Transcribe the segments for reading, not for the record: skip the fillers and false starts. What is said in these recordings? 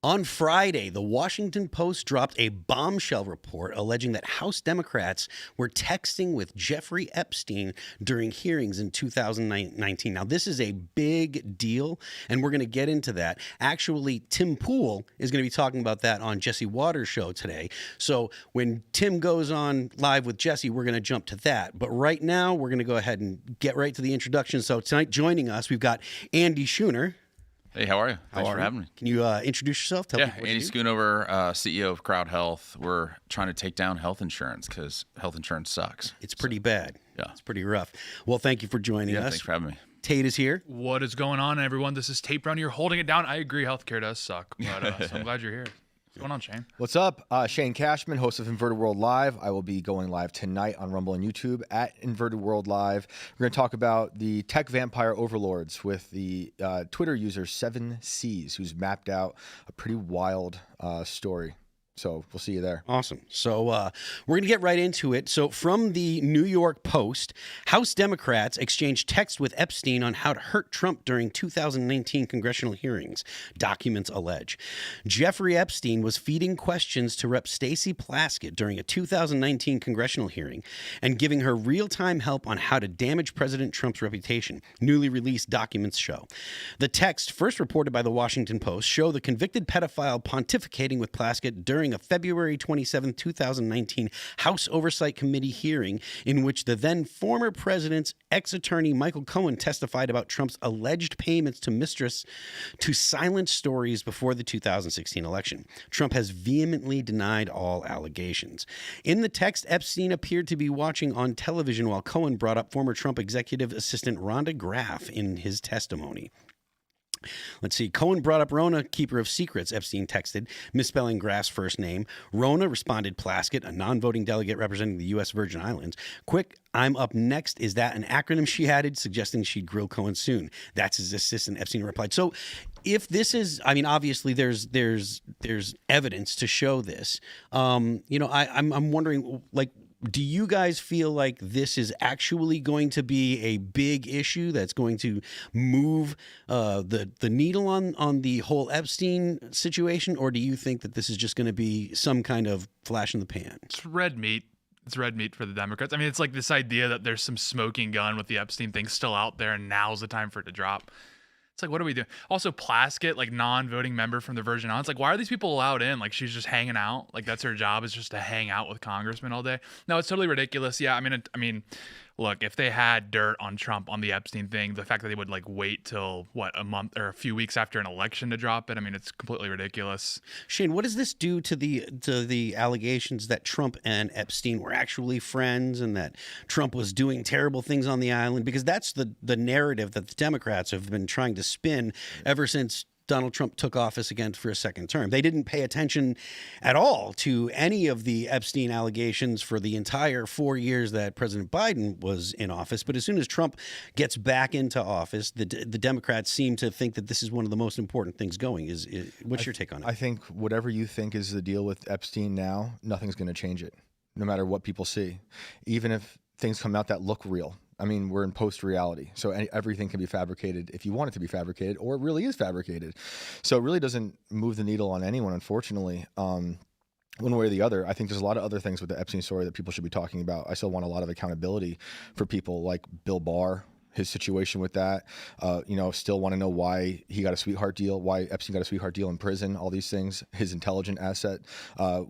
On Friday, the Washington Post dropped a bombshell report alleging that House Democrats were texting with Jeffrey Epstein during hearings in 2019. Now, this is a big deal, and we're going to get into that. Actually, Tim Pool is going to be talking about that on Jesse Waters' show today. So when Tim goes on live with Jesse, we're going to jump to that. But right now, we're going to go ahead and get right to the introduction. So tonight, joining us, we've got Andy Schooner. Hey, how are you? Thanks for having me. Can you introduce yourself? Tell me Andy Schoonover, CEO of Crowd Health. We're trying to take down health insurance because health insurance sucks. It's pretty bad. Yeah. It's pretty rough. Well, thank you for joining us. Thanks for having me. Tate is here. What is going on, everyone? This is Tate Brown here, holding it down. I agree, healthcare does suck, but so I'm glad you're here. What's going on, Shane? What's up? Shane Cashman, host of Inverted World Live. I will be going live tonight on Rumble and YouTube at Inverted World Live. We're going to talk about the tech vampire overlords with the Twitter user 7Cs, who's mapped out a pretty wild story. So we'll see you there. Awesome. So we're going to get right into it. So from the New York Post, House Democrats exchanged text with Epstein on how to hurt Trump during 2019 congressional hearings, documents allege. Jeffrey Epstein was feeding questions to Rep. Stacey Plaskett during a 2019 congressional hearing and giving her real-time help on how to damage President Trump's reputation, newly released documents show. The text, first reported by the Washington Post, show the convicted pedophile pontificating with Plaskett during a February 27, 2019 House Oversight Committee hearing in which the then former president's ex-attorney Michael Cohen testified about Trump's alleged payments to Mistress to silence stories before the 2016 election. Trump has vehemently denied all allegations. In the text, Epstein appeared to be watching on television while Cohen brought up former Trump executive assistant Rhonda Graff in his testimony. Let's see. Cohen brought up Rona, keeper of secrets, Epstein texted, misspelling Graff's first name. Rona responded Plaskett, a non-voting delegate representing the U.S. Virgin Islands. Quick, I'm up next. Is that an acronym, she added, suggesting she'd grill Cohen soon. That's his assistant, Epstein replied. So if this is, I mean, obviously there's evidence to show this. I'm wondering, like, do you guys feel like this is actually going to be a big issue that's going to move the needle on the whole Epstein situation, or do you think that this is just going to be some kind of flash in the pan? It's red meat. It's red meat for the Democrats. I mean, it's like this idea that there's some smoking gun with the Epstein thing still out there, and now's the time for it to drop. It's like, what are we doing? Also, Plaskett, like non-voting member from the Virgin Islands. Like, why are these people allowed in? Like, she's just hanging out. Like, that's her job, is just to hang out with congressmen all day. No, it's totally ridiculous. Yeah, I mean, look, if they had dirt on Trump on the Epstein thing, the fact that they would like wait till a month or a few weeks after an election to drop it, I mean, it's completely ridiculous. Shane, what does this do to the allegations that Trump and Epstein were actually friends and that Trump was doing terrible things on the island? Because that's the narrative that the Democrats have been trying to spin ever since Donald Trump took office again for a second term. They didn't pay attention at all to any of the Epstein allegations for the entire 4 years that President Biden was in office. But as soon as Trump gets back into office, the Democrats seem to think that this is one of the most important things going. What's your take on it? I think whatever you think is the deal with Epstein now, nothing's going to change it, no matter what people see. Even if things come out that look real. I mean, we're in post-reality, so everything can be fabricated if you want it to be fabricated, or it really is fabricated. So it really doesn't move the needle on anyone, unfortunately, one way or the other. I think there's a lot of other things with the Epstein story that people should be talking about. I still want a lot of accountability for people like Bill Barr, his situation with that. Still want to know why he got a sweetheart deal, why Epstein got a sweetheart deal in prison, all these things, his intelligent asset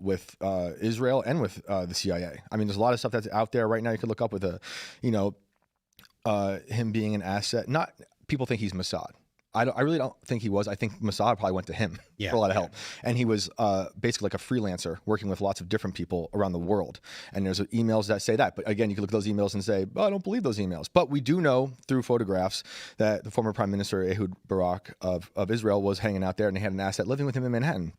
with Israel and with the CIA. I mean, there's a lot of stuff that's out there right now you could look up with him being an asset. Not people think he's Mossad. I really don't think he was. I think Mossad probably went to him for a lot of help. And he was basically like a freelancer working with lots of different people around the world. And there's emails that say that. But again, you can look at those emails and say, I don't believe those emails. But we do know through photographs that the former Prime Minister Ehud Barak of Israel was hanging out there, and they had an asset living with him in Manhattan.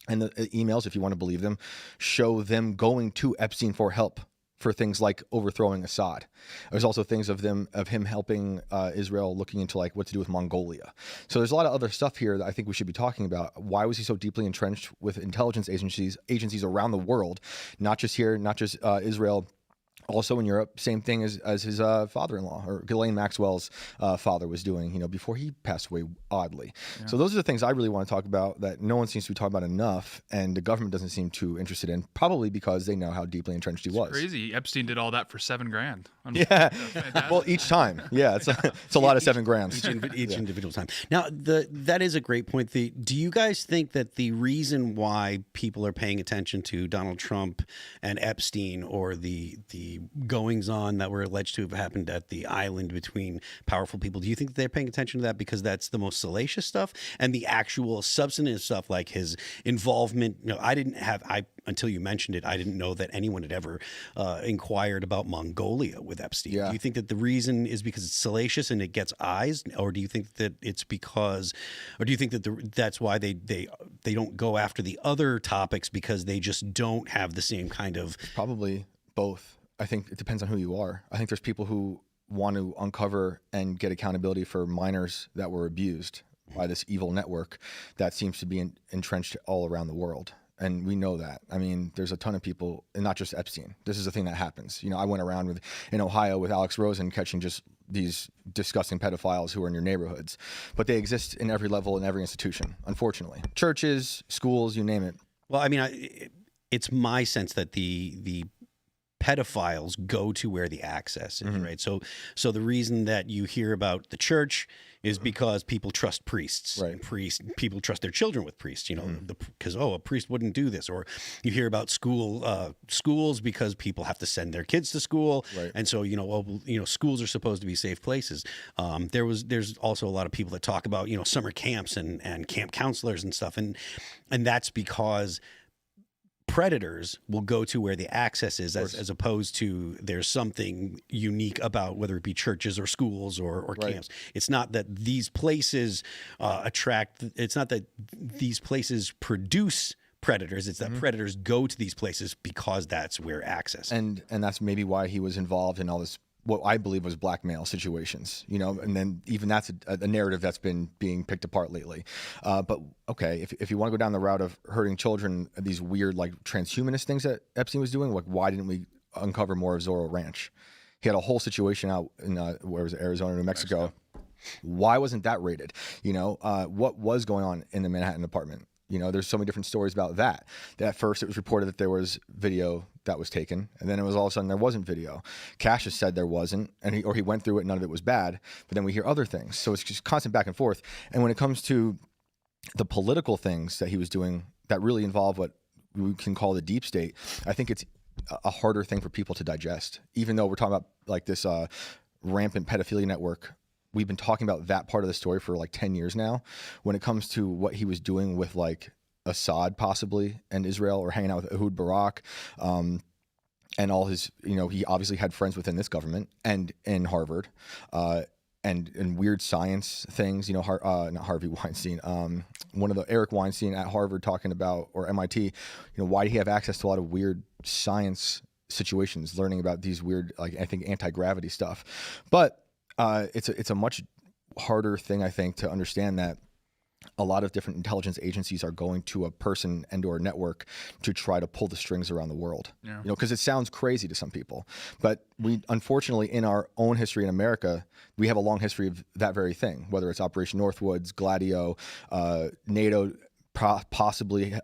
And the emails, if you want to believe them, show them going to Epstein for help for things like overthrowing Assad. There's also things of him helping Israel, looking into like what to do with Mongolia. So there's a lot of other stuff here that I think we should be talking about. Why was he so deeply entrenched with intelligence agencies around the world, not just here, not just Israel, Also in Europe, same thing as his father-in-law, or Ghislaine Maxwell's father was doing, before he passed away, oddly. Yeah. So those are the things I really want to talk about that no one seems to be talking about enough, and the government doesn't seem too interested in, probably because they know how deeply entrenched he was. Crazy. Epstein did all that for $7,000. Yeah. Well, each time. Yeah, it's a lot of $7,000. Each individual time. Now, that is a great point. Do you guys think that the reason why people are paying attention to Donald Trump and Epstein, or the goings on that were alleged to have happened at the island between powerful people, do you think that they're paying attention to that because that's the most salacious stuff, and the actual substantive stuff like his involvement? Until you mentioned it, I didn't know that anyone had ever inquired about Mongolia with Epstein. Yeah. Do you think that the reason is because it's salacious and it gets eyes, or do you think that it's because, or do you think that that's why they don't go after the other topics because they just don't have the same kind of? Probably both. I think it depends on who you are. I think there's people who want to uncover and get accountability for minors that were abused by this evil network that seems to be entrenched all around the world. And we know that. I mean, there's a ton of people, and not just Epstein. This is a thing that happens. I went around in Ohio with Alex Rosen catching just these disgusting pedophiles who are in your neighborhoods. But they exist in every level, in every institution, unfortunately. Churches, schools, you name it. Well, I mean, it's my sense that the pedophiles go to where the access is, right? So the reason that you hear about the church is because people trust priests. Right. People trust their children with priests, because a priest wouldn't do this. Or you hear about schools because people have to send their kids to school, right. And so schools are supposed to be safe places. There's also a lot of people that talk about summer camps and camp counselors and stuff, and that's because predators will go to where the access is, as opposed to there's something unique about whether it be churches or schools or right. camps. It's not that these places it's not that these places produce predators. It's that predators go to these places because that's where access. And that's maybe why he was involved in all this, what I believe was blackmail situations, and then even that's a narrative that's been being picked apart lately. But okay, if you want to go down the route of hurting children, these weird like transhumanist things that Epstein was doing, like why didn't we uncover more of Zorro Ranch? He had a whole situation out in where was it, Arizona, New Mexico. Why wasn't that raided? What was going on in the Manhattan apartment? There's so many different stories about that. At first, it was reported that there was video that was taken, and then it was all of a sudden there wasn't video. Cassius said there wasn't, and he went through it, none of it was bad. But then we hear other things, so it's just constant back and forth. And when it comes to the political things that he was doing that really involve what we can call the deep state, I think it's a harder thing for people to digest. Even though we're talking about like this rampant pedophilia network. We've been talking about that part of the story for like 10 years now. When it comes to what he was doing with like Assad possibly and Israel, or hanging out with Ehud Barak, and all his, he obviously had friends within this government and in Harvard, and weird science things, not Harvey Weinstein, one of the Eric Weinstein at Harvard talking about, or MIT, why did he have access to a lot of weird science situations, learning about these weird, like I think anti-gravity stuff. But it's a much harder thing, I think, to understand that a lot of different intelligence agencies are going to a person and or network to try to pull the strings around the world. Yeah. Because it sounds crazy to some people. But we, unfortunately, in our own history in America, we have a long history of that very thing, whether it's Operation Northwoods, Gladio, NATO, possibly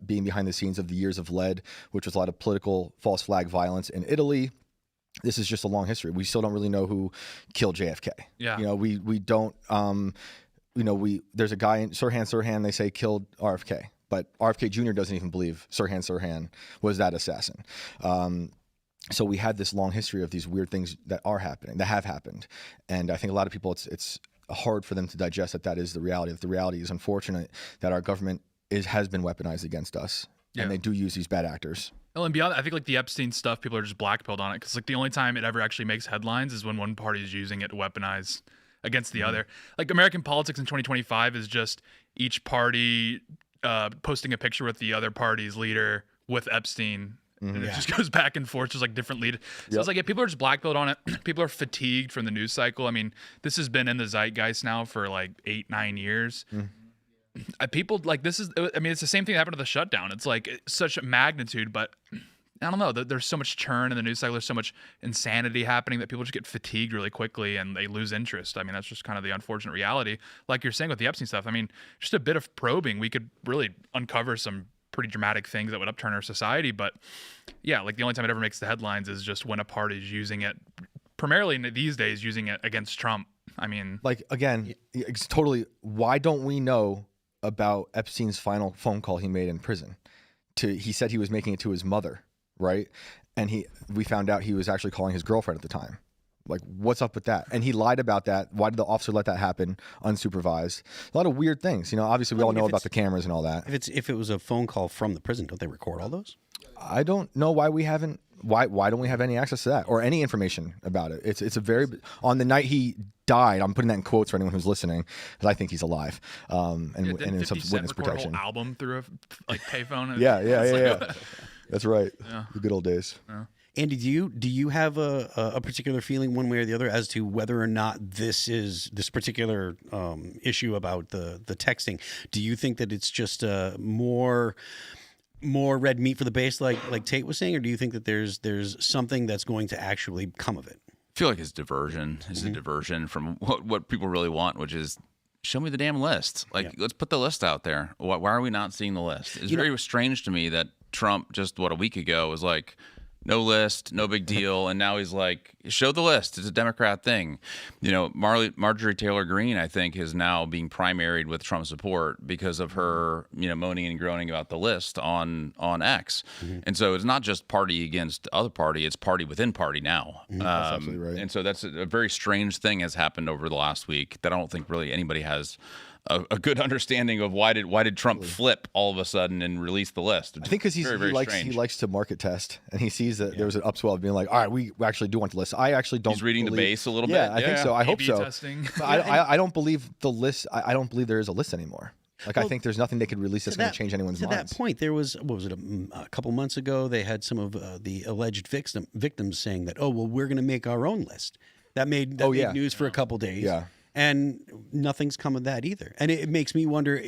being behind the scenes of the Years of Lead, which was a lot of political false flag violence in Italy. This is just a long history. We still don't really know who killed JFK. Yeah. We don't, there's a guy in Sirhan, they say killed RFK, but RFK Jr. doesn't even believe Sirhan was that assassin. So we had this long history of these weird things that have happened. And I think a lot of people, it's hard for them to digest that is the reality. That the reality is unfortunate that our government has been weaponized against us. Yeah. And they do use these bad actors. Well, and beyond, I think like the Epstein stuff, people are just blackpilled on it because like the only time it ever actually makes headlines is when one party is using it to weaponize against the other. Like American politics in 2025 is just each party posting a picture with the other party's leader with Epstein. And it just goes back and forth, just like different leaders. So it's like, yeah, people are just blackpilled on it. People are fatigued from the news cycle. I mean, this has been in the zeitgeist now for like 8-9 years. People like this is, I mean, it's the same thing that happened to the shutdown. It's like such a magnitude, but I don't know. There's so much churn in the news cycle. There's so much insanity happening that people just get fatigued really quickly and they lose interest. I mean, that's just kind of the unfortunate reality. Like you're saying with the Epstein stuff, I mean, just a bit of probing, we could really uncover some pretty dramatic things that would upturn our society. But yeah, like the only time it ever makes the headlines is just when a party's using it, primarily these days, using it against Trump. I mean, like, again, it's totally, why don't we know about Epstein's final phone call he made in prison? He said he was making it to his mother. Right. And we found out he was actually calling his girlfriend at the time. Like, what's up with that? And he lied about that. Why did the officer let that happen unsupervised? A lot of weird things. You know, obviously we all know about the cameras and all that. If it was a phone call from the prison, don't they record all those? I don't know why we haven't. Why don't we have any access to that or any information about it? It's a very, on the night he died, I'm putting that in quotes for anyone who's listening, because I think he's alive. And it's witness protection. A whole album through a payphone. Yeah. That's right. Yeah. The good old days. Yeah. Andy, do you have a particular feeling one way or the other as to whether or not this particular issue about the texting? Do you think that it's just more red meat for the base, like Tate was saying, or do you think that there's something that's going to actually come of it? I feel like it's diversion. It's a diversion from what people really want, which is show me the damn list. Like, let's put the list out there. Why are we not seeing the list? It's very strange to me that Trump just a week ago was like, no list, no big deal, and now he's like, show the list. It's a Democrat thing. You know, Marjorie Taylor Greene, I think, is now being primaried with Trump support because of her, moaning and groaning about the list on X. And so it's not just party against other party; it's party within party now. That's absolutely right. And so that's a very strange thing has happened over the last week that I don't think really anybody has a good understanding of why did Trump flip all of a sudden and release the list. I think because he likes to market test, and he sees that there was an upswell of being like, all right, we actually do want the list. I actually don't. He's reading the base a little bit. Yeah, I think so. I hope so. Testing. I don't believe the list. I don't believe there is a list anymore. Like, I think there's nothing they could release that's going to change anyone's minds. To that point, there was, what was it, a couple months ago, they had some of the alleged victims saying that, we're going to make our own list. That made news for a couple days. Yeah. And nothing's come of that either. And it makes me wonder,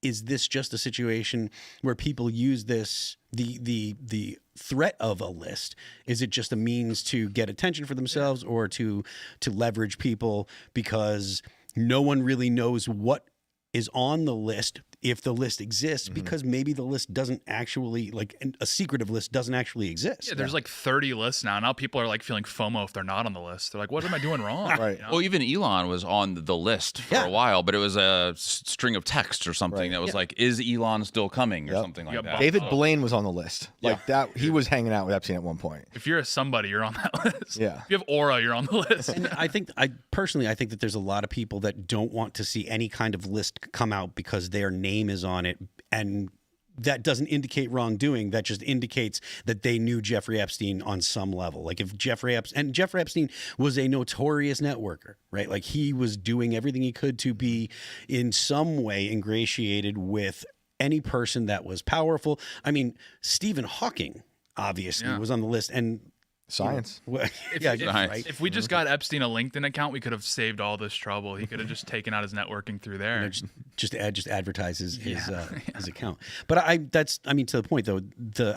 is this just a situation where people use this, the threat of a list? Is it just a means to get attention for themselves or to leverage people because no one really knows what is on the list, if the list exists, because maybe the list doesn't actually, like a secretive list doesn't actually exist. Yeah, there's like 30 lists now. Now people are like feeling FOMO if they're not on the list. They're like, what am I doing wrong? Right. Well, even Elon was on the list for a while, but it was a string of text or something that was like, is Elon still coming or something like that. David Blaine was on the list. Like that, he was hanging out with Epstein at one point. If you're a somebody, you're on that list. Yeah. If you have aura, you're on the list. And I personally think that there's a lot of people that don't want to see any kind of list come out because their name is on it. And that doesn't indicate wrongdoing. That just indicates that they knew Jeffrey Epstein on some level. Like if Jeffrey Epstein was a notorious networker, right? Like he was doing everything he could to be in some way ingratiated with any person that was powerful. I mean, Stephen Hawking obviously was on the list, and science. If we just got Epstein a LinkedIn account, we could have saved all this trouble. He could have just taken out his networking through there. Just advertise his account. But to the point though,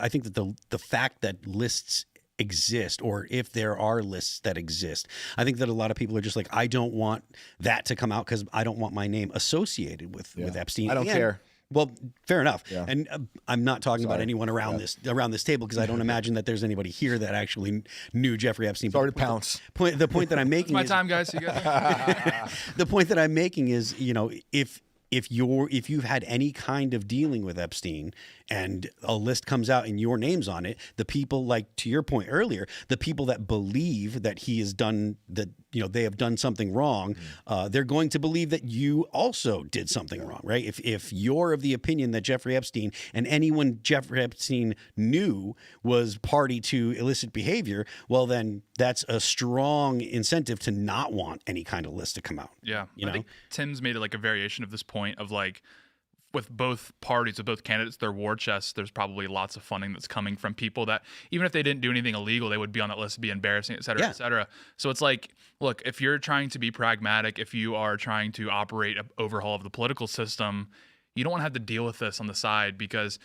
I think that the fact that lists exist, or if there are lists that exist, I think that a lot of people are just like, I don't want that to come out because I don't want my name associated with Epstein. I don't care. Well, fair enough. Yeah. And I'm not talking about anyone around this table, because I don't imagine that there's anybody here that actually knew Jeffrey Epstein. Sorry to pounce. The point that I'm making it's my time, guys. You guys. The point that I'm making is, if you've had any kind of dealing with Epstein and a list comes out and your name's on it, the people, like to your point earlier, the people that believe that he has done that, they have done something wrong, they're going to believe that you also did something wrong, right? If you're of the opinion that Jeffrey Epstein and anyone Jeffrey Epstein knew was party to illicit behavior, well, then that's a strong incentive to not want any kind of list to come out. Yeah. I think Tim's made it like a variation of this point of like, with both parties, with both candidates, their war chests, there's probably lots of funding that's coming from people that, even if they didn't do anything illegal, they would be on that list, be embarrassing, et cetera, et cetera. So it's like, look, if you're trying to be pragmatic, if you are trying to operate an overhaul of the political system, you don't want to have to deal with this on the side, because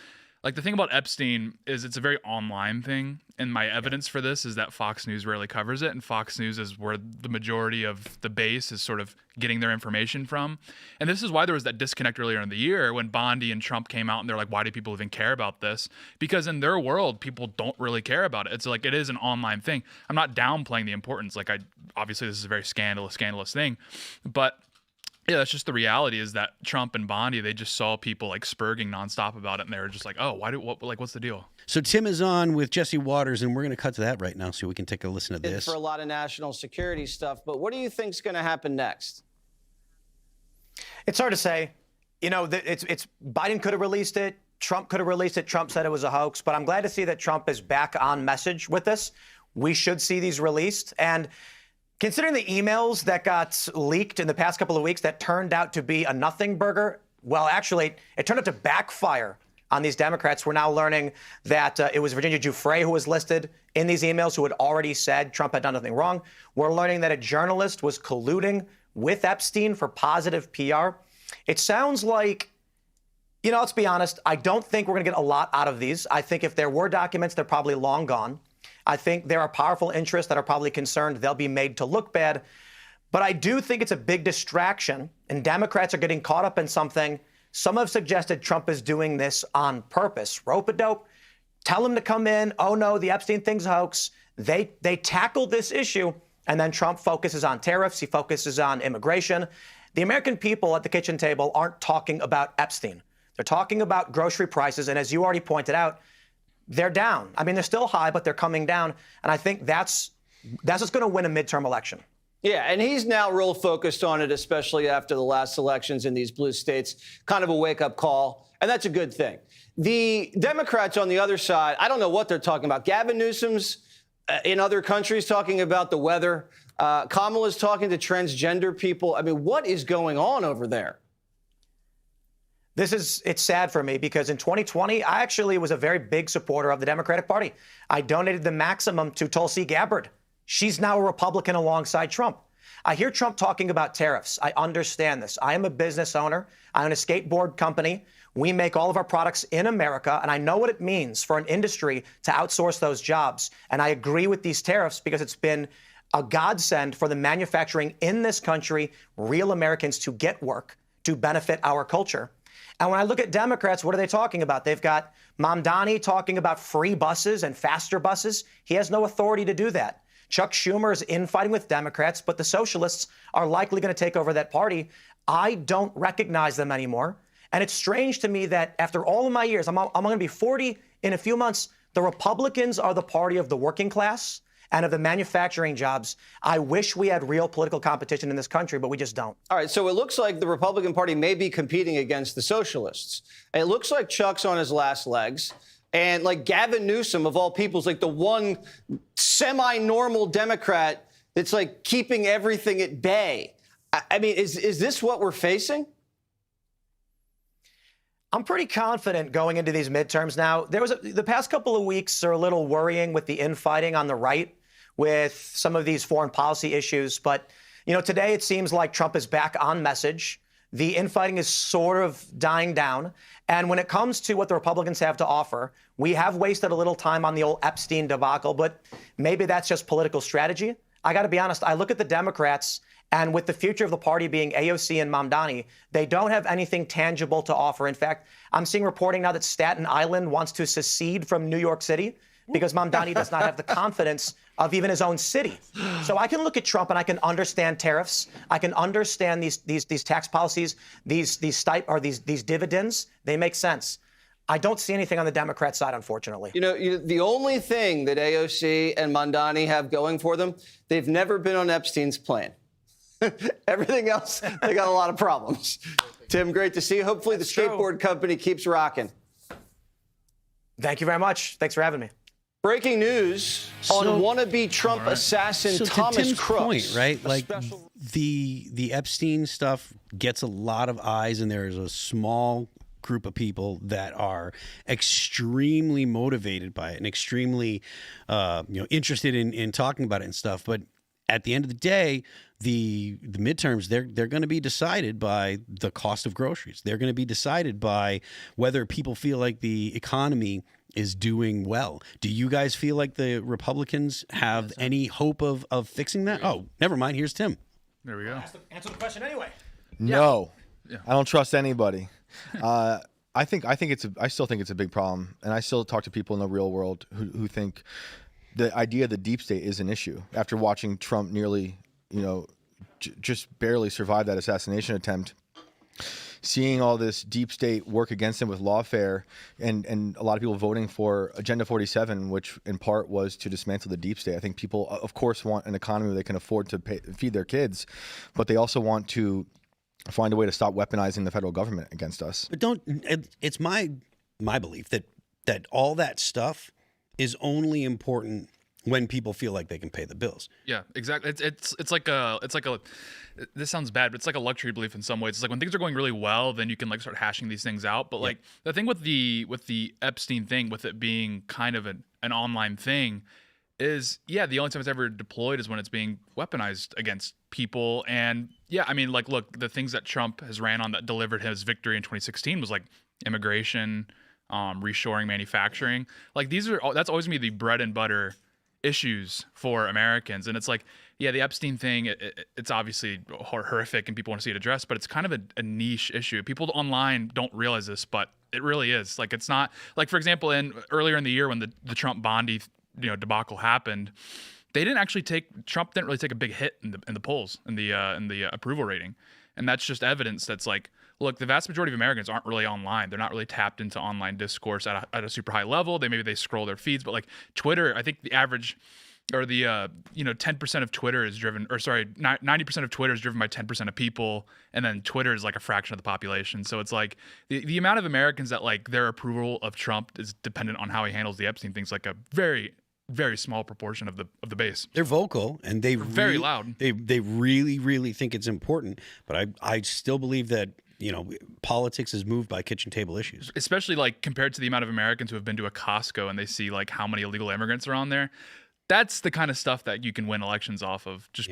Like, the thing about Epstein is it's a very online thing, and my evidence for this is that Fox News rarely covers it, and Fox News is where the majority of the base is sort of getting their information from. And this is why there was that disconnect earlier in the year when Bondi and Trump came out and they're like, why do people even care about this? Because in their world, people don't really care about it. It's like, it is an online thing. I'm not downplaying the importance. Like, obviously this is a very scandalous thing, but yeah, that's just the reality, is that Trump and Bondi, they just saw people like spurging nonstop about it, and they were just like, oh, what's the deal? So Tim is on with Jesse Waters, and we're going to cut to that right now so we can take a listen to this. For a lot of national security stuff, but what do you think is going to happen next? It's hard to say. You know, it's Biden could have released it. Trump could have released it. Trump said it was a hoax, but I'm glad to see that Trump is back on message with this. We should see these released. And considering the emails that got leaked in the past couple of weeks that turned out to be a nothing burger, well, actually, it turned out to backfire on these Democrats. We're now learning that it was Virginia Giuffre who was listed in these emails, who had already said Trump had done nothing wrong. We're learning that a journalist was colluding with Epstein for positive PR. It sounds like, you know, let's be honest, I don't think we're going to get a lot out of these. I think if there were documents, they're probably long gone. I think there are powerful interests that are probably concerned they'll be made to look bad. But I do think it's a big distraction, and Democrats are getting caught up in something. Some have suggested Trump is doing this on purpose. Rope-a-dope, tell him to come in. Oh, no, the Epstein thing's a hoax. They tackle this issue, and then Trump focuses on tariffs. He focuses on immigration. The American people at the kitchen table aren't talking about Epstein. They're talking about grocery prices, and as you already pointed out, they're down. I mean, they're still high, but they're coming down. And I think that's what's going to win a midterm election. Yeah, and he's now real focused on it, especially after the last elections in these blue states. Kind of a wake-up call, and that's a good thing. The Democrats on the other side, I don't know what they're talking about. Gavin Newsom's in other countries talking about the weather. Kamala's talking to transgender people. I mean, what is going on over there? It's sad for me because in 2020, I actually was a very big supporter of the Democratic Party. I donated the maximum to Tulsi Gabbard. She's now a Republican alongside Trump. I hear Trump talking about tariffs. I understand this. I am a business owner. I own a skateboard company. We make all of our products in America, and I know what it means for an industry to outsource those jobs. And I agree with these tariffs because it's been a godsend for the manufacturing in this country, real Americans to get work, to benefit our culture. And when I look at Democrats, what are they talking about? They've got Mamdani talking about free buses and faster buses. He has no authority to do that. Chuck Schumer is infighting with Democrats, but the socialists are likely going to take over that party. I don't recognize them anymore. And it's strange to me that after all of my years, I'm going to be 40 in a few months, the Republicans are the party of the working class and of the manufacturing jobs. I wish we had real political competition in this country, but we just don't. All right, so it looks like the Republican Party may be competing against the socialists. It looks like Chuck's on his last legs. And like Gavin Newsom, of all people, is like the one semi-normal Democrat that's like keeping everything at bay. I mean, is this what we're facing? I'm pretty confident going into these midterms now. The past couple of weeks are a little worrying with the infighting on the right with some of these foreign policy issues. But, you know, today it seems like Trump is back on message. The infighting is sort of dying down. And when it comes to what the Republicans have to offer, we have wasted a little time on the old Epstein debacle, but maybe that's just political strategy. I got to be honest, I look at the Democrats, and with the future of the party being AOC and Mamdani, they don't have anything tangible to offer. In fact, I'm seeing reporting now that Staten Island wants to secede from New York City because Mamdani does not have the confidence of even his own city. So I can look at Trump and I can understand tariffs. I can understand these tax policies, these dividends. They make sense. I don't see anything on the Democrat side, unfortunately. You know, the only thing that AOC and Mamdani have going for them, they've never been on Epstein's plane. Everything else, they got a lot of problems. Tim, great to see you. Hopefully the skateboard company keeps rocking. Thank you very much. Thanks for having me. Breaking news on wannabe Trump assassin Thomas to Tim's Crooks. point, right? Like the Epstein stuff gets a lot of eyes, and there is a small group of people that are extremely motivated by it and extremely interested in talking about it and stuff. But at the end of the day, the midterms, they're going to be decided by the cost of groceries. They're going to be decided by whether people feel like the economy is doing well. Do you guys feel like the Republicans have any hope of fixing that? Oh, never mind. Here's Tim. There we go. Answer the question anyway. No, Yeah. I don't trust anybody. I still think it's a big problem, and I still talk to people in the real world who think the idea of the deep state is an issue. After watching Trump nearly, just barely survive that assassination attempt, seeing all this deep state work against him with lawfare, and a lot of people voting for Agenda 47, which in part was to dismantle the deep state. I think people, of course, want an economy where they can afford to feed their kids, but they also want to find a way to stop weaponizing the federal government against us. But it's my belief that all that stuff is only important when people feel like they can pay the bills. Yeah, exactly. It's like a this sounds bad, but it's like a luxury belief in some ways. It's like when things are going really well, then you can like start hashing these things out. But like the thing with the Epstein thing, with it being kind of an online thing, is the only time it's ever deployed is when it's being weaponized against people. And I mean, like, look, the things that Trump has ran on that delivered his victory in 2016 was like immigration, reshoring, manufacturing. Like that's always gonna be the bread and butter issues for Americans. And it's like, the Epstein thing, it's obviously horrific and people want to see it addressed, but it's kind of a niche issue. People online don't realize this, but it really is. Like, it's not like, for example, earlier in the year when the Trump Bondi debacle happened, Trump didn't really take a big hit in the polls, in the approval rating. And that's just evidence that's like, look, the vast majority of Americans aren't really online. They're not really tapped into online discourse at a super high level. Maybe they scroll their feeds, but like Twitter, I think the average, or the 10% of Twitter is driven, or sorry, 90% of Twitter is driven by 10% of people, and then Twitter is like a fraction of the population. So it's like the amount of Americans that like their approval of Trump is dependent on how he handles the Epstein thing's like a very, very small proportion of the base. They're vocal and they're very loud. They really, really think it's important, but I still believe that politics is moved by kitchen table issues. Especially like compared to the amount of Americans who have been to a Costco and they see like how many illegal immigrants are on there. That's the kind of stuff that you can win elections off of. Just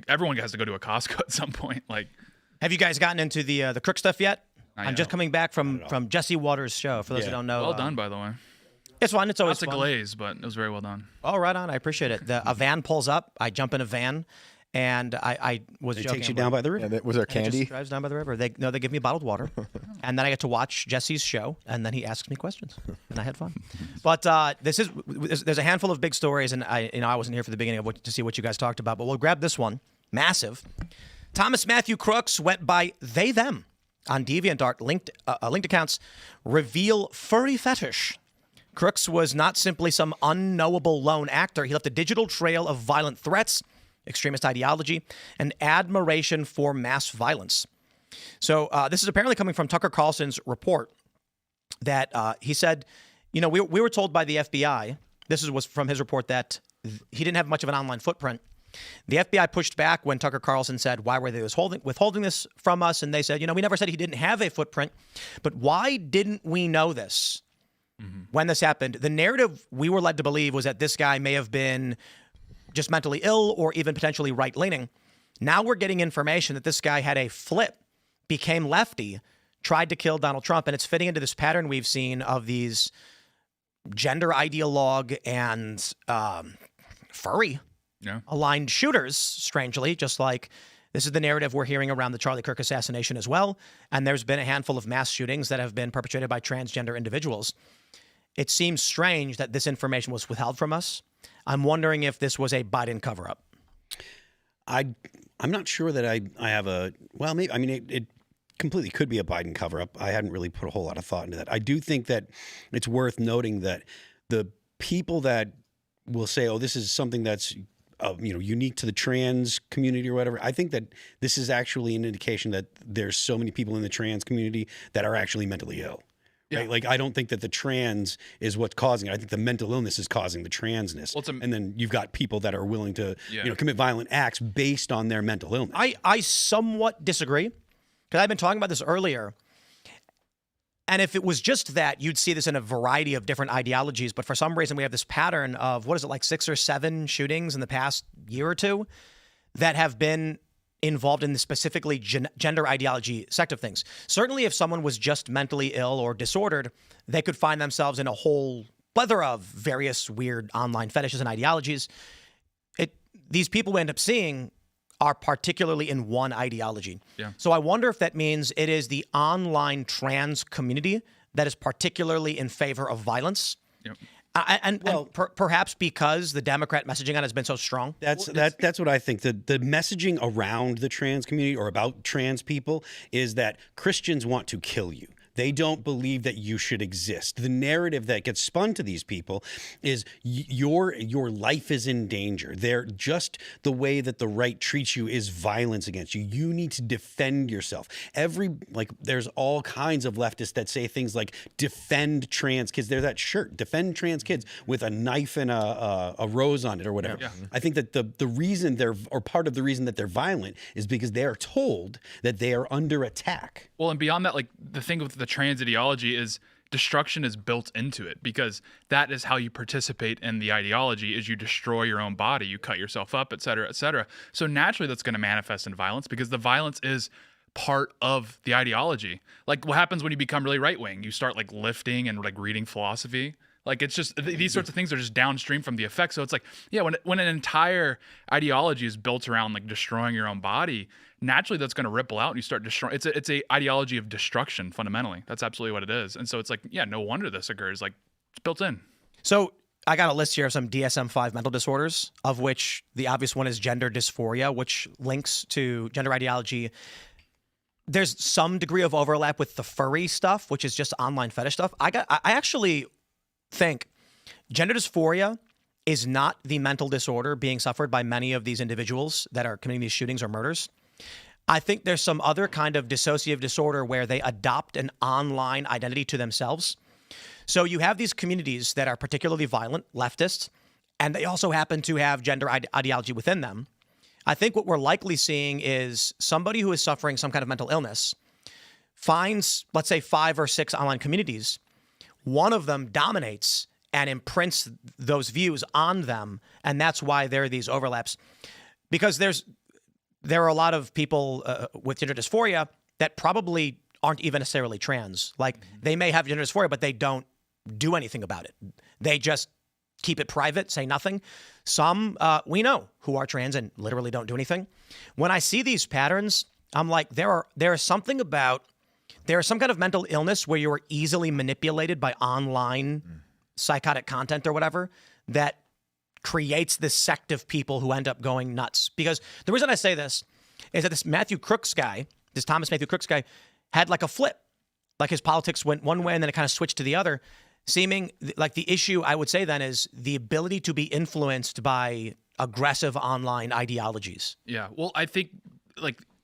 everyone has to go to a Costco at some point. Like, have you guys gotten into the crook stuff yet? I'm just coming back from Jesse Waters' show. For those who don't know, well done, by the way. It's fun. It's always fun. Lots of glaze, but it was very well done. Oh, right on. I appreciate it. A van pulls up. I jump in a van, and I was joking. It takes you down by the river. Yeah, was there candy? It just drives down by the river. They give me bottled water, and then I get to watch Jesse's show, and then he asks me questions, and I had fun. But there's a handful of big stories, and I wasn't here for the beginning to see what you guys talked about, but we'll grab this one. Massive. Thomas Matthew Crooks went by they them on DeviantArt. Linked accounts reveal furry fetish. Crooks was not simply some unknowable lone actor. He left a digital trail of violent threats, extremist ideology, and admiration for mass violence. So this is apparently coming from Tucker Carlson's report that he said, we were told by the FBI, was from his report, that he didn't have much of an online footprint. The FBI pushed back when Tucker Carlson said, why were they withholding this from us? And they said, we never said he didn't have a footprint, but why didn't we know this? When this happened? The narrative we were led to believe was that this guy may have been just mentally ill or even potentially right-leaning. Now we're getting information that this guy had a flip, became lefty, tried to kill Donald Trump, and it's fitting into this pattern we've seen of these gender ideologue and furry aligned shooters, strangely, just like this is the narrative we're hearing around the Charlie Kirk assassination as well. And there's been a handful of mass shootings that have been perpetrated by transgender individuals. It seems strange that this information was withheld from us. I'm wondering if this was a Biden cover-up. I'm not sure that I have maybe, I mean, it completely could be a Biden cover-up. I hadn't really put a whole lot of thought into that. I do think that it's worth noting that the people that will say, oh, this is something that's unique to the trans community or whatever. I think that this is actually an indication that there's so many people in the trans community that are actually mentally ill. Yeah. Right? Like, I don't think that the trans is what's causing it. I think the mental illness is causing the transness. And then you've got people that are willing to commit violent acts based on their mental illness. I somewhat disagree, because I've been talking about this earlier. And if it was just that, you'd see this in a variety of different ideologies. But for some reason, we have this pattern of, 6 or 7 shootings in the past year or two. that have been involved in the specifically gender ideology sect of things. Certainly, if someone was just mentally ill or disordered, they could find themselves in a whole plethora of various weird online fetishes and ideologies. These people we end up seeing are particularly in one ideology. Yeah. So I wonder if that means it is the online trans community that is particularly in favor of violence. Yep. And perhaps because the Democrat messaging on it has been so strong. That's what I think. The messaging around the trans community or about trans people is that Christians want to kill you. They don't believe that you should exist. The narrative that gets spun to these people is your life is in danger. They're just the way that the right treats you is violence against you. You need to defend yourself. There's all kinds of leftists that say things like defend trans kids. There's that shirt, defend trans kids, with a knife and a rose on it or whatever. Yeah. I think that the reason part of the reason that they're violent is because they are told that they are under attack. Well, and beyond that, like the thing with the trans ideology is destruction is built into it, because that is how you participate in the ideology, is you destroy your own body, you cut yourself up, et cetera, et cetera. So naturally that's going to manifest in violence, because the violence is part of the ideology. Like what happens when you become really right-wing? You start like lifting and like reading philosophy. Like it's just these sorts of things are just downstream from the effect. So it's like, yeah, when an entire ideology is built around like destroying your own body, naturally that's going to ripple out and you start destroying. It's a ideology of destruction fundamentally. That's absolutely what it is. And so it's like, yeah, no wonder this occurs. Like it's built in. So I got a list here of some DSM-5 mental disorders, of which the obvious one is gender dysphoria, which links to gender ideology. There's some degree of overlap with the furry stuff, which is just online fetish stuff. I actually think gender dysphoria is not the mental disorder being suffered by many of these individuals that are committing these shootings or murders. I think there's some other kind of dissociative disorder where they adopt an online identity to themselves. So you have these communities that are particularly violent, leftists, and they also happen to have gender ideology within them. I think what we're likely seeing is somebody who is suffering some kind of mental illness finds, let's say, 5 or 6 online communities. One of them dominates and imprints those views on them, and that's why there are these overlaps. Because there are a lot of people with gender dysphoria that probably aren't even necessarily trans. Like they may have gender dysphoria, but they don't do anything about it. They just keep it private, say nothing. Some we know who are trans and literally don't do anything. When I see these patterns, I'm like, there is something about. There is some kind of mental illness where you are easily manipulated by online psychotic content or whatever that creates this sect of people who end up going nuts. Because the reason I say this is that this Matthew Crooks guy, this Thomas Matthew Crooks guy, had like a flip. Like his politics went one way and then it kind of switched to the other. Seeming like the issue, I would say then, is the ability to be influenced by aggressive online ideologies. Yeah. Well, I think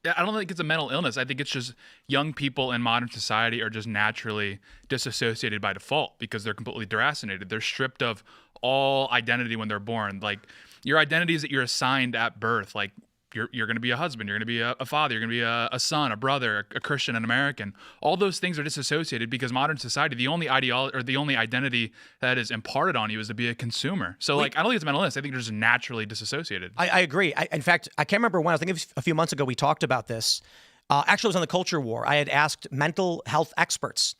I don't think it's a mental illness. I think it's just young people in modern society are just naturally disassociated by default because they're completely deracinated. They're stripped of all identity when they're born. Like your identities that you're assigned at birth, like you're going to be a husband, you're going to be a father, you're going to be a son, a brother, a Christian, an American. All those things are disassociated because modern society, the only ideology or the only identity that is imparted on you is to be a consumer. So I don't think it's a mental illness. I think they're just naturally disassociated. I agree. In fact, I can't remember when. I think it was a few months ago we talked about this. Actually, it was on the Culture War. I had asked mental health experts,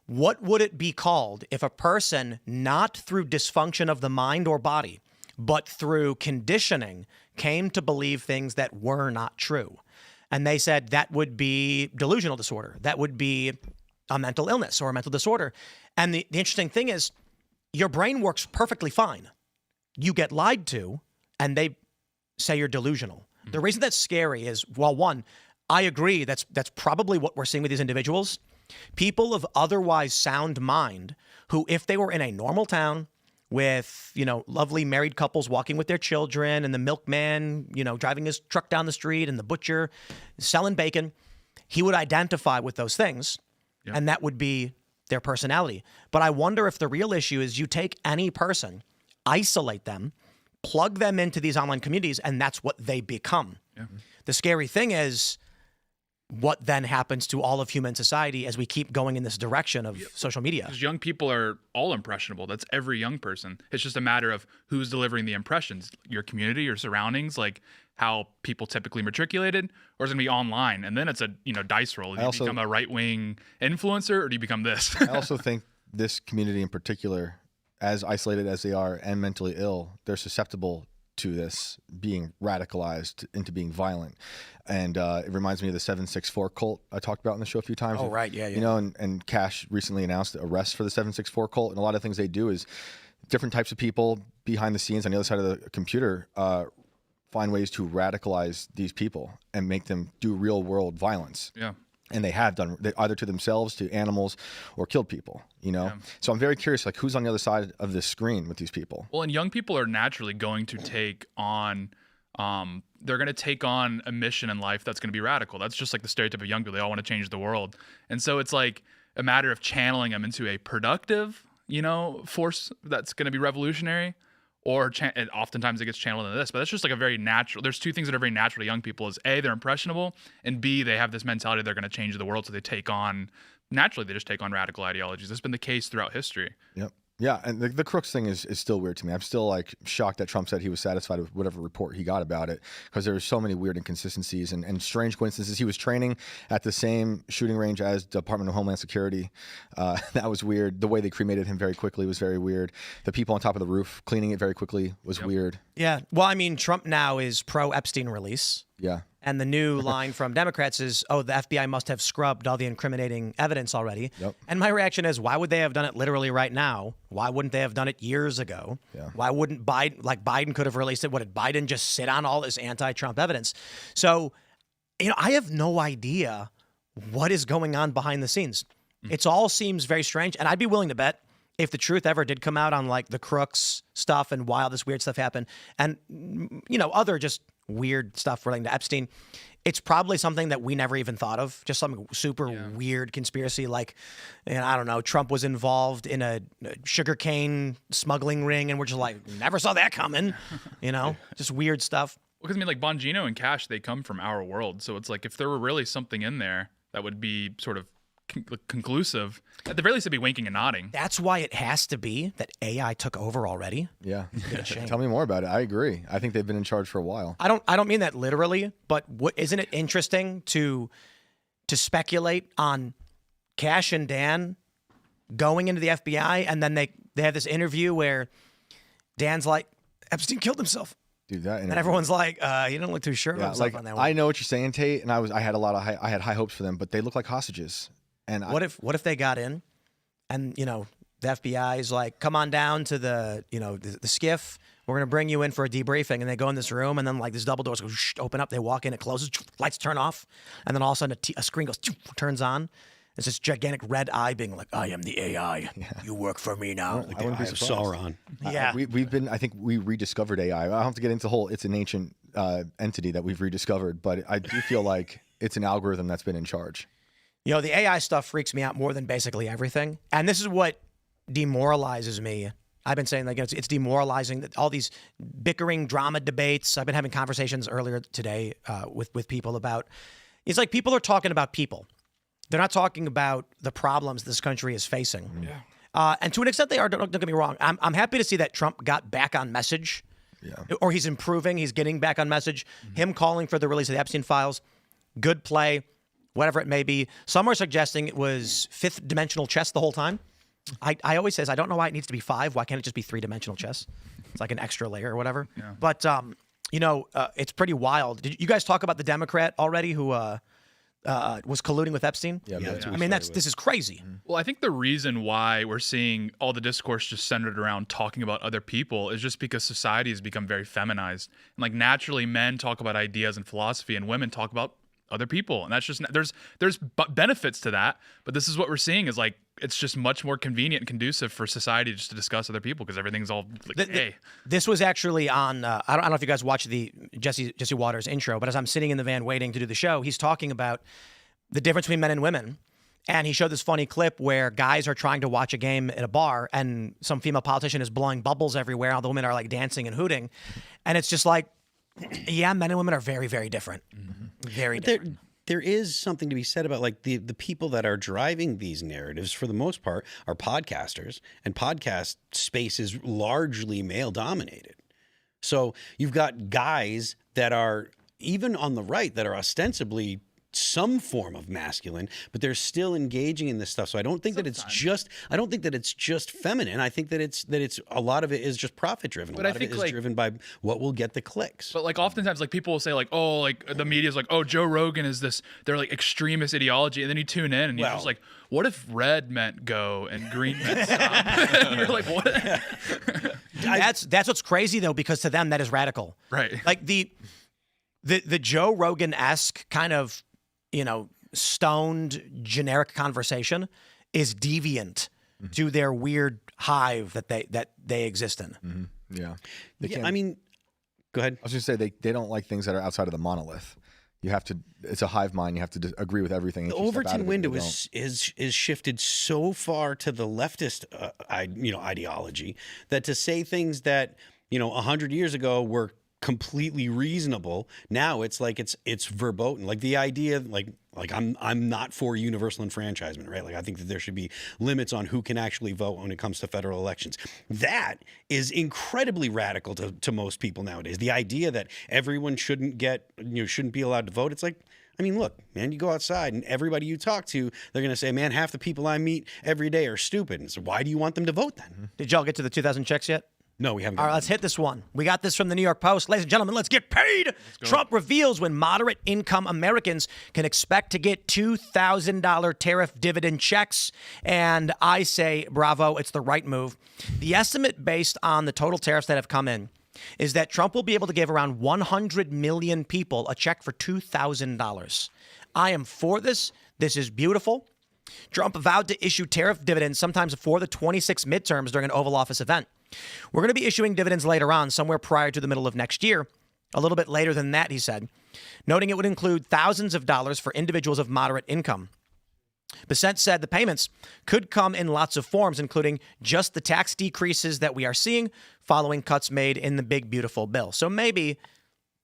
what would it be called if a person, not through dysfunction of the mind or body, but through conditioning, came to believe things that were not true? And they said that would be delusional disorder. That would be a mental illness or a mental disorder. And the interesting thing is your brain works perfectly fine. You get lied to and they say you're delusional. Mm-hmm. The reason that's scary is, well, one, I agree that's probably what we're seeing with these individuals. People of otherwise sound mind who, if they were in a normal town, with, lovely married couples walking with their children and the milkman, driving his truck down the street and the butcher selling bacon, he would identify with those things. Yep. And that would be their personality. But I wonder if the real issue is you take any person, isolate them, plug them into these online communities, and that's what they become. Yeah. The scary thing is what then happens to all of human society as we keep going in this direction of social media. Because young people are all impressionable. That's every young person. It's just a matter of who's delivering the impressions. Your community, your surroundings, like how people typically matriculated, or is it going to be online? And then it's a dice roll. Do you become a right-wing influencer, or do you become this? I also think this community in particular, as isolated as they are and mentally ill, they're susceptible to this being radicalized into being violent. And it reminds me of the 764 cult I talked about on the show a few times. Oh, right. Yeah. You know, and Cash recently announced arrests for the 764 cult. And a lot of things they do is different types of people behind the scenes on the other side of the computer find ways to radicalize these people and make them do real world violence. Yeah. And they have done either to themselves, to animals, or killed people, Yeah. So I'm very curious, like, who's on the other side of this screen with these people? Well, and young people are naturally going to take on they're going to take on a mission in life that's going to be radical. That's just like the stereotype of young people. They all want to change the world. And so it's like a matter of channeling them into a productive, force that's going to be revolutionary, or and oftentimes it gets channeled into this. But that's just like a very natural. There's two things that are very natural to young people: is A, they're impressionable, and B, they have this mentality they're going to change the world. So they take on, naturally, they just take on radical ideologies. That's been the case throughout history. Yep. Yeah, and the Crooks thing is still weird to me. I'm still like shocked that Trump said he was satisfied with whatever report he got about it, because there were so many weird inconsistencies and strange coincidences. He was training at the same shooting range as Department of Homeland Security. That was weird. The way they cremated him very quickly was very weird. The people on top of the roof cleaning it very quickly was weird. Yeah. Well, I mean, Trump now is pro Epstein release. Yeah. And the new line from Democrats is, oh, the FBI must have scrubbed all the incriminating evidence already. Yep. And my reaction is, why would they have done it literally right now? Why wouldn't they have done it years ago? Yeah. Why wouldn't Biden could have released it? What, did Biden just sit on all this anti-Trump evidence? So, I have no idea what is going on behind the scenes. It all seems very strange. And I'd be willing to bet if the truth ever did come out on like the Crooks stuff and why all this weird stuff happened, and other just weird stuff relating to Epstein, it's probably something that we never even thought of. Just some super weird conspiracy, like, I don't know, Trump was involved in a sugarcane smuggling ring, and we're just like, never saw that coming. Just weird stuff. Because like Bongino and Cash, they come from our world, so it's like if there were really something in there that would be sort of conclusive, at the very least, it'd be winking and nodding. That's why it has to be that AI took over already. Yeah. Tell me more about it. I agree. I think they've been in charge for a while. I don't mean that literally, but isn't it interesting to speculate on Cash and Dan going into the FBI, and then they have this interview where Dan's like, Epstein killed himself. Dude, and everyone's like, you don't look too sure about himself on that one. I know what you're saying, Tate, and I had high hopes for them, but they look like hostages. And what if they got in, and the FBI is like, come on down to the skiff. We're gonna bring you in for a debriefing, and they go in this room, and then like these double doors go open up. They walk in, it closes, lights turn off, and then all of a sudden a screen goes turns on. It's this gigantic red eye being like, I am the AI. Yeah. You work for me now. Like the eyes of Sauron. Yeah. I think we rediscovered AI. I don't have to get into the whole, it's an ancient entity that we've rediscovered, but I do feel like it's an algorithm that's been in charge. The AI stuff freaks me out more than basically everything. And this is what demoralizes me. I've been saying, like, it's demoralizing that all these bickering drama debates. I've been having conversations earlier today with people about, it's like people are talking about people. They're not talking about the problems this country is facing. Yeah. And to an extent they are, don't get me wrong. I'm happy to see that Trump got back on message. Yeah. Or he's improving, he's getting back on message. Mm-hmm. Him calling for the release of the Epstein files, good play, whatever it may be. Some are suggesting it was fifth dimensional chess the whole time. I always says, I don't know why it needs to be 5. Why can't it just be 3-dimensional chess? It's like an extra layer or whatever. Yeah. But, it's pretty wild. Did you guys talk about the Democrat already who was colluding with Epstein? Yeah. I mean, this is crazy. Well, I think the reason why we're seeing all the discourse just centered around talking about other people is just because society has become very feminized. And like naturally men talk about ideas and philosophy, and women talk about other people. And that's just, there's benefits to that. But this is what we're seeing is like, it's just much more convenient and conducive for society just to discuss other people because everything's all like, hey. This was actually on, I don't know if you guys watched the Jesse Waters intro, but as I'm sitting in the van waiting to do the show, he's talking about the difference between men and women. And he showed this funny clip where guys are trying to watch a game at a bar and some female politician is blowing bubbles everywhere. All the women are like dancing and hooting. And it's just like, yeah, men and women are very, very different. Mm-hmm. Very different. there is something to be said about like the people that are driving these narratives for the most part are podcasters, and podcast space is largely male dominated. So you've got guys that are even on the right that are ostensibly some form of masculine, but they're still engaging in this stuff. So I don't think that it's just feminine. I think that it's a lot of it is just profit driven. But a lot of it is driven by what will get the clicks. But like oftentimes like people will say like, oh, like the media's like, oh, Joe Rogan is this, they're like extremist ideology, and then you tune in and you're just like, what if red meant go and green meant stop? You're like, what? That's what's crazy though, because to them that is radical. Right. Like the Joe Rogan-esque kind of, stoned generic conversation is deviant to their weird hive that they exist in. Mm-hmm. Yeah. I mean, go ahead. I was going to say they don't like things that are outside of the monolith. You have to. It's a hive mind. You have to agree with everything. The Overton window is shifted so far to the leftist, ideology that to say things that 100 years ago were completely reasonable, now it's like it's verboten. Like the idea, like I'm not for universal enfranchisement, right? Like I think that there should be limits on who can actually vote when it comes to federal elections. That is incredibly radical to most people nowadays. The idea that everyone shouldn't be allowed to vote. It's like, I mean, look, man, you go outside and everybody you talk to, they're going to say, man, half the people I meet every day are stupid. And so why do you want them to vote then? Did y'all get to the 2000 checks yet? No, we haven't. All right, let's hit this one. We got this from the New York Post. Ladies and gentlemen, let's get paid. Trump reveals when moderate income Americans can expect to get $2,000 tariff dividend checks. And I say, bravo, it's the right move. The estimate based on the total tariffs that have come in is that Trump will be able to give around 100 million people a check for $2,000. I am for this. This is beautiful. Trump vowed to issue tariff dividends sometimes before the 26 midterms during an Oval Office event. We're going to be issuing dividends later on, somewhere prior to the middle of next year. A little bit later than that, he said, noting it would include thousands of dollars for individuals of moderate income. Bissett said the payments could come in lots of forms, including just the tax decreases that we are seeing following cuts made in the big, beautiful bill. So maybe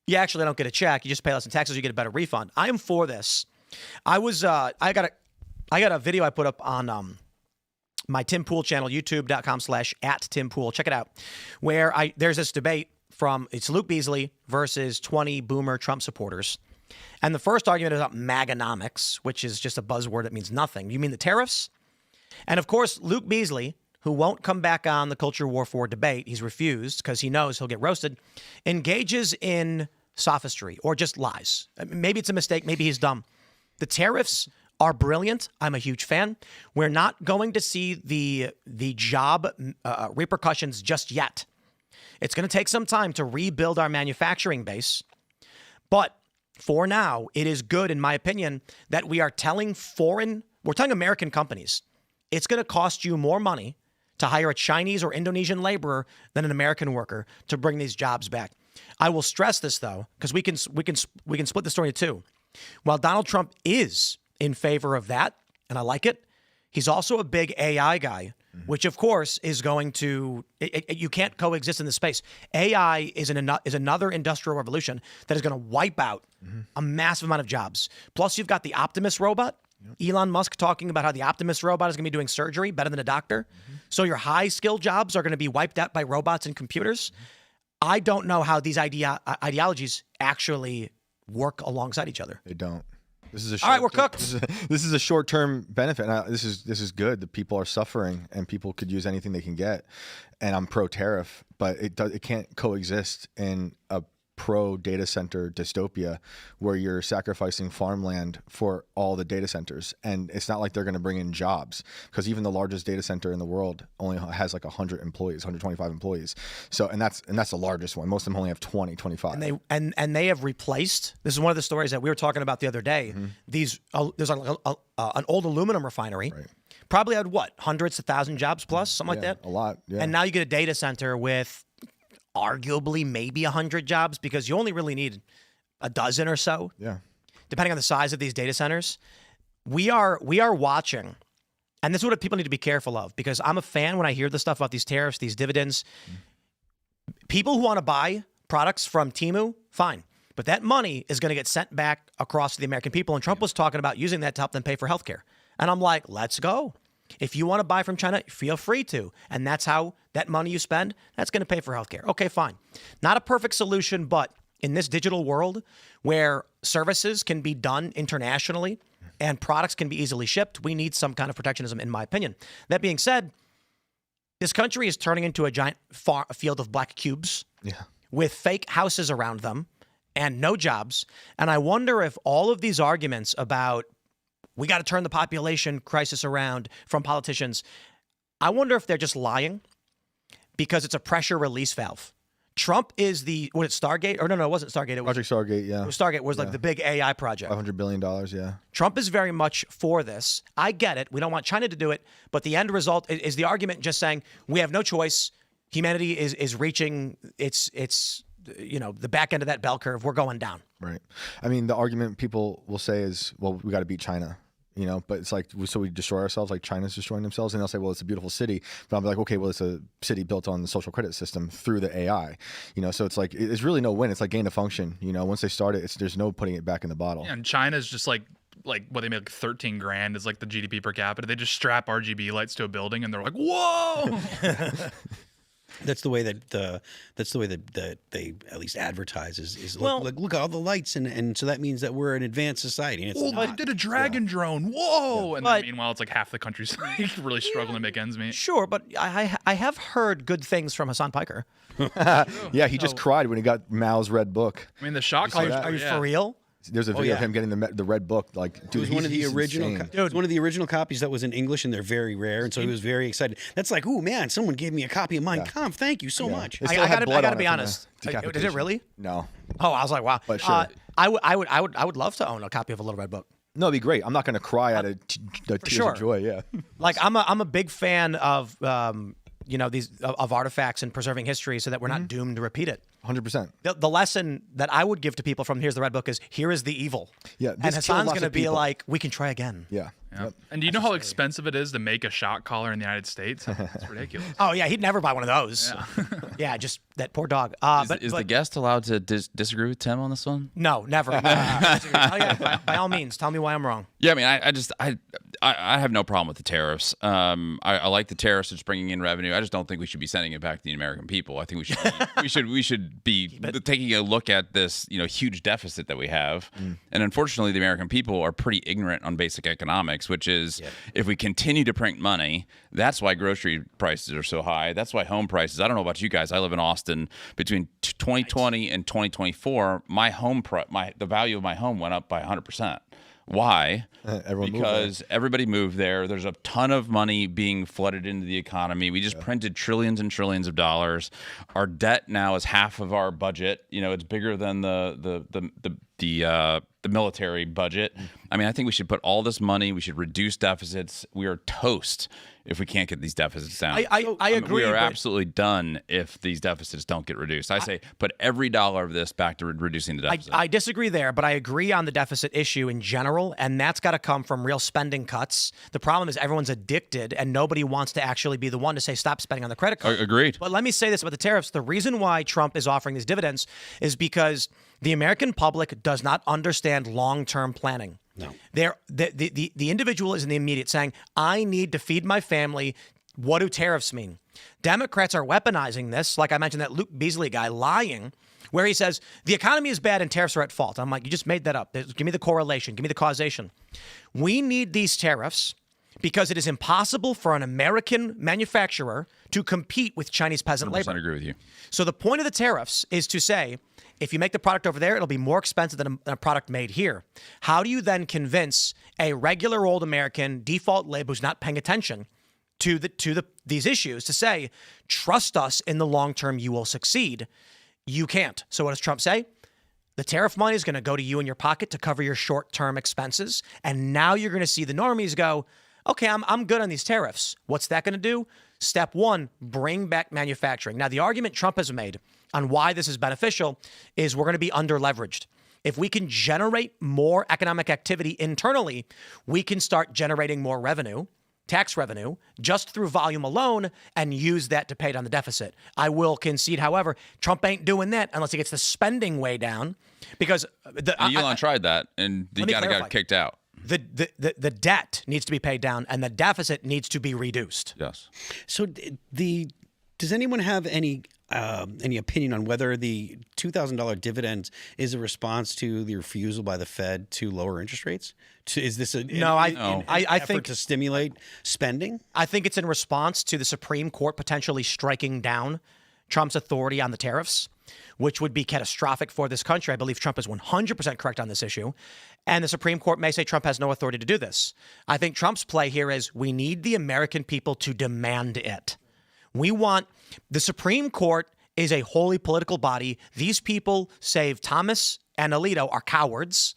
you actually don't get a check. You just pay less in taxes. You get a better refund. I am for this. I got a video I put up on my Tim Pool channel, youtube.com/@TimPool. Check it out. Where there's this debate it's Luke Beasley versus 20 boomer Trump supporters. And the first argument is about MAGAnomics, which is just a buzzword that means nothing. You mean the tariffs? And of course, Luke Beasley, who won't come back on the Culture War 4 debate, he's refused because he knows he'll get roasted, engages in sophistry or just lies. Maybe it's a mistake. Maybe he's dumb. The tariffs are brilliant. I'm a huge fan. We're not going to see the job repercussions just yet. It's going to take some time to rebuild our manufacturing base. But for now, it is good, in my opinion, that we're telling American companies, it's going to cost you more money to hire a Chinese or Indonesian laborer than an American worker to bring these jobs back. I will stress this, though, because we can split the story in two. While Donald Trump is in favor of that, and I like it, he's also a big AI guy, which of course is going to, you can't coexist in this space. AI is another industrial revolution that is going to wipe out a massive amount of jobs. Plus you've got the Optimus robot, Elon Musk talking about how the Optimus robot is going to be doing surgery better than a doctor. So your high skill jobs are going to be wiped out by robots and computers. I don't know how these ideologies actually work alongside each other. They don't. This is all right, we're cooked. This is a short-term benefit. This is good. The people are suffering, and people could use anything they can get. And I'm pro-tariff, but it can't coexist in a pro-data center dystopia where you're sacrificing farmland for all the data centers. And it's not like they're going to bring in jobs, because even the largest data center in the world only has like 100 employees, 125 employees. So and that's the largest one. Most of them only have 20, 25. And they have replaced. This is one of the stories that we were talking about the other day. There's an old aluminum refinery. Right. Probably had hundreds of thousand jobs plus, something like that. A lot. Yeah. And now you get a data center with arguably maybe 100 jobs, because you only really need a dozen or so. Yeah. Depending on the size of these data centers. We are watching, and this is what people need to be careful of, because I'm a fan when I hear the stuff about these tariffs, these dividends. People who want to buy products from Temu, fine. But that money is going to get sent back across to the American people. And Trump was talking about using that to help them pay for healthcare. And I'm like, let's go. If you want to buy from China, feel free to. And that's how that money you spend, that's going to pay for healthcare. Okay, fine. Not a perfect solution, but in this digital world where services can be done internationally and products can be easily shipped, we need some kind of protectionism, in my opinion. That being said, this country is turning into a giant field of black cubes with fake houses around them and no jobs. And I wonder if all of these arguments about we got to turn the population crisis around from politicians, I wonder if they're just lying because it's a pressure release valve. Trump is was it Stargate? Or no, it wasn't Stargate. It was Project Stargate, yeah. It was Stargate was like the big AI project. $500 billion, yeah. Trump is very much for this. I get it. We don't want China to do it. But the end result is the argument just saying we have no choice. Humanity is reaching its the back end of that bell curve. We're going down. Right. I mean, the argument people will say is, well, we got to beat China. But it's like, so we destroy ourselves like China's destroying themselves. And they'll say, well, it's a beautiful city. But I'm like, okay, well, it's a city built on the social credit system through the AI. So it's like, it's really no win. It's like gain of function. Once they start it, there's no putting it back in the bottle. Yeah, and China's just like what they make like 13 grand is like the GDP per capita. They just strap RGB lights to a building and they're like, whoa. That's the way that they at least advertise is look at all the lights and so that means that we're an advanced society. And it's they did a dragon drone. Whoa! And then meanwhile, it's like half the country's like really struggling to make ends meet. Sure, but I have heard good things from Hassan Piker. Yeah, he just cried when he got Mao's red book. I mean, the shock collars. Are you for real? There's a video of him getting the red book. Like, dude, it was one of the original copies that was in English, and they're very rare. And so he was very excited. That's like, oh man, someone gave me a copy of Mein Kampf. Thank you so much. I got to be honest. Did it really? No. Oh, I was like, wow. But sure. I would love to own a copy of a Little Red Book. No, it'd be great. I'm not going to cry out of tears of joy. Yeah. Like I'm a big fan of these of artifacts and preserving history so that we're not doomed to repeat it. 100%. The lesson that I would give to people from Here's the Red Book is here is the evil. Yeah, and Hassan's going to be like, we can try again. Yeah. Yep. And do you know how expensive it is to make a shock collar in the United States? It's ridiculous. Oh yeah, he'd never buy one of those. Yeah, just that poor dog. Is the guest allowed to disagree with Tim on this one? No, never. By all means, tell me why I'm wrong. Yeah, I mean, I have no problem with the tariffs. I like the tariffs. It's bringing in revenue. I just don't think we should be sending it back to the American people. I think we should be taking a look at this, huge deficit that we have. And unfortunately, the American people are pretty ignorant on basic economics, which is if we continue to print money, that's why grocery prices are so high. That's why home prices. I don't know about you guys. I live in Austin. Between 2020 and 2024, the value of my home went up by 100%. Why? Because everybody moved there. There's a ton of money being flooded into the economy. We just printed trillions and trillions of dollars. Our debt now is half of our budget. It's bigger than the military budget. I mean, I think we should put all this money. We should reduce deficits. We are toast if we can't get these deficits down. I agree. We are absolutely done if these deficits don't get reduced. I say put every dollar of this back to reducing the deficit. I disagree there, but I agree on the deficit issue in general, and that's got to come from real spending cuts. The problem is everyone's addicted, and nobody wants to actually be the one to say stop spending on the credit card. Agreed. But let me say this about the tariffs. The reason why Trump is offering these dividends is because the American public does not understand long-term planning. No. The individual is in the immediate saying, I need to feed my family. What do tariffs mean? Democrats are weaponizing this, like I mentioned that Luke Beasley guy lying, where he says the economy is bad and tariffs are at fault. I'm like, you just made that up. Give me the correlation. Give me the causation. We need these tariffs because it is impossible for an American manufacturer to compete with Chinese peasant labor. I agree with you. So the point of the tariffs is to say, if you make the product over there, it'll be more expensive than a product made here. How do you then convince a regular old American default labor who's not paying attention to these issues to say, trust us in the long term, you will succeed? You can't. So what does Trump say? The tariff money is going to go to you in your pocket to cover your short-term expenses. And now you're going to see the normies go, okay, I'm good on these tariffs. What's that going to do? Step one, bring back manufacturing. Now, the argument Trump has made on why this is beneficial is we're going to be under-leveraged. If we can generate more economic activity internally, we can start generating more revenue tax revenue just through volume alone and use that to pay down the deficit. I will concede, however, Trump ain't doing that unless he gets the spending way down, because Elon tried that, and the guy got kicked out. The debt needs to be paid down, and the deficit needs to be reduced. Yes. So does anyone have any opinion on whether the $2,000 dividends is a response to the refusal by the Fed to lower interest rates? Is this an effort think to stimulate spending? I think it's in response to the Supreme Court potentially striking down Trump's authority on the tariffs, which would be catastrophic for this country. I believe Trump is 100% correct on this issue. And the Supreme Court may say Trump has no authority to do this. I think Trump's play here is we need the American people to demand it. The Supreme Court is a wholly political body. These people, save Thomas and Alito, are cowards.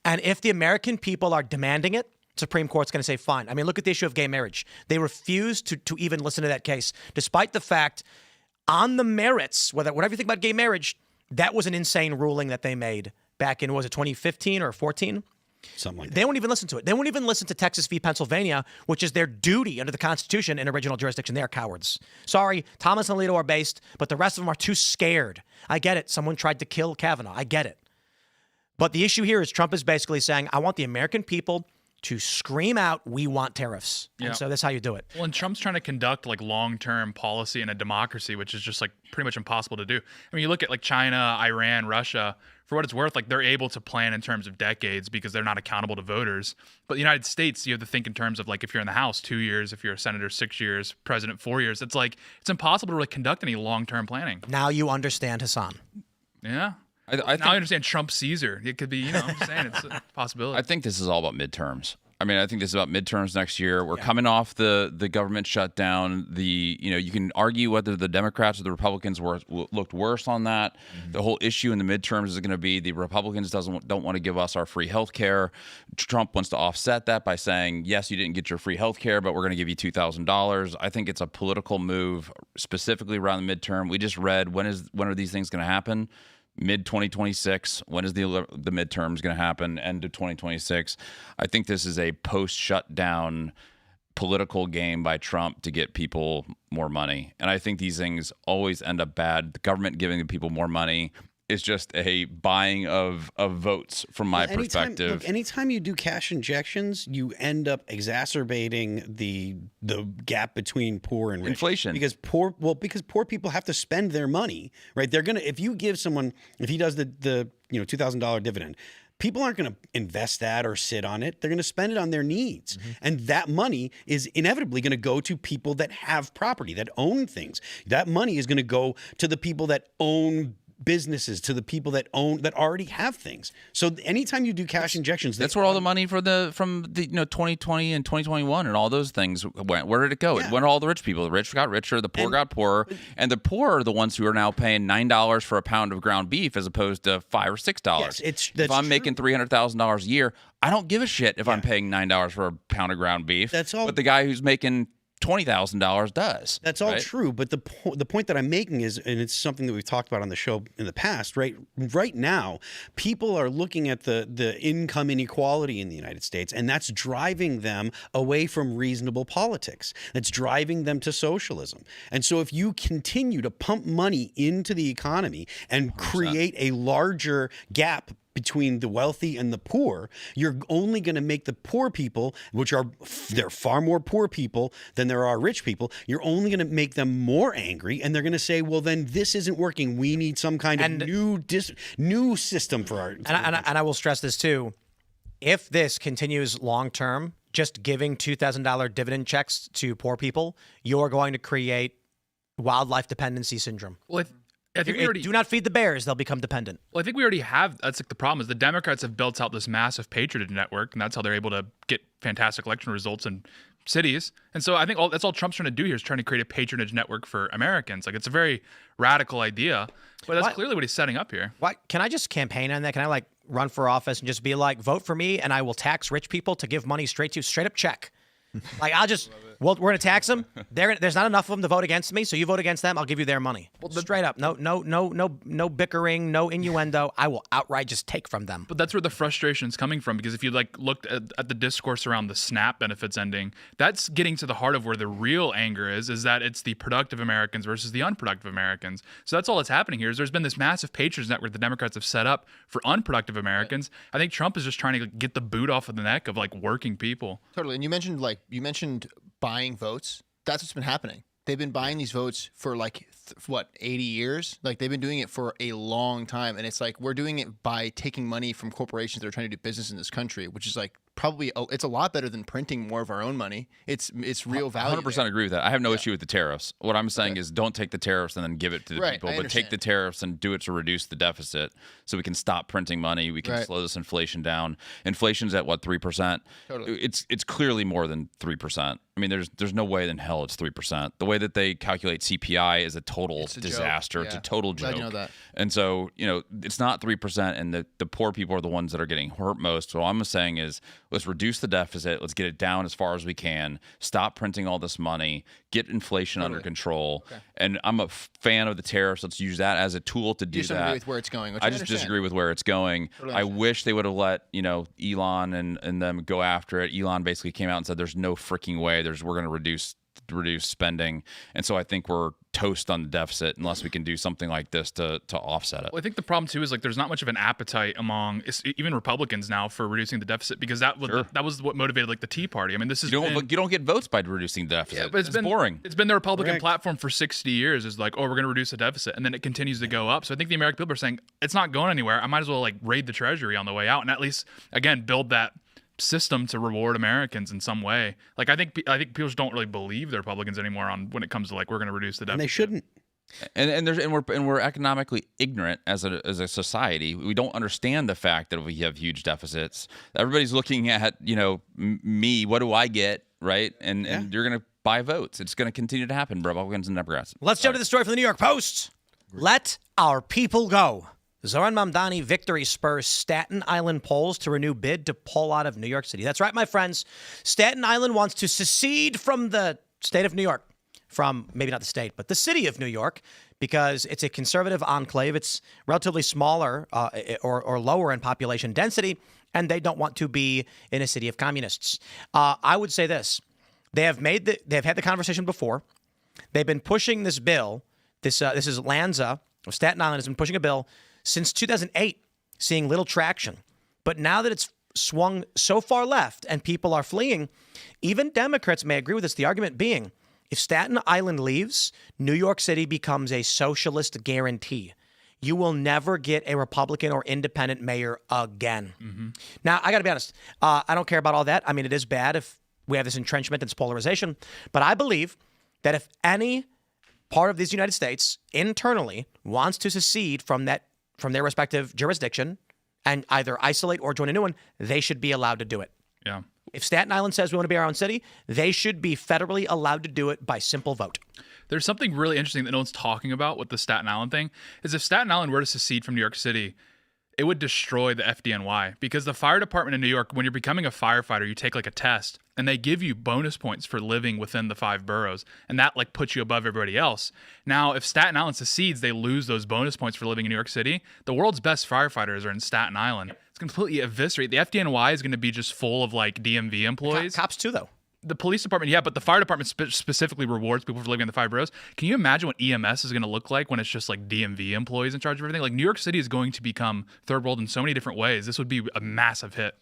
And if the American people are demanding it, Supreme Court's going to say, fine. I mean, look at the issue of gay marriage. They refused to even listen to that case, despite the fact on the merits, whatever you think about gay marriage, that was an insane ruling that they made back in, was it 2015 or 14? Something like that. They won't even listen to it. They won't even listen to Texas v. Pennsylvania, which is their duty under the Constitution in original jurisdiction. They are cowards. Sorry, Thomas and Alito are based, but the rest of them are too scared. I get it. Someone tried to kill Kavanaugh. I get it. But the issue here is Trump is basically saying, I want the American people to scream out, we want tariffs. Yeah. And so that's how you do it. Well, and Trump's trying to conduct like long-term policy in a democracy, which is just like pretty much impossible to do. I mean, you look at like China, Iran, Russia, for what it's worth, like they're able to plan in terms of decades because they're not accountable to voters. But the United States, you have to think in terms of like if you're in the House 2 years, if you're a senator 6 years, president 4 years. It's like it's impossible to really conduct any long-term planning. Now you understand Hassan. Yeah. I now I understand Trump Caesar. It could be, I'm just saying it's a possibility. I think this is all about midterms. I mean, I think this is about midterms next year. We're coming off the government shutdown. You can argue whether the Democrats or the Republicans looked worse on that. Mm-hmm. The whole issue in the midterms is going to be the Republicans don't want to give us our free health care. Trump wants to offset that by saying, yes, you didn't get your free health care, but we're going to give you $2,000. I think it's a political move specifically around the midterm. We just read when are these things going to happen? Mid-2026. When is the midterms going to happen? End of 2026. I think this is a post-shutdown political game by Trump to get people more money. And I think these things always end up bad. The government giving the people more money is just a buying of votes from my perspective. Anytime you do cash injections, you end up exacerbating the gap between poor and rich. Inflation. Because poor people have to spend their money, right? They're gonna, if you give someone, if he does the $2,000 dividend, people aren't going to invest that or sit on it. They're going to spend it on their needs. Mm-hmm. And that money is inevitably going to go to people that have property, that own things. That money is going to go to the people that own businesses, to the people that already have things. So anytime you do cash injections, that's where all the money from the 2020 and 2021 and all those things went. Where did it go? Yeah. It went to all the rich people. The rich got richer, the poor got poorer, and the poor are the ones who are now paying $9 for a pound of ground beef as opposed to $5 or $6. Yes, if I'm making $300,000 a year, I don't give a shit if I'm paying $9 for a pound of ground beef. That's all. But the guy who's making $20,000 does. That's all true, but the point that I'm making is, and it's something that we've talked about on the show in the past, right? Right now, people are looking at the income inequality in the United States, and that's driving them away from reasonable politics. That's driving them to socialism. And so if you continue to pump money into the economy and 100%. Create a larger gap between the wealthy and the poor, you're only going to make the poor people, there are far more poor people than there are rich people, you're only going to make them more angry, and they're going to say, well, then this isn't working. We need some kind of new system for our... And I will stress this too. If this continues long term, just giving $2,000 dividend checks to poor people, you're going to create wildlife dependency syndrome. Well, I think we already do not feed the bears; they'll become dependent. Well, I think we already have. That's like the problem is the Democrats have built out this massive patronage network, and that's how they're able to get fantastic election results in cities. And so I think that's all Trump's trying to do here is trying to create a patronage network for Americans. Like it's a very radical idea, but that's clearly what he's setting up here. Why can I just campaign on that? Can I run for office and just be like, vote for me, and I will tax rich people to give money straight up check. I'll just Well, we're going to tax them. There's not enough of them to vote against me, so you vote against them, I'll give you their money. Straight up. No bickering, no innuendo. I will outright just take from them. But that's where the frustration is coming from, because if you looked at the discourse around the SNAP benefits ending, that's getting to the heart of where the real anger is that it's the productive Americans versus the unproductive Americans. So that's all that's happening here. Is there's been this massive patronage network the Democrats have set up for unproductive Americans. I think Trump is just trying to get the boot off of the neck of working people. Totally. And you mentioned buying votes. That's what's been happening. They've been buying these votes for 80 years? They've been doing it for a long time. And it's we're doing it by taking money from corporations that are trying to do business in this country, which is probably it's a lot better than printing more of our own money. It's real value. 100% agree with that. I have no issue with the tariffs. What I'm saying is don't take the tariffs and then give it to the people, but take the tariffs and do it to reduce the deficit so we can stop printing money. We can slow this inflation down. Inflation's at 3%? Totally. It's clearly more than 3%. I mean, there's no way in hell it's 3%. The way that they calculate CPI is a total disaster. It's a total joke. Glad you know that. And so, it's not 3%, and the poor people are the ones that are getting hurt most. So what I'm saying is let's reduce the deficit. Let's get it down as far as we can. Stop printing all this money. Get inflation under control. Okay. And I'm a fan of the tariffs. Let's use that as a tool to do you just that. Agree with where it's going. I just disagree with where it's going. Totally I wish they would have let Elon and them go after it. Elon basically came out and said, "There's no freaking way. We're going to reduce spending," and so I think we're toast on the deficit unless we can do something like this to offset it. Well, I think the problem too is there's not much of an appetite among even Republicans now for reducing the deficit, because that was what motivated the Tea Party. I mean, this is you don't get votes by reducing the deficit. Yeah, but it's been boring. It's been the Republican platform for 60 years. Is we're going to reduce the deficit, and then it continues to go up. So I think the American people are saying it's not going anywhere. I might as well raid the Treasury on the way out, and at least again build that system to reward Americans in some way. I think people just don't really believe the Republicans anymore when it comes to we're going to reduce the deficit. And they shouldn't. And we're economically ignorant as a society. We don't understand the fact that we have huge deficits. Everybody's looking at me. What do I get, right? And you're going to buy votes. It's going to continue to happen, Republicans and Democrats. Let's jump to the story from the New York Post. Let our people go. Zoran Mamdani victory spurs Staten Island polls to renew bid to pull out of New York City. That's right, my friends. Staten Island wants to secede from the state of New York. From maybe not the state, but the city of New York, because it's a conservative enclave. It's relatively smaller or lower in population density, and they don't want to be in a city of communists. I would say this. They've had the conversation before. They've been pushing this bill. This is Lanza of Staten Island has been pushing a bill since 2008, seeing little traction. But now that it's swung so far left and people are fleeing, even Democrats may agree with this. The argument being, if Staten Island leaves, New York City becomes a socialist guarantee. You will never get a Republican or independent mayor again. Mm-hmm. Now, I got to be honest. I don't care about all that. I mean, it is bad if we have this entrenchment and this polarization. But I believe that if any part of this United States internally wants to secede from their respective jurisdiction and either isolate or join a new one, they should be allowed to do it. Yeah. If Staten Island says we want to be our own city, they should be federally allowed to do it by simple vote. There's something really interesting that no one's talking about with the Staten Island thing, is if Staten Island were to secede from New York City, it would destroy the FDNY, because the fire department in New York, when you're becoming a firefighter, you take a test and they give you bonus points for living within the 5 boroughs. And that puts you above everybody else. Now, if Staten Island secedes, they lose those bonus points for living in New York City. The world's best firefighters are in Staten Island. It's completely eviscerated. The FDNY is going to be just full of DMV employees. Cops too, though. The police department, yeah, but the fire department specifically rewards people for living in the 5 boroughs. Can you imagine what EMS is going to look like when it's just DMV employees in charge of everything? New York City is going to become third world in so many different ways. This would be a massive hit.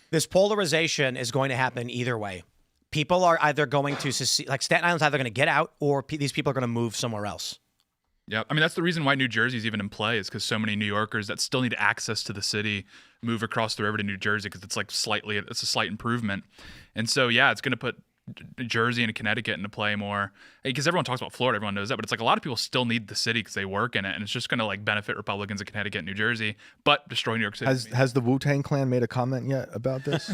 This polarization is going to happen either way. People are either going to secede, Staten Island's either going to get out, or these people are going to move somewhere else. Yeah, I mean, that's the reason why New Jersey is even in play, is because so many New Yorkers that still need access to the city move across the river to New Jersey, because it's it's a slight improvement. And so, yeah, it's going to put Jersey and Connecticut into play more, because everyone talks about Florida, everyone knows that, but it's a lot of people still need the city because they work in it, and it's just going to benefit Republicans in Connecticut and New Jersey, but destroy New York City. Has the Wu-Tang Clan made a comment yet about this?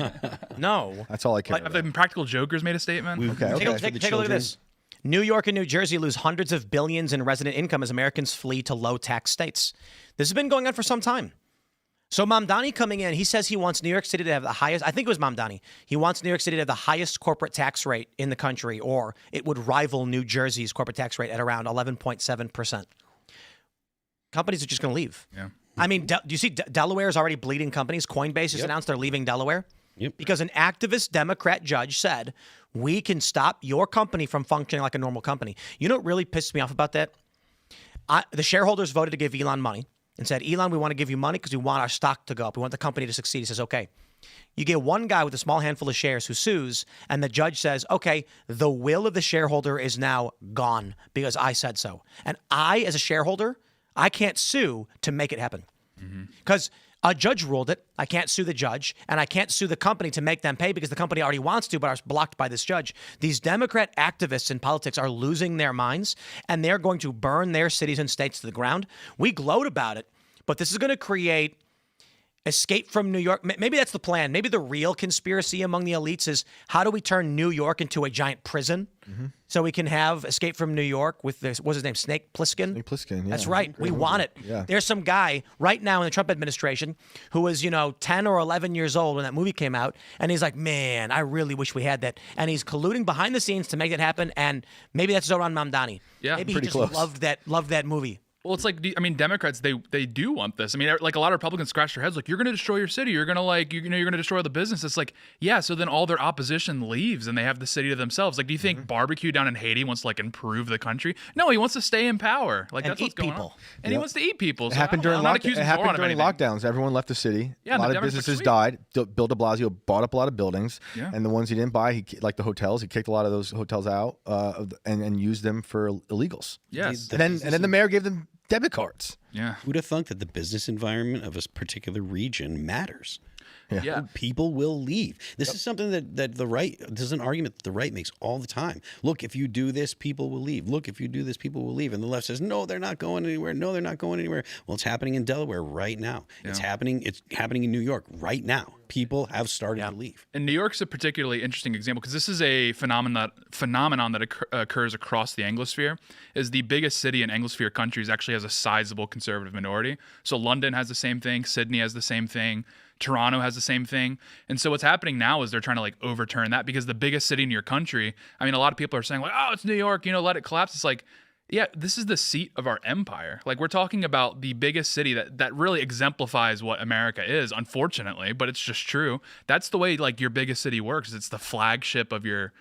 No. That's all I care about. Have the Practical Jokers made a statement? Take a look at this. New York and New Jersey lose hundreds of billions in resident income as Americans flee to low-tax states. This has been going on for some time. So Mamdani coming in, he says he wants New York City to have the highest, I think it was Mamdani, he wants New York City to have the highest corporate tax rate in the country, or it would rival New Jersey's corporate tax rate at around 11.7%. Companies are just going to leave. Yeah. I mean, do you see Delaware is already bleeding companies? Coinbase just announced they're leaving Delaware. Yep. Because an activist Democrat judge said, we can stop your company from functioning like a normal company. You know what really pissed me off about that? The shareholders voted to give Elon money and said, Elon, we want to give you money because we want our stock to go up. We want the company to succeed. He says, okay. You get one guy with a small handful of shares who sues, and the judge says, okay, the will of the shareholder is now gone because I said so. And I, as a shareholder, I can't sue to make it happen. Because a judge ruled it. I can't sue the judge, and I can't sue the company to make them pay because the company already wants to, but are blocked by this judge. These Democrat activists in politics are losing their minds, and they're going to burn their cities and states to the ground. We gloat about it, but this is going to create escape from New York. Maybe that's the plan. Maybe the real conspiracy among the elites is how do we turn New York into a giant prison so we can have escape from New York with this, what's his name? Snake Plissken? Snake Plissken, yeah. That's right. We want it. Yeah. There's some guy right now in the Trump administration who was, 10 or 11 years old when that movie came out. And he's like, man, I really wish we had that. And he's colluding behind the scenes to make that happen. And maybe that's Zoran Mamdani. Yeah, maybe he pretty just close. loved that movie. Well, it's like, Democrats, they do want this. I mean, like a lot of Republicans scratch their heads like, you're going to destroy your city. You're going to you're going to destroy the business. It's like, yeah, so then all their opposition leaves and they have the city to themselves. Like, do you think barbecue down in Haiti wants to improve the country? No, he wants to stay in power. Like, And that's what's eat going people. on. And he wants to eat people. It So happened during, I'm not accusing Zoran of anything. lockdowns. Everyone left the city. Yeah, a lot the of Democrats businesses sweet. died. Bill de Blasio bought up a lot of buildings. Yeah. And the ones he didn't buy, like the hotels, he kicked a lot of those hotels out and used them for illegals. Yes. And then the mayor gave them debit cards. Yeah. Who'd have thunk that the business environment of a particular region matters? Yeah. People will leave. This is something that the right, this is an argument that the right makes all the time. Look, if you do this, people will leave. Look, if you do this, people will leave. And the left says, no, they're not going anywhere. No, they're not going anywhere. Well, it's happening in Delaware right now. It's happening in New York right now. People have started to leave. And New York's a particularly interesting example because this is a phenomenon that occurs across the Anglosphere. Is the biggest city in Anglosphere countries actually has a sizable conservative minority. So London has the same thing. Sydney has the same thing. Toronto has the same thing. And so what's happening now is they're trying to overturn that because the biggest city in your country, I mean, a lot of people are saying oh, it's New York, let it collapse. It's like, yeah, this is the seat of our empire. Like we're talking about the biggest city that really exemplifies what America is, unfortunately, but it's just true. That's the way your biggest city works. It's the flagship of your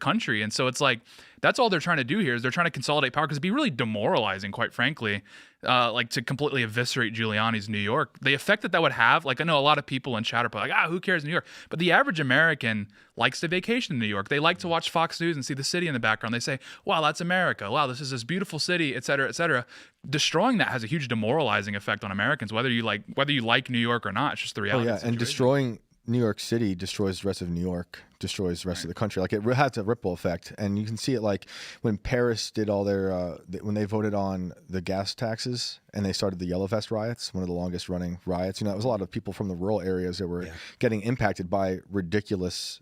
country. And so it's like, that's all they're trying to do here is they're trying to consolidate power because it'd be really demoralizing, quite frankly, to completely eviscerate Giuliani's New York. The effect that would have, I know a lot of people in chat are who cares in New York? But the average American likes to vacation in New York. They like to watch Fox News and see the city in the background. They say, wow, that's America. Wow, this is this beautiful city, et cetera, et cetera. Destroying that has a huge demoralizing effect on Americans, whether you like New York or not. It's just the reality. Oh, yeah, of the and situation. destroying New York City destroys the rest of New York, destroys the rest of the country. It has a ripple effect, and you can see it when Paris did all their when they voted on the gas taxes and they started the Yellow Vest riots, one of the longest running riots. It was a lot of people from the rural areas that were getting impacted by ridiculous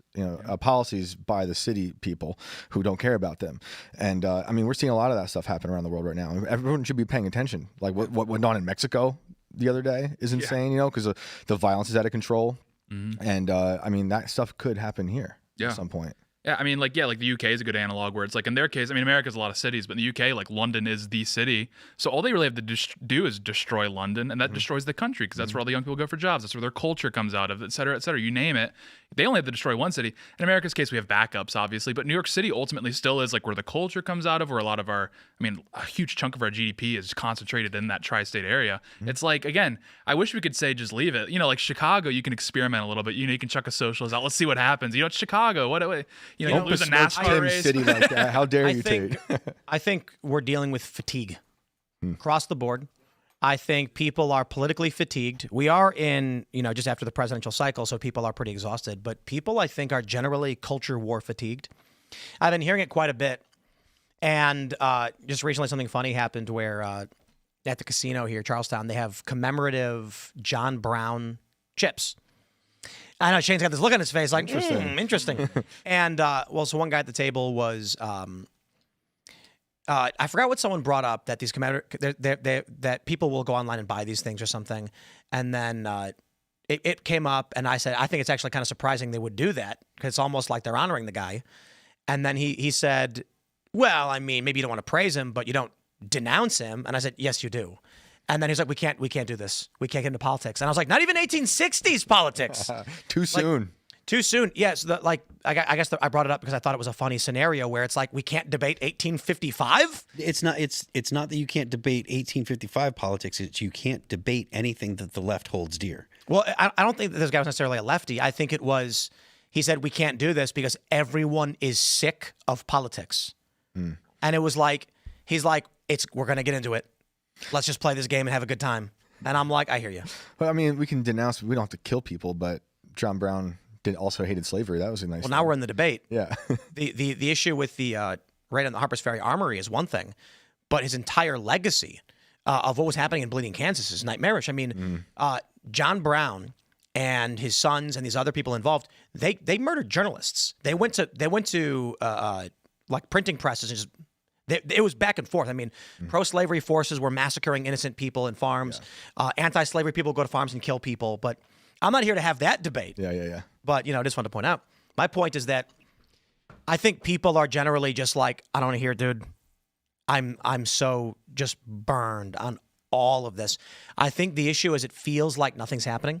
policies by the city people who don't care about them. And I mean, we're seeing a lot of that stuff happen around the world right now. Everyone should be paying attention. Like what went on in Mexico the other day is insane, because the violence is out of control. And I mean, that stuff could happen here at some point. Yeah, I mean, the UK is a good analog where it's in their case, I mean, America's a lot of cities, but in the UK, London is the city. So all they really have to do is destroy London, and that destroys the country because that's where all the young people go for jobs. That's where their culture comes out of, et cetera, et cetera. You name it. They only have to destroy one city. In America's case, we have backups, obviously, but New York City ultimately still is where the culture comes out of, where a lot of our, a huge chunk of our GDP is concentrated in that tri-state area. It's again, I wish we could say just leave it. Chicago, you can experiment a little bit. You can chuck a socialist out. Let's see what happens. It's Chicago. What you don't lose a NASCAR race. City like that. How dare you, Tate? I think we're dealing with fatigue across the board. I think people are politically fatigued. We are in, just after the presidential cycle, so people are pretty exhausted. But people, I think, are generally culture war fatigued. I've been hearing it quite a bit. And just recently something funny happened where at the casino here, Charlestown, they have commemorative John Brown chips. I know Shane's got this look on his face interesting. And, so one guy at the table was I forgot what someone brought up, that these that people will go online and buy these things or something, and then it came up, and I said I think it's actually kind of surprising they would do that, because it's almost like they're honoring the guy. And then he said, well, I mean, maybe you don't want to praise him, but you don't denounce him. And I said, yes, you do. And then he's like, we can't do this. We can't get into politics. And I was like, not even 1860s politics. Too soon. Too soon. Yes. I guess I brought it up because I thought it was a funny scenario where it's like, we can't debate 1855. It's not that you can't debate 1855 politics. It's you can't debate anything that the left holds dear. Well, I don't think that this guy was necessarily a lefty. I think it was, he said, we can't do this because everyone is sick of politics. And it was like, he's like, we're going to get into it. Let's just play this game and have a good time. And I'm like, I hear you. But I mean, we can denounce, we don't have to kill people, but John Brown also hated slavery. That was a nice Well, now we're in the debate. Yeah. the issue with the right on the Harper's Ferry Armory is one thing, but his entire legacy of what was happening in Bleeding Kansas is nightmarish. I mean, John Brown and his sons and these other people involved, they murdered journalists. They went to like printing presses and just it was back and forth. I mean, pro-slavery forces were massacring innocent people in farms. Yeah. Anti-slavery people go to farms and kill people. But I'm not here to have that debate. Yeah. But, I just want to point out, my point is that I think people are generally just like, I don't want to hear, dude. I'm so just burned on all of this. I think the issue is it feels like nothing's happening.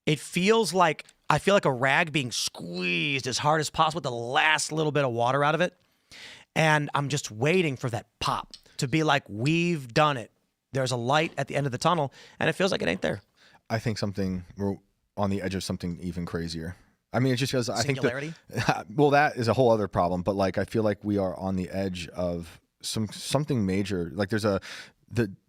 It feels like, I feel like a rag being squeezed as hard as possible with the last little bit of water out of it. And I'm just waiting for that pop to be like, we've done it. There's a light at the end of the tunnel, and it feels like it ain't there. I think we're on the edge of something even crazier. I mean, it's just because I think well, that is a whole other problem. But like, I feel like we are on the edge of something major. Like there's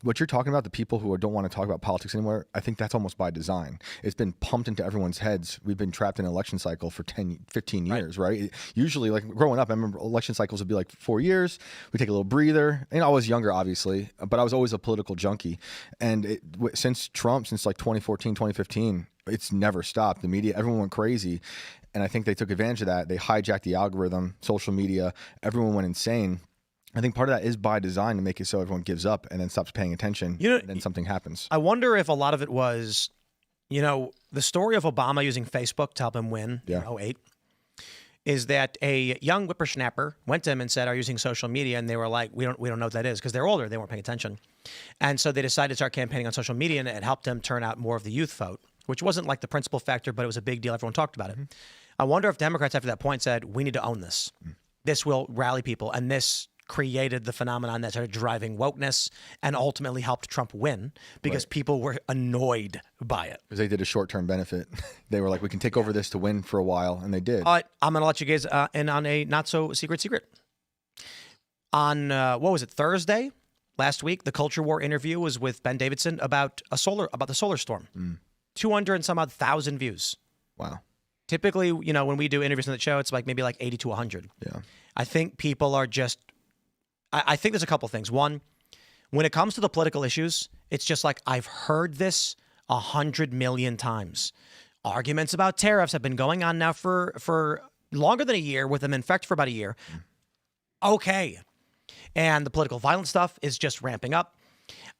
what you're talking about, the people who don't want to talk about politics anymore, I think that's almost by design. It's been pumped into everyone's heads. We've been trapped in an election cycle for 10, 15 years, right? Usually, like growing up, I remember election cycles would be like 4 years. We take a little breather. And I was younger, obviously, but I was always a political junkie. And since Trump, since like 2014, 2015, it's never stopped. The media, everyone went crazy. And I think they took advantage of that. They hijacked the algorithm, social media. Everyone went insane. I think part of that is by design to make it so everyone gives up and then stops paying attention, and then something happens. I wonder if a lot of it was, the story of Obama using Facebook to help him win in 2008 is that a young whippersnapper went to him and said, are you using social media? And they were like, we don't know what that is, because they're older. They weren't paying attention. And so they decided to start campaigning on social media, and it helped them turn out more of the youth vote, which wasn't like the principal factor, but it was a big deal. Everyone talked about it. I wonder if Democrats after that point said, we need to own this. This will rally people. And this created the phenomenon that started driving wokeness and ultimately helped Trump win because people were annoyed by it. Because they did a short-term benefit. They were like, we can take over this to win for a while, and they did. I'm going to let you guys in on a not-so-secret secret. On, Thursday last week, the Culture War interview was with Ben Davidson about the solar storm. 200 and some odd thousand views. Wow. Typically, when we do interviews on the show, it's like maybe like 80 to 100. Yeah. I think people are just... I think there's a couple things. One, when it comes to the political issues, it's just like I've heard this 100 million times. Arguments about tariffs have been going on now for longer than a year, with them in effect for about a year. Okay. And the political violence stuff is just ramping up.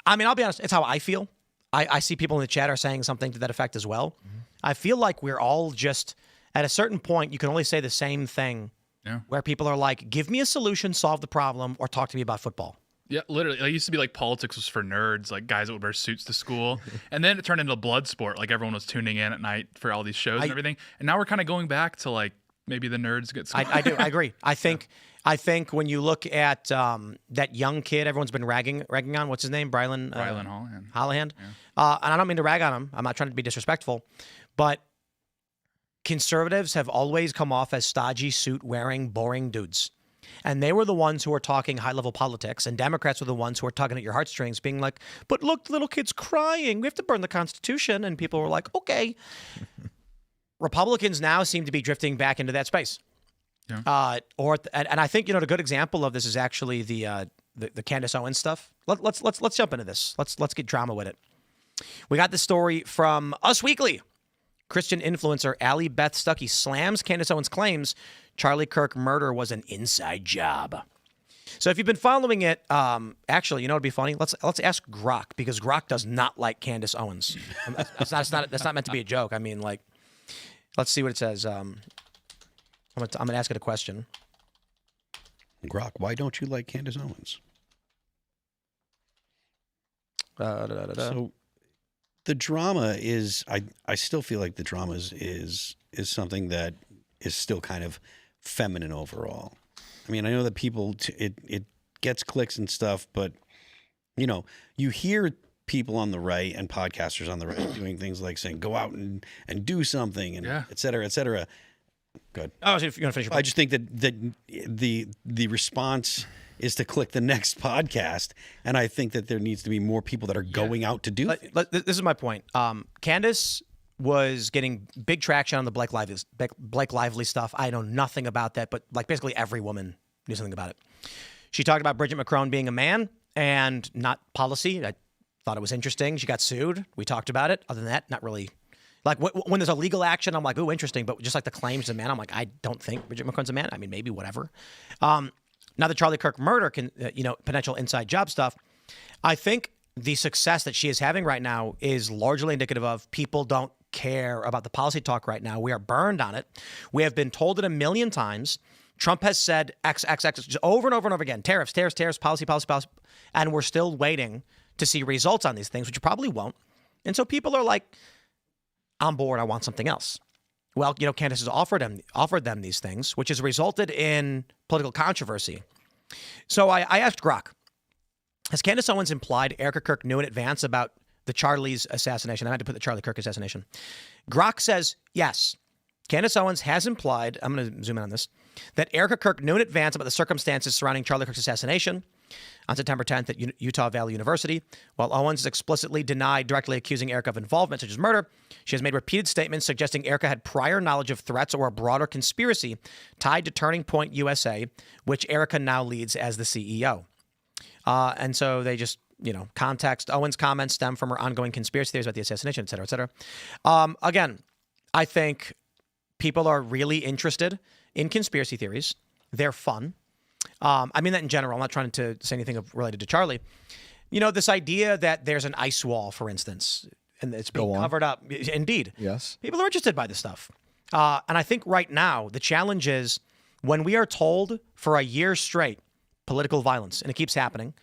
I mean, I'll be honest, it's how I feel. I see people in the chat are saying something to that effect as well. I feel like we're all just, at a certain point, you can only say the same thing. Yeah. Where people are like, give me a solution, solve the problem, or talk to me about football. Yeah, literally. It used to be like politics was for nerds, like guys that would wear suits to school. And then it turned into a blood sport. Like everyone was tuning in at night for all these shows and everything. And now we're kind of going back to like maybe the nerds get school. I do. I agree. I think when you look at that young kid everyone's been ragging on, what's his name? Brylan Hollihan. Yeah. And I don't mean to rag on him. I'm not trying to be disrespectful. But conservatives have always come off as stodgy, suit-wearing, boring dudes. And they were the ones who were talking high-level politics, and Democrats were the ones who were tugging at your heartstrings, being like, but look, little kid's crying. We have to burn the Constitution. And people were like, okay. Republicans now seem to be drifting back into that space. Yeah. And I think, the good example of this is actually the Candace Owens stuff. Let's jump into this. Let's get drama with it. We got this story from Us Weekly. Christian influencer Allie Beth Stuckey slams Candace Owens' claims Charlie Kirk murder was an inside job. So if you've been following it, actually, you know what'd be funny? Let's ask Grok, because Grok does not like Candace Owens. That's not meant to be a joke. I mean, like, let's see what it says. I'm gonna ask it a question. Grok, why don't you like Candace Owens? So the drama is, I still feel like the drama is something that is still kind of feminine overall. I mean, I know that people, it gets clicks and stuff, but, you know, you hear people on the right and podcasters on the right doing things like saying, go out and do something, and et cetera, et cetera. Good. Oh, so you're going to finish your point? I just think that the response is to click the next podcast, and I think that there needs to be more people that are going out to do things. This is my point. Candace was getting big traction on the Blake Lively stuff. I know nothing about that, but like basically every woman knew something about it. She talked about Bridget Macron being a man and not policy. I thought it was interesting. She got sued. We talked about it. Other than that, not really. Like when there's a legal action, I'm like, ooh, interesting. But just like the claims of a man, I'm like, I don't think Bridget Macron's a man. I mean, maybe whatever. Now the Charlie Kirk murder, potential inside job stuff. I think the success that she is having right now is largely indicative of people don't care about the policy talk right now. We are burned on it. We have been told it a million times. Trump has said X, just over and over and over again. Tariffs, policy. And we're still waiting to see results on these things, which you probably won't. And so people are like, I'm bored. I want something else. Well, Candace has offered them these things, which has resulted in political controversy. So I asked Grok, has Candace Owens implied Erica Kirk knew in advance about the Charlie's assassination? I had to put the Charlie Kirk assassination. Grok says, yes. Candace Owens has implied, I'm going to zoom in on this, that Erica Kirk knew in advance about the circumstances surrounding Charlie Kirk's assassination on September 10th at Utah Valley University. While Owens has explicitly denied directly accusing Erica of involvement, such as murder, she has made repeated statements suggesting Erica had prior knowledge of threats or a broader conspiracy tied to Turning Point USA, which Erica now leads as the CEO. And so they just, context. Owens' comments stem from her ongoing conspiracy theories about the assassination, et cetera, et cetera. Again, I think people are really interested in conspiracy theories. They're fun. I mean that in general. I'm not trying to say anything related to Charlie. This idea that there's an ice wall, for instance, and it's being covered up. Indeed. Yes. People are interested by this stuff. And I think right now the challenge is when we are told for a year straight political violence, and it keeps happening,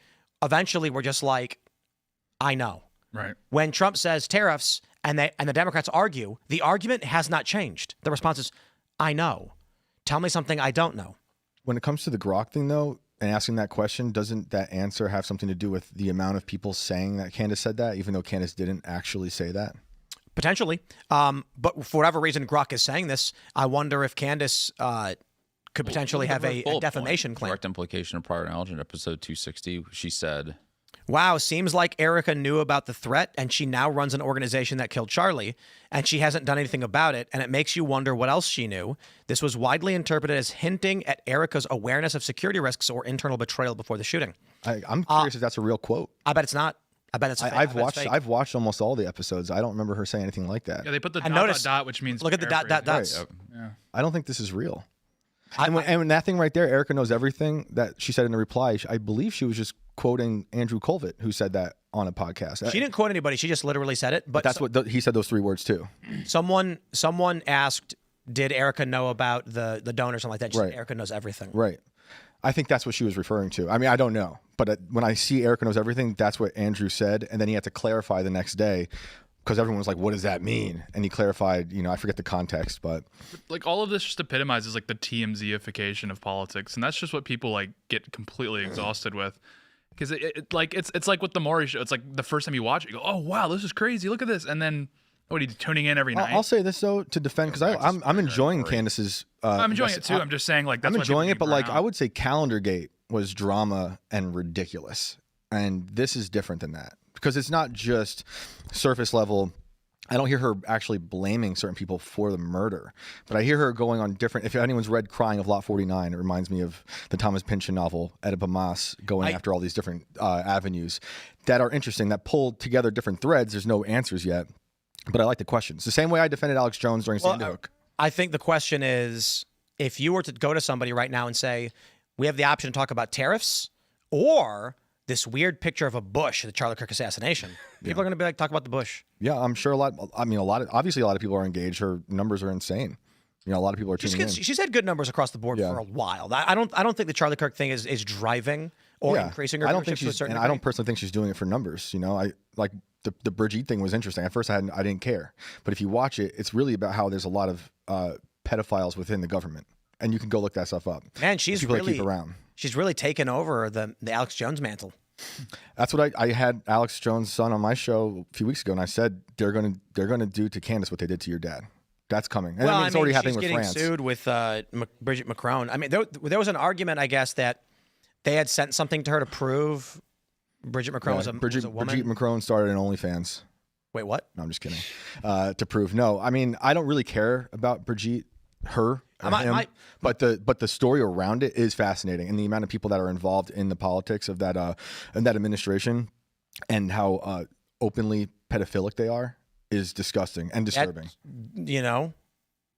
eventually we're just like, I know. Right. When Trump says tariffs and the Democrats argue, the argument has not changed. The response is, I know. Tell me something I don't know. When it comes to the Grok thing, though, and asking that question, doesn't that answer have something to do with the amount of people saying that Candace said that, even though Candace didn't actually say that? Potentially. But for whatever reason Grok is saying this, I wonder if Candace could potentially have a defamation claim. Direct implication of prior knowledge in episode 260. She said, wow, seems like Erica knew about the threat and she now runs an organization that killed Charlie and she hasn't done anything about it, and it makes you wonder what else she knew. This was widely interpreted as hinting at Erica's awareness of security risks or internal betrayal before the shooting. I'm curious if that's a real quote. I bet it's not. I bet it's fake. I've watched almost all the episodes. I don't remember her saying anything like that. Yeah, they put the dot, which means look at the dot, dots. Right. Yeah. I don't think this is real. And when that thing right there, Erica knows everything that she said in the reply, I believe she was just quoting Andrew Colvett, who said that on a podcast. She didn't quote anybody. She just literally said it. But that's what he said, those three words too. Someone asked, did Erica know about the donor or something like that? She said, Erica knows everything. Right. I think that's what she was referring to. I mean, I don't know. But when I see Erica knows everything, that's what Andrew said. And then he had to clarify the next day because everyone was like, what does that mean? And he clarified, I forget the context, but like all of this just epitomizes like the TMZ-ification of politics. And that's just what people like get completely exhausted with. Because it's like with the Maury show. It's like the first time you watch it, you go, oh, wow, this is crazy. Look at this. And then, what are you tuning in every night? I'll say this, though, to defend, because I'm enjoying Candace's... I'm enjoying it, too. I'm just saying, like, that's I'm enjoying it, but, like, I would say Calendargate was drama and ridiculous. And this is different than that. Because it's not just surface level... I don't hear her actually blaming certain people for the murder, but I hear her going on different. If anyone's read Crying of Lot 49, it reminds me of the Thomas Pynchon novel, Oedipus Mas, going after all these different avenues that are interesting, that pull together different threads. There's no answers yet, but I like the questions. The same way I defended Alex Jones during Sandy Hook. I think the question is, if you were to go to somebody right now and say, we have the option to talk about tariffs or this weird picture of a Bush, the Charlie Kirk assassination. People are going to be like, talk about the Bush. Yeah, I'm sure obviously a lot of people are engaged. Her numbers are insane. A lot of people are tuning in. She's had good numbers across the board for a while. I don't think the Charlie Kirk thing is driving or increasing her viewership to a certain degree. I don't personally think she's doing it for numbers. I like the Brigitte thing was interesting. At first I didn't care. But if you watch it, it's really about how there's a lot of pedophiles within the government. And you can go look that stuff up. Man, she's people really that keep around. She's really taken over the Alex Jones mantle. That's what I had Alex Jones' son on my show a few weeks ago, and I said they're gonna do to Candace what they did to your dad. That's coming. And it's already happening with France. She's getting sued with Brigitte Macron. I mean, there was an argument, I guess, that they had sent something to her to prove Brigitte Macron was a woman. Brigitte Macron started an OnlyFans. Wait, what? No, I'm just kidding. To prove. No, I mean, I don't really care about Brigitte, him, but the story around it is fascinating, and the amount of people that are involved in the politics of that administration and how openly pedophilic they are is disgusting and disturbing.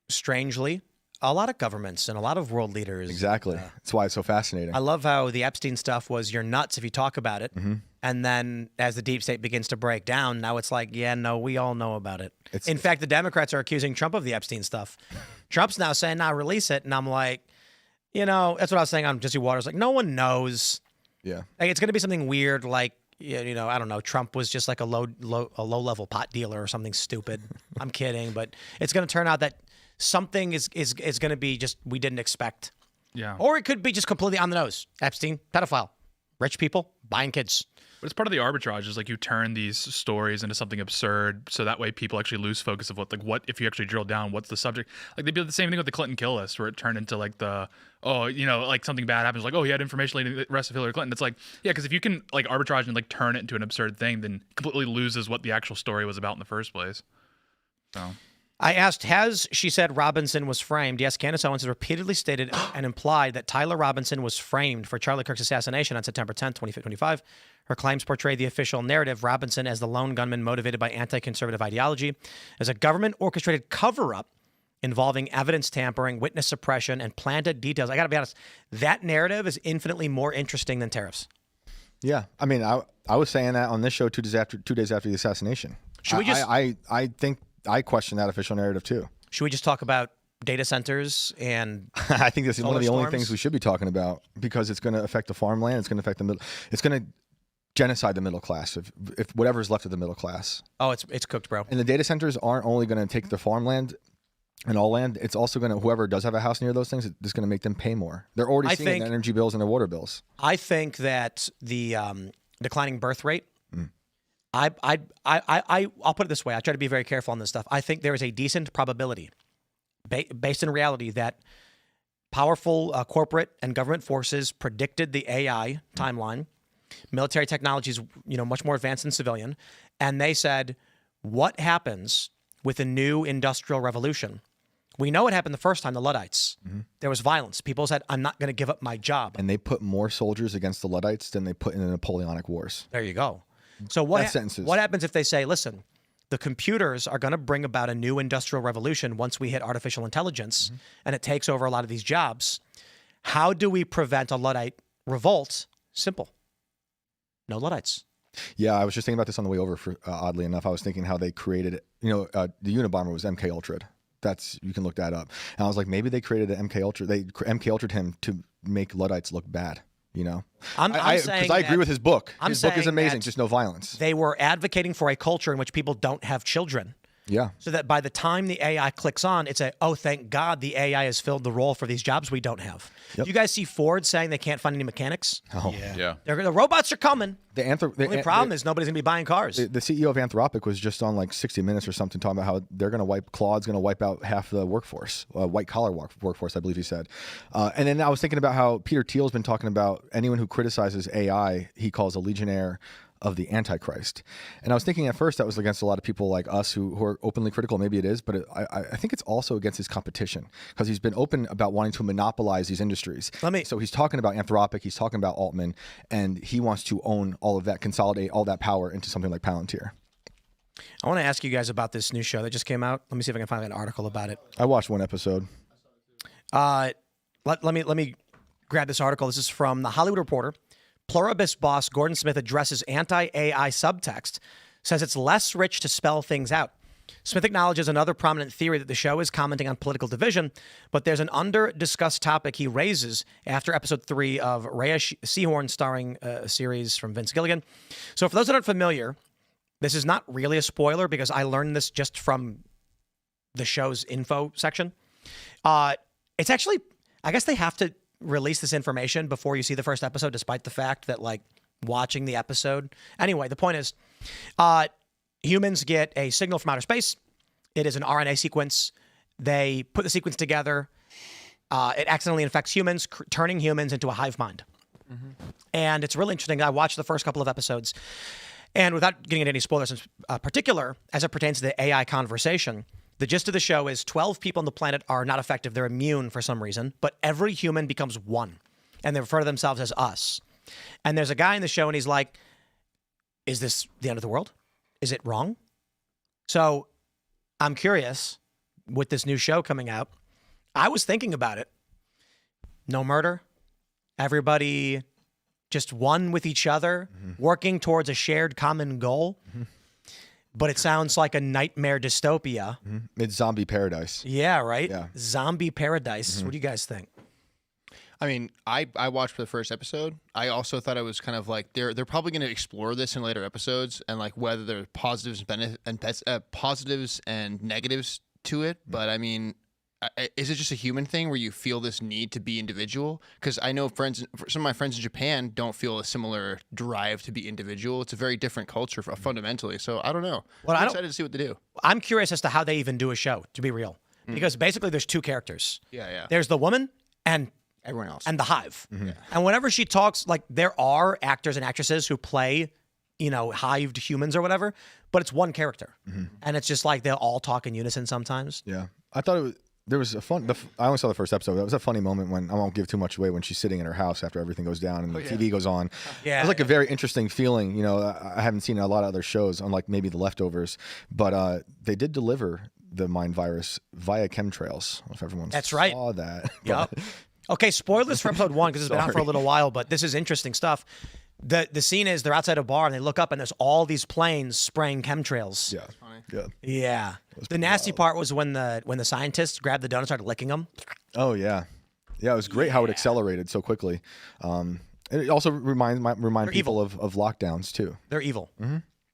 Strangely, a lot of governments and a lot of world leaders. Exactly. That's why it's so fascinating. I love how the Epstein stuff was you're nuts if you talk about it. Mm-hmm. And then as the deep state begins to break down, now it's like, yeah, no, we all know about it. In fact, the Democrats are accusing Trump of the Epstein stuff. Trump's now saying, now release it. And I'm like, that's what I was saying on Jesse Waters. Like, no one knows. Yeah. Like, it's going to be something weird like, I don't know. Trump was just like a low-level pot dealer or something stupid. I'm kidding. But it's going to turn out that something is going to be just we didn't expect. Yeah. Or it could be just completely on the nose. Epstein, pedophile. Rich people buying kids. But it's part of the arbitrage is like you turn these stories into something absurd, so that way people actually lose focus of what if you actually drill down, what's the subject? Like they did the same thing with the Clinton kill list, where it turned into like like something bad happens, like he had information leading to the arrest of Hillary Clinton. It's like because if you can like arbitrage and like turn it into an absurd thing, then it completely loses what the actual story was about in the first place. So. I asked, has she said Robinson was framed? Yes, Candace Owens has repeatedly stated and implied that Tyler Robinson was framed for Charlie Kirk's assassination on September 10, 2025. Her claims portray the official narrative, Robinson as the lone gunman motivated by anti-conservative ideology, as a government-orchestrated cover-up involving evidence tampering, witness suppression, and planted details. I got to be honest, that narrative is infinitely more interesting than tariffs. Yeah, I mean, I was saying that on this show 2 days after the assassination. Should we just? I think I question that official narrative too. Should we just talk about data centers and? I think that's one of the storms? only things we should be talking about because it's going to affect the farmland. It's going to affect the middle. It's going to genocide the middle class if whatever's left of the middle class. Oh, it's cooked, bro. And the data centers aren't only going to take the farmland and all land. It's also going to whoever does have a house near those things, it's going to make them pay more. They're already seeing it in their energy bills and their water bills. I think that the declining birth rate. I'll put it this way. I try to be very careful on this stuff. I think there is a decent probability, based in reality, that powerful corporate and government forces predicted the AI timeline. Military technology is, much more advanced than civilian, and they said, "What happens with a new industrial revolution?" We know what happened the first time, the Luddites. Mm-hmm. There was violence. People said, "I'm not going to give up my job," and they put more soldiers against the Luddites than they put in the Napoleonic Wars. There you go. So what happens if they say, listen, the computers are going to bring about a new industrial revolution once we hit artificial intelligence and it takes over a lot of these jobs? How do we prevent a Luddite revolt? Simple. No Luddites. Yeah, I was just thinking about this on the way over. Oddly enough, I was thinking how they created it. The Unabomber was MK Ultra. You can look that up. And I was like, maybe they created an MK Ultra. They MK Ultra'd him to make Luddites look bad. Because I agree with his book. His book is amazing, just no violence. They were advocating for a culture in which people don't have children. Yeah. So that by the time the AI clicks on, it's thank God the AI has filled the role for these jobs we don't have. Yep. You guys see Ford saying they can't find any mechanics? Oh. Yeah. The robots are coming. The only problem is nobody's going to be buying cars. The CEO of Anthropic was just on like 60 Minutes or something talking about how they're going to Claude's going to wipe out half the workforce, white-collar workforce, I believe he said. And then I was thinking about how Peter Thiel's been talking about anyone who criticizes AI, he calls a legionnaire of the Antichrist. And I was thinking at first that was against a lot of people like us who are openly critical. Maybe it is, but I think it's also against his competition because he's been open about wanting to monopolize these industries. So he's talking about Anthropic, he's talking about Altman, and he wants to own all of that, consolidate all that power into something like Palantir. I want to ask you guys about this new show that just came out. Let me see if I can find an article about it. I watched one episode. Let me grab this article. This is from The Hollywood Reporter. Pluribus boss Gordon Smith addresses anti-AI subtext, says it's less rich to spell things out. Smith acknowledges another prominent theory that the show is commenting on political division, but there's an under-discussed topic he raises after episode 3 of Rhea Seehorn starring a series from Vince Gilligan. So for those that aren't familiar, this is not really a spoiler because I learned this just from the show's info section. It's actually, I guess they have to release this information before you see the first episode, despite the fact that, like, watching the episode. Anyway, the point is, humans get a signal from outer space. It is an RNA sequence. They put the sequence together. It accidentally infects humans, turning humans into a hive mind. And it's really interesting. I watched the first couple of episodes. And without getting into any spoilers in particular, as it pertains to the AI conversation, the gist of the show is 12 people on the planet are not effective. They're immune for some reason. But every human becomes one. And they refer to themselves as us. And there's a guy in the show, and he's like, is this the end of the world? Is it wrong? So I'm curious, with this new show coming out, I was thinking about it. No murder. Everybody just one with each other, working towards a shared common goal. But it sounds like a nightmare dystopia. It's zombie paradise. Yeah, right? Yeah. Zombie paradise. What do you guys think? I mean, I watched the first episode. I also thought it was kind of like they're probably going to explore this in later episodes and like whether there are positives and negatives to it. But I mean, is it just a human thing where you feel this need to be individual? Because I know some of my friends in Japan don't feel a similar drive to be individual. It's a very different culture fundamentally. So I don't know. Well, I'm excited to see what they do. I'm curious as to how they even do a show, to be real. Because basically there's two characters. Yeah. There's the woman and Everyone else. and the hive. And whenever she talks, like, there are actors and actresses who play, hived humans or whatever, but it's one character. And it's just like they'll all talk in unison sometimes. Yeah. I thought there was a I only saw the first episode. That was a funny moment when, I won't give too much away, when she's sitting in her house after everything goes down and the TV goes on. Yeah. It was like a very interesting feeling. I haven't seen a lot of other shows, unlike maybe The Leftovers, but they did deliver the mind virus via chemtrails. I don't know if everyone saw that. Yep. Okay, spoilers for episode 1 because it's been out for a little while, but this is interesting stuff. The scene is they're outside a bar and they look up and there's all these planes spraying chemtrails. Yeah. The nasty part was when the scientists grabbed the donut and started licking them. Oh yeah, it was great how it accelerated so quickly. It also remind people of lockdowns too. They're evil.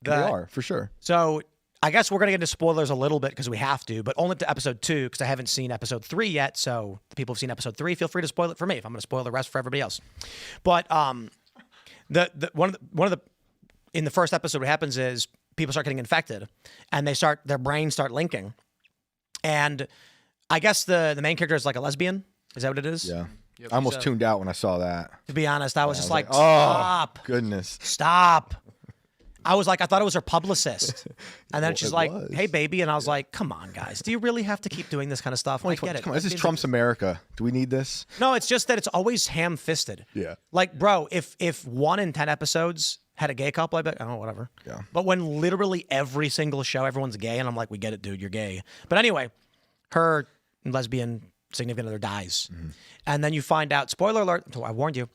They are, for sure. So I guess we're going to get into spoilers a little bit because we have to, but only to episode 2 because I haven't seen episode 3 yet. So the people who've seen episode 3, feel free to spoil it for me if I'm going to spoil the rest for everybody else. But one of the in the first episode, what happens is people start getting infected and their brains start linking. And I guess the main character is like a lesbian. Is that what it is? Yeah. I almost tuned out when I saw that. To be honest, I was just like, oh, stop. Goodness. Stop. I was like, I thought it was her publicist. And then she's like, was. hey, baby. And I was like, come on, guys. Do you really have to keep doing this kind of stuff? I get it. Come on, this is Trump's America. Do we need this? No, it's just that it's always ham-fisted. Yeah. Like, bro, if 1 in 10 episodes had a gay couple, I'd be like, oh, whatever. Yeah. But when literally every single show, everyone's gay, and I'm like, we get it, dude, you're gay. But anyway, her lesbian significant other dies. And then you find out, spoiler alert, I warned you,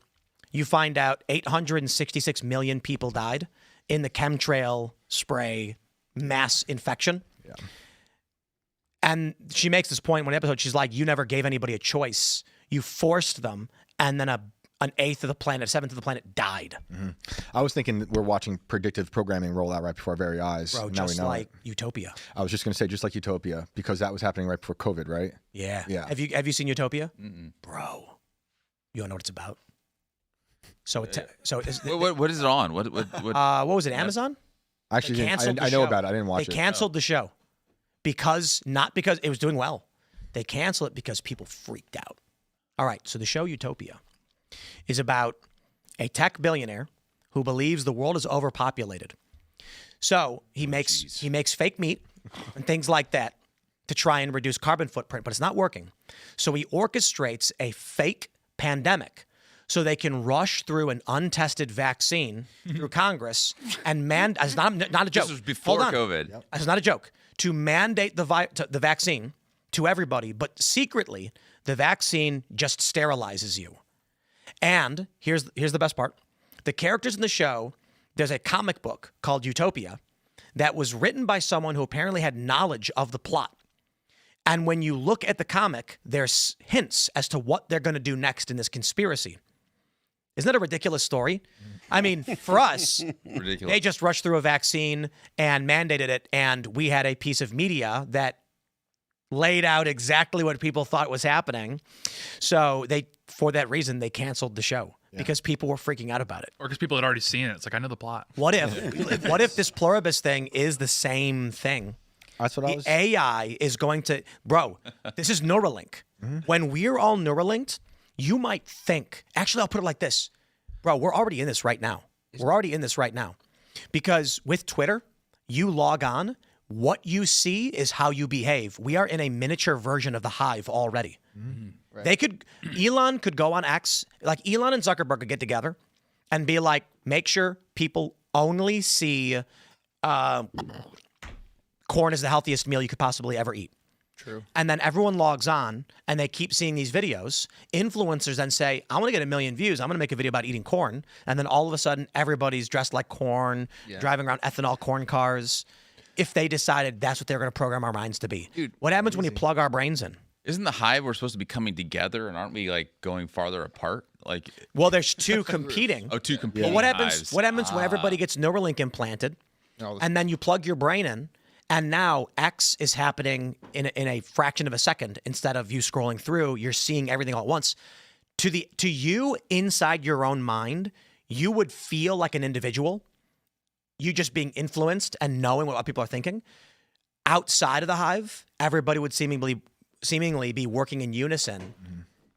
you find out 866 million people died in the chemtrail spray mass infection. Yeah. And she makes this point in one episode. She's like, you never gave anybody a choice. You forced them. And then an eighth of the planet, a seventh of the planet died. I was thinking that we're watching predictive programming roll out right before our very eyes. Bro, Now just we know like it. Utopia. I was just going to say, just like Utopia, because that was happening right before COVID, right? Yeah. Yeah. Have you seen Utopia? Bro, you don't know what it's about. So What is it on? What was it? Amazon? Actually, They canceled the I know show. about it. I didn't watch They it. canceled the show not because it was doing well. They canceled it because people freaked out. All right, so the show Utopia is about a tech billionaire who believes the world is overpopulated. So he makes fake meat and things like that to try and reduce carbon footprint, but it's not working. So he orchestrates a fake pandemic so they can rush through an untested vaccine through Congress and it's not a joke. This was before Hold on. COVID. This is not a joke. To mandate the vaccine to everybody, but secretly the vaccine just sterilizes you. And here's the best part. The characters in the show, there's a comic book called Utopia that was written by someone who apparently had knowledge of the plot. And when you look at the comic, there's hints as to what they're going to do next in this conspiracy. Isn't that a ridiculous story? I mean, for us, Ridiculous. they just rushed through a vaccine and mandated it, and we had a piece of media that laid out exactly what people thought was happening. So for that reason, they canceled the show because people were freaking out about it. Or because people had already seen it. It's like, I know the plot. What if this pluribus thing is the same thing? That's what I was. AI is going to, bro, this is Neuralink. When we're all Neuralinked, you might think, actually, I'll put it like this. Bro, we're already in this right now. We're already in this right now. Because with Twitter, you log on, what you see is how you behave. We are in a miniature version of the hive already. Right. Elon could go on X, like Elon and Zuckerberg could get together and be like, make sure people only see corn is the healthiest meal you could possibly ever eat. True. And then everyone logs on and they keep seeing these videos. Influencers then say, I want to get 1 million views. I'm going to make a video about eating corn. And then all of a sudden, everybody's dressed like corn, driving around ethanol corn cars. If they decided that's what they're going to program our minds to be. Dude, what happens when you plug our brains in? Isn't the hive we're supposed to be coming together, and aren't we like going farther apart? Like, well, there's two competing. two competing. But what happens? hives. What happens when everybody gets Neuralink implanted, and then you plug your brain in, and now X is happening in a fraction of a second instead of you scrolling through. You're seeing everything all at once. To you inside your own mind, you would feel like an individual. You just being influenced and knowing what people are thinking. Outside of the hive, everybody would seemingly be working in unison,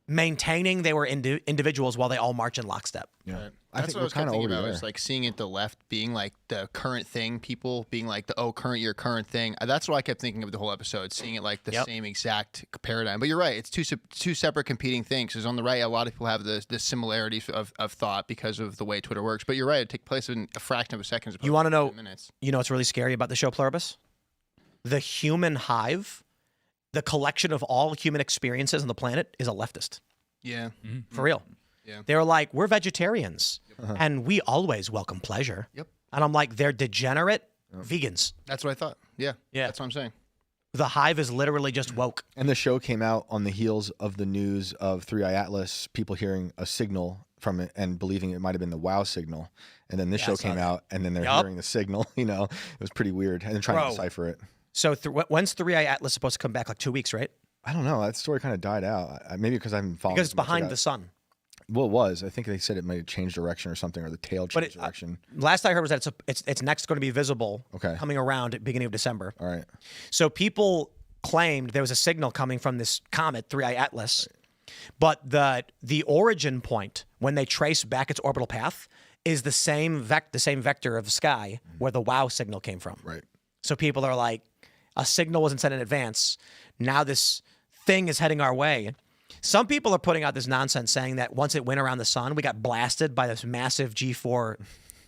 maintaining they were individuals while they all march in lockstep. Yeah. Right. I That's think what I we're was kind of thinking over about. there. Is like seeing it the left being like the current thing, people being like your current thing. That's what I kept thinking of the whole episode, seeing it like the same exact paradigm. But you're right, it's two separate competing things. Because on the right, a lot of people have the similarities of thought because of the way Twitter works. But you're right, it takes place in a fraction of a second. You want to know? 10 minutes. You know what's really scary about the show Pluribus? The human hive, the collection of all human experiences on the planet, is a leftist. Yeah. For real. Yeah. They were like, we're vegetarians, and we always welcome pleasure. Yep. And I'm like, they're degenerate vegans. That's what I thought. Yeah. Yeah. That's what I'm saying. The hive is literally just woke. And the show came out on the heels of the news of Three Eye Atlas, people hearing a signal from it and believing it might have been the WoW signal. And then this show came out, and then they're hearing the signal. You know, it was pretty weird. And they're trying to decipher it. So when's Three Eye Atlas supposed to come back? Like 2 weeks, right? I don't know. That story kind of died out. Maybe because I haven't followed. Because it's behind the sun. Well, it was. I think they said it might have changed direction or something, or the tail changed direction. Last I heard was that it's next going to be visible. Okay. Coming around at the beginning of December. All right. So people claimed there was a signal coming from this comet, Three Eye Atlas, but the origin point when they trace back its orbital path is the same vector of the sky where the WoW signal came from. Right. So people are like, a signal wasn't sent in advance. Now this thing is heading our way. Some people are putting out this nonsense saying that once it went around the sun, we got blasted by this massive G4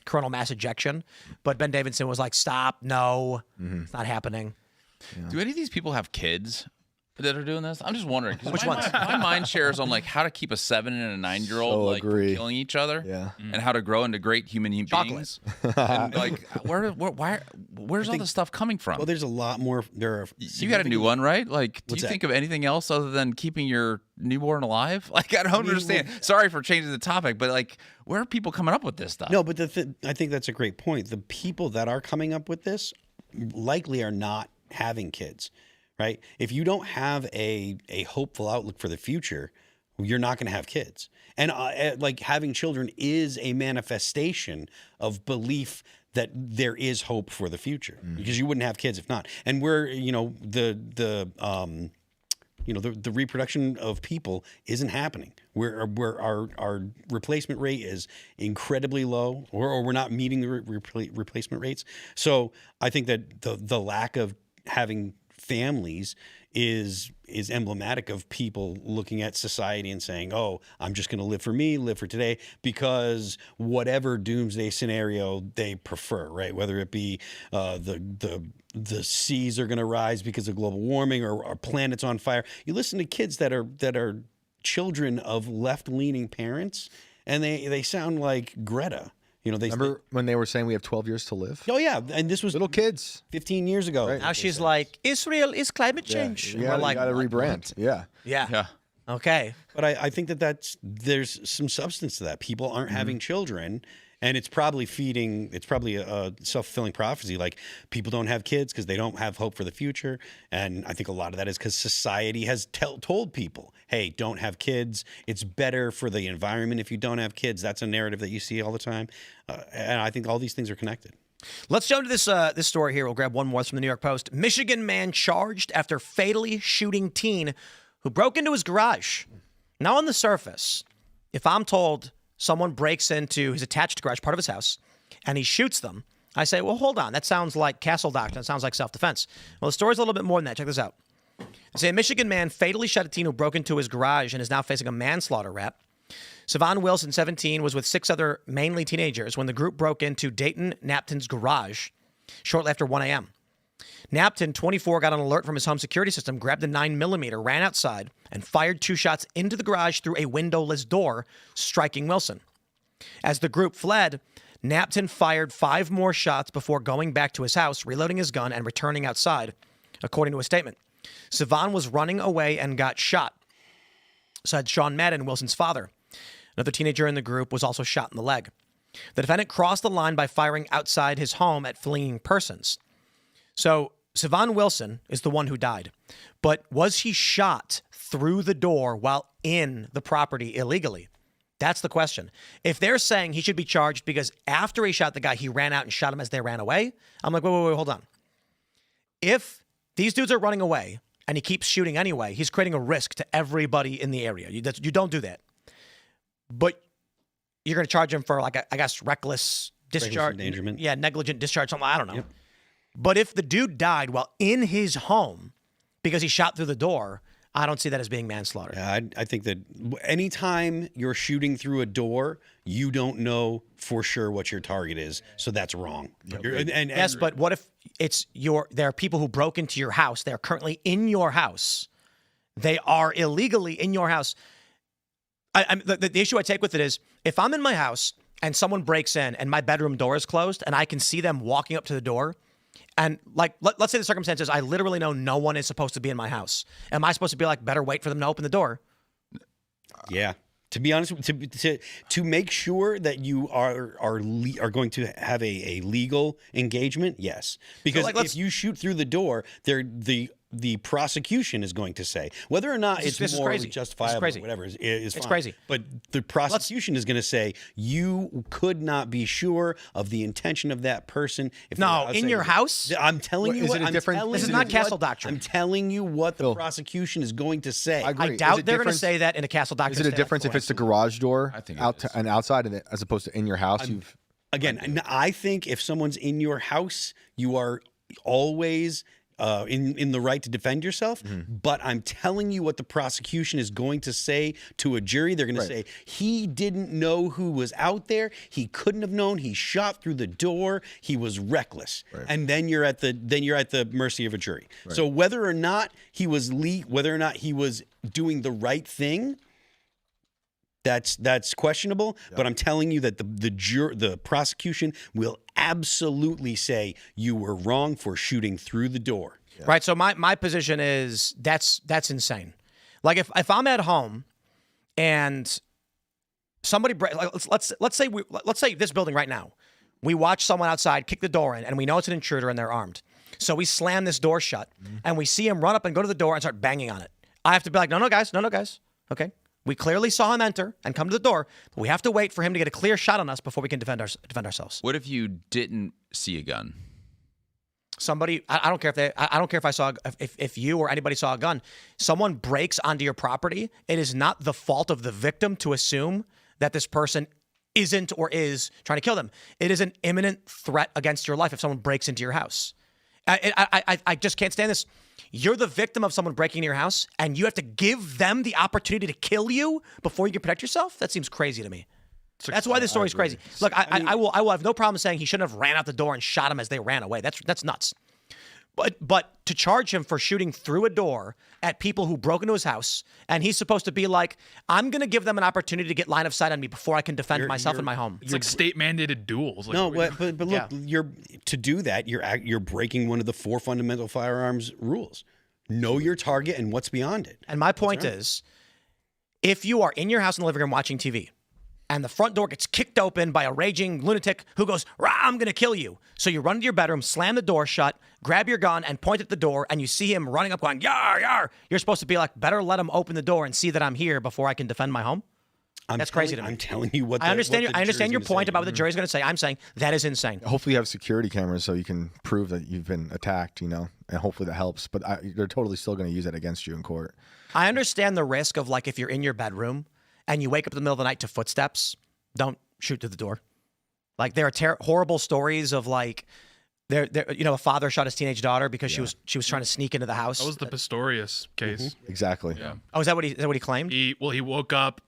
coronal mass ejection. But Ben Davidson was like, stop, no, it's not happening. Yeah. Do any of these people have kids that are doing this? I'm just wondering. Which ones? My mind shares on like how to keep a 7 and a 9-year-old from killing each other, and how to grow into great human beings. And like, where's all this stuff coming from? Well, there's a lot more. You got a new one, right? Like, do you think of anything else other than keeping your newborn alive? Like, I don't understand. Sorry for changing the topic, but like, where are people coming up with this stuff? No, but I think that's a great point. The people that are coming up with this likely are not having kids. Right? If you don't have a hopeful outlook for the future, you're not going to have kids. And like having children is a manifestation of belief that there is hope for the future, because you wouldn't have kids if not. And we're, the reproduction of people isn't happening. Our replacement rate is incredibly low, or we're not meeting the replacement rates. So I think that the lack of having families is emblematic of people looking at society and saying, oh, I'm just going to live for me, live for today, because whatever doomsday scenario they prefer, right? Whether it be the seas are going to rise because of global warming, or our planet's on fire. You listen to kids that are children of left-leaning parents, and they sound like Greta. You know, Remember when they were saying we have 12 years to live? Oh yeah, and this was Little kids. 15 years ago. Right. Now she's like, Israel is climate change. And Yeah, we're you like, got to what? rebrand. Yeah. Yeah. Okay. But I think there's some substance to that. People aren't having children, and it's probably a self-fulfilling prophecy. Like, people don't have kids because they don't have hope for the future. And I think a lot of that is because society has told people, hey, don't have kids. It's better for the environment if you don't have kids. That's a narrative that you see all the time. And I think all these things are connected. Let's jump to this story here. We'll grab one more from the New York Post. Michigan man charged after fatally shooting teen who broke into his garage. Now, on the surface, if I'm told someone breaks into his attached garage, part of his house, and he shoots them, I say, well, hold on. That sounds like castle doctrine. That sounds like self-defense. Well, the story's a little bit more than that. Check this out. They say a Michigan man fatally shot a teen who broke into his garage and is now facing a manslaughter rap. Savon Wilson, 17, was with 6 other mainly teenagers when the group broke into Dayton Napton's garage shortly after 1 a.m. Napton, 24, got an alert from his home security system, grabbed a 9mm, ran outside, and fired 2 shots into the garage through a windowless door, striking Wilson. As the group fled, Napton fired 5 more shots before going back to his house, reloading his gun, and returning outside, according to a statement. Savon was running away and got shot, said Sean Madden, Wilson's father. Another teenager in the group was also shot in the leg. The defendant crossed the line by firing outside his home at fleeing persons. So Savon Wilson is the one who died. But was he shot through the door while in the property illegally? That's the question. If they're saying he should be charged because after he shot the guy, he ran out and shot him as they ran away, I'm like, wait, hold on. If these dudes are running away and he keeps shooting anyway, he's creating a risk to everybody in the area. You don't do that. But you're going to charge him for, like, I guess, reckless discharge. Endangerment. Yeah, negligent discharge, something. I don't know. Yep. But if the dude died while in his home because he shot through the door, I don't see that as being manslaughter. Yeah, I think that anytime you're shooting through a door, you don't know for sure what your target is, so that's wrong. Yes, but what if there are people who broke into your house, they're currently in your house, they are illegally in your house. The issue I take with it is, if I'm in my house and someone breaks in and my bedroom door is closed and I can see them walking up to the door, and like, let's say the circumstances, I literally know no one is supposed to be in my house. Am I supposed to be like, better wait for them to open the door? Yeah. To be honest, to make sure that you are going to have a legal engagement, yes. Because so, like, if you shoot through the door, the prosecution is going to say whether or not it's morally justifiable or whatever is fine. It's crazy. But the prosecution is going to say you could not be sure of the intention of that person. In your house? I'm telling you what. This is not castle doctrine. I'm telling you what the prosecution is going to say. I doubt they're going to say that in a castle doctrine. Is it a difference if it's the garage door and outside as opposed to in your house? Again, I think if someone's in your house, you are always in the right to defend yourself. But I'm telling you what the prosecution is going to say to a jury. They're going to say he didn't know who was out there. He couldn't have known. He shot through the door. He was reckless. And then you're at the mercy of a jury. So whether or not he was doing the right thing, that's questionable. But I'm telling you that the prosecution will absolutely say you were wrong for shooting through the door. Right. So my position is that's insane. Like if I'm at home and somebody let's say this building right now, we watch someone outside kick the door in and we know it's an intruder and they're armed. So we slam this door shut and we see him run up and go to the door and start banging on it. I have to be like, no, guys. Okay. We clearly saw him enter and come to the door, but we have to wait for him to get a clear shot on us before we can defend ourselves. What if you didn't see a gun? Somebody, I don't care if you or anybody saw a gun. Someone breaks onto your property. It is not the fault of the victim to assume that this person isn't or is trying to kill them. It is an imminent threat against your life if someone breaks into your house. I just can't stand this. You're the victim of someone breaking into your house, and you have to give them the opportunity to kill you before you can protect yourself? That seems crazy to me. That's why this story is crazy. Look, I will have no problem saying he shouldn't have ran out the door and shot him as they ran away. That's nuts. But to charge him for shooting through a door at people who broke into his house, and he's supposed to be like, I'm going to give them an opportunity to get line of sight on me before I can defend myself in my home. It's like state mandated duels. Like, No, but look, to do that, you're breaking one of the 4 fundamental firearms rules. Know your target and what's beyond it. And my point is, if you are in your house in the living room watching TV, and the front door gets kicked open by a raging lunatic who goes, "Rah, I'm going to kill you." So you run to your bedroom, slam the door shut, grab your gun, and point at the door, and you see him running up going, "Yar, yar." You're supposed to be like, better let him open the door and see that I'm here before I can defend my home? That's crazy to me. I'm telling you what I understand your point about what the jury. jury's going to say. I'm saying that is insane. Hopefully you have security cameras so you can prove that you've been attacked, and hopefully that helps. But they're totally still going to use that against you in court. I understand the risk of, like, if you're in your bedroom and you wake up in the middle of the night to footsteps, don't shoot through the door. Like, there are horrible stories of, like, a father shot his teenage daughter because she was trying to sneak into the house. that was the Pistorius case. Exactly. Yeah. Oh, is that what he claimed? He woke up.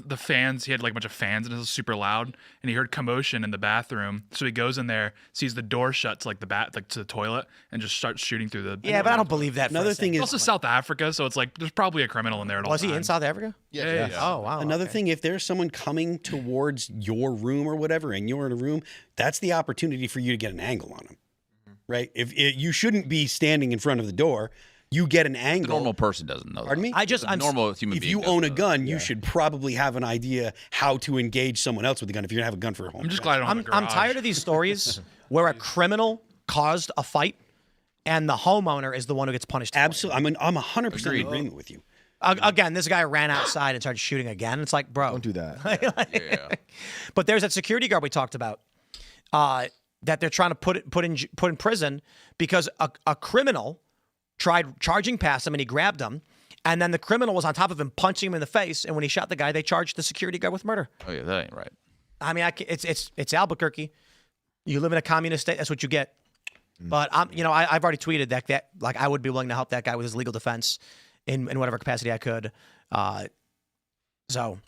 The fans, he had like a bunch of fans, and it was super loud, and he heard commotion in the bathroom. So he goes in there, sees the door shut to to the toilet, and just starts shooting through the. Yeah, but I don't believe that. Another thing It's is also South Africa, so it's like there's probably a criminal in there at all Was he in times. South Africa? Yeah. Oh, wow. another okay. thing. If there's someone coming towards your room or whatever, and you're in a room, that's the opportunity for you to get an angle on them, right? If you shouldn't be standing in front of the door. You get an angle. The normal person doesn't know. Pardon me? I'm normal human If being. you own a gun, you should probably have an idea how to engage someone else with a gun if you're gonna have a gun for home. I'm just glad I don't have a garage. I'm tired of these stories where a criminal caused a fight and the homeowner is the one who gets punished. Absolutely. I'm 100% in agreement with you. Again, this guy ran outside and started shooting again. It's like, bro. Don't do that. But there's that security guard we talked about that they're trying to put in prison because a criminal tried charging past him and he grabbed him, and then the criminal was on top of him punching him in the face, and when he shot the guy, they charged the security guard with murder. Oh yeah, that ain't right. I mean, it's Albuquerque. You live in a communist state, that's what you get. But I've already tweeted that like I would be willing to help that guy with his legal defense in whatever capacity I could. So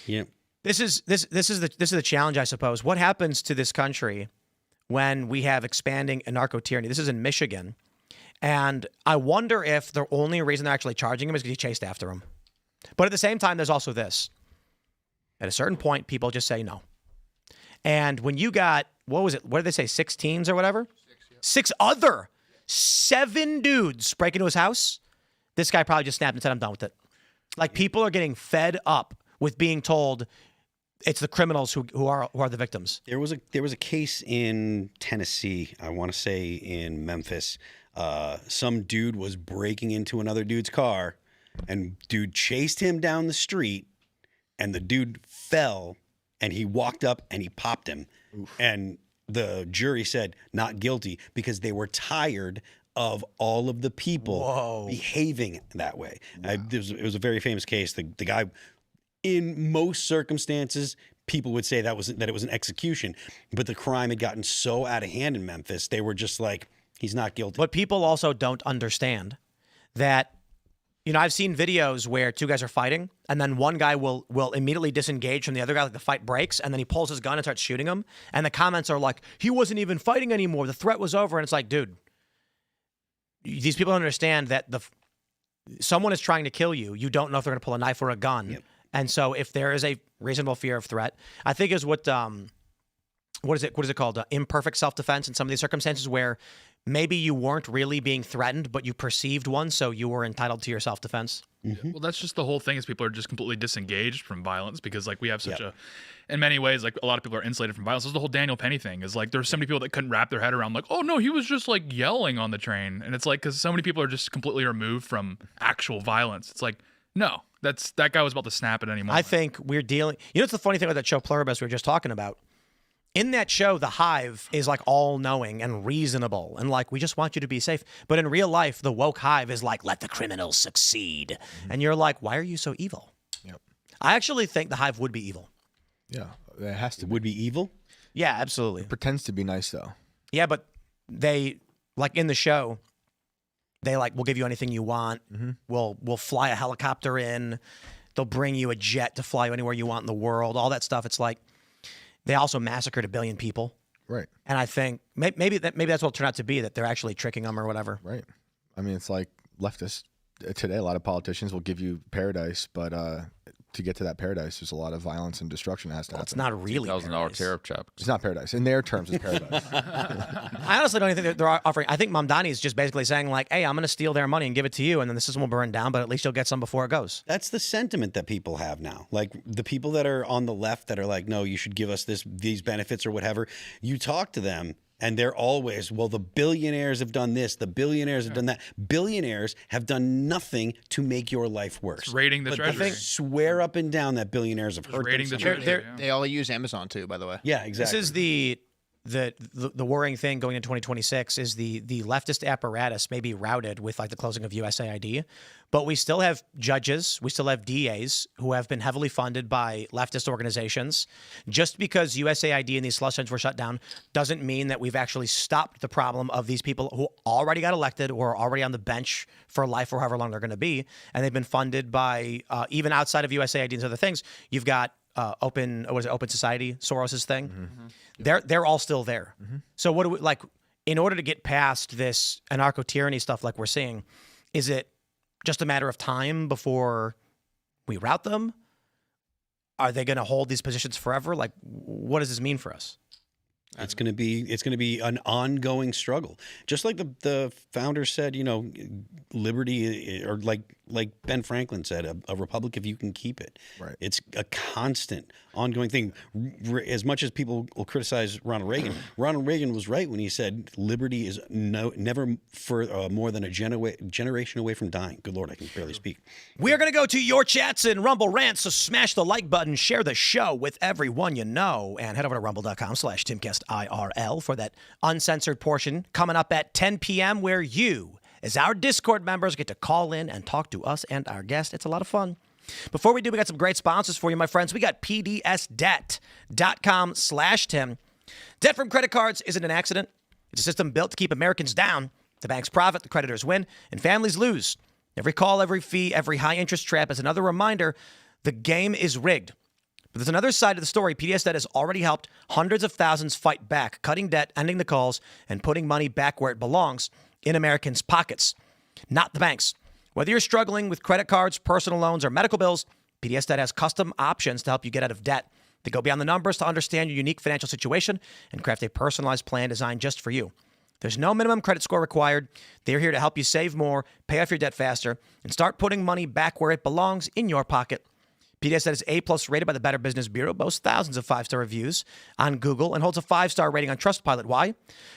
Yeah. this is the challenge, I suppose. What happens to this country when we have expanding narco tyranny? This is in Michigan. And I wonder if the only reason they're actually charging him is because he chased after him. But at the same time, there's also this. At a certain point, people just say no. And when you got, what did they say, 6 teens or whatever? 7 dudes break into his house. This guy probably just snapped and said, I'm done with it. Like, people are getting fed up with being told it's the criminals who are the victims. There was a case in Tennessee, I want to say in Memphis. Some dude was breaking into another dude's car, and dude chased him down the street, and the dude fell, and he walked up and he popped him. Oof. And the jury said not guilty because they were tired of all of the people behaving that way. Wow. It was a very famous case. The guy, in most circumstances, people would say that it was an execution, but the crime had gotten so out of hand in Memphis, they were just like, he's not guilty. But people also don't understand that, I've seen videos where 2 guys are fighting, and then one guy will immediately disengage from the other guy, like the fight breaks, and then he pulls his gun and starts shooting him. And the comments are like, he wasn't even fighting anymore. The threat was over. And it's like, dude, these people don't understand that someone is trying to kill you. You don't know if they're going to pull a knife or a gun. Yep. And so if there is a reasonable fear of threat, I think is what is it called? Imperfect self-defense in some of these circumstances where maybe you weren't really being threatened, but you perceived one, so you were entitled to your self-defense. Mm-hmm. Well, that's just the whole thing is people are just completely disengaged from violence because like we have such in many ways, like a lot of people are insulated from violence. This is the whole Daniel Penny thing is like there's so many people that couldn't wrap their head around like, oh no, he was just like yelling on the train. And it's like, cause so many people are just completely removed from actual violence. It's like, no, that guy was about to snap at any moment. I think we're dealing, it's the funny thing with that show Pluribus we were just talking about. In that show, the hive is like all-knowing and reasonable and like, we just want you to be safe. But in real life, the woke hive is like, let the criminals succeed. Mm-hmm. And you're like, why are you so evil? Yep. I actually think the hive would be evil. Yeah, it has to. Would be evil? Yeah, absolutely. It pretends to be nice, though. Yeah, but they, like in the show, they like, we'll give you anything you want. Mm-hmm. We'll fly a helicopter in. They'll bring you a jet to fly you anywhere you want in the world. All that stuff. It's like, they also massacred 1 billion people. Right. And I think maybe that's what it'll turn out to be, that they're actually tricking them or whatever. Right. I mean, it's like leftists today. A lot of politicians will give you paradise, but to get to that paradise, there's a lot of violence and destruction that has to happen. It's not really $1,000 tariff check. It's not paradise. In their terms, it's paradise. I honestly don't even think they're offering. I think Mamdani is just basically saying like, hey, I'm going to steal their money and give it to you, and then the system will burn down, but at least you'll get some before it goes. That's the sentiment that people have now. Like the people that are on the left that are like, no, you should give us these benefits or whatever. You talk to them, and they're always, well, the billionaires have done this, the billionaires have done that. Billionaires have done nothing to make your life worse. It's raiding the treasury. They swear up and down that billionaires have hurt raiding the them. treasury. They all use Amazon too, by the way. Yeah, exactly. This is the worrying thing going into 2026 is the leftist apparatus may be routed with like the closing of USAID, but we still have judges, we still have DAs who have been heavily funded by leftist organizations. Just because USAID and these slush funds were shut down doesn't mean that we've actually stopped the problem of these people who already got elected or are already on the bench for life or however long they're going to be, and they've been funded by even outside of USAID and other things. You've got Open Society, Soros's thing. Mm-hmm. They're all still there. Mm-hmm. So what do we like in order to get past this anarcho-tyranny stuff like we're seeing? Is it just a matter of time before we rout them? Are they going to hold these positions forever? Like, what does this mean for us? It's going to be an ongoing struggle. Just like the founder said, liberty, or like Ben Franklin said, a republic if you can keep it. Right. It's a constant, ongoing thing. As much as people will criticize Ronald Reagan was right when he said liberty is never for more than a generation away from dying. Good Lord, I can barely speak. We are going to go to your chats and Rumble rants, so smash the like button, share the show with everyone you know, and head over to rumble.com/Timcast IRL for that uncensored portion coming up at 10 p.m. where you, as our Discord members, get to call in and talk to us and our guest. It's a lot of fun. Before we do, we got some great sponsors for you, my friends. We got pdsdebt.com/Tim. Debt from credit cards isn't an accident. It's a system built to keep Americans down. The banks profit, the creditors win, and families lose. Every call, every fee, every high-interest trap is another reminder the game is rigged. But there's another side of the story. PDS Debt has already helped hundreds of thousands fight back, cutting debt, ending the calls, and putting money back where it belongs, in Americans' pockets, not the banks. Whether you're struggling with credit cards, personal loans, or medical bills, PDS Debt has custom options to help you get out of debt. They go beyond the numbers to understand your unique financial situation and craft a personalized plan designed just for you. There's no minimum credit score required. They're here to help you save more, pay off your debt faster, and start putting money back where it belongs, in your pocket. PDS Debt is A+ rated by the Better Business Bureau, boasts thousands of 5-star reviews on Google, and holds a 5-star rating on Trustpilot. Why?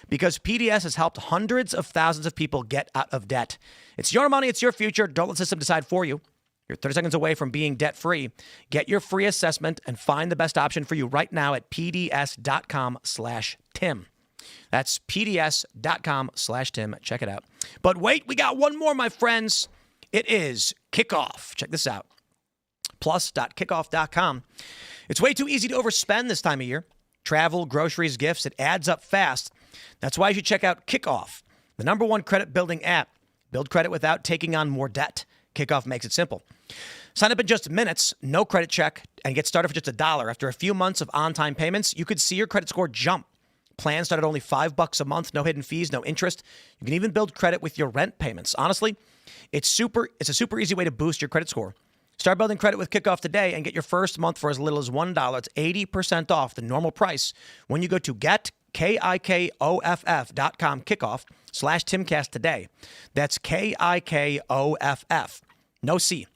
Because PDS has helped hundreds of thousands of people get out of debt. It's your money, it's your future. Don't let the system decide for you. You're 30 seconds away from being debt-free. Get your free assessment and find the best option for you right now at pds.com/Tim. That's pds.com/Tim. Check it out. But wait, we got one more, my friends. It is Kickoff. Check this out. Plus.kickoff.com. It's way too easy to overspend this time of year. Travel, groceries, gifts, it adds up fast. That's why you should check out Kickoff, the #1 credit building app. Build credit without taking on more debt. Kickoff makes it simple. Sign up in just minutes, no credit check, and get started for just $1. After a few months of on-time payments, you could see your credit score jump. Plans start at only $5 a month, no hidden fees, no interest. You can even build credit with your rent payments. Honestly, it's a super easy way to boost your credit score. Start building credit with Kickoff today and get your first month for as little as $1. It's 80% off the normal price when you go to KIKOFF.com Kickoff/Timcast today. That's KIKOFF. No C.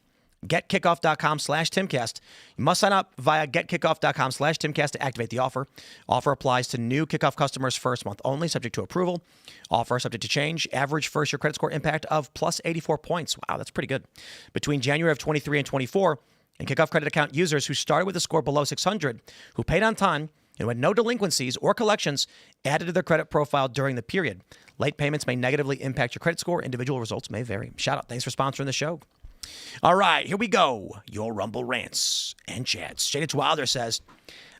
GetKickoff.com/Timcast. You must sign up via GetKickoff.com/Timcast to activate the offer. Offer applies to new Kickoff customers first month only, subject to approval. Offer subject to change. Average first-year credit score impact of plus 84 points. Wow, that's pretty good. Between January of 23 and 24, and Kickoff credit account users who started with a score below 600, who paid on time, and who had no delinquencies or collections added to their credit profile during the period. Late payments may negatively impact your credit score. Individual results may vary. Shout out. Thanks for sponsoring the show. All right, here we go. Your Rumble rants and chats. Shaded Wilder says,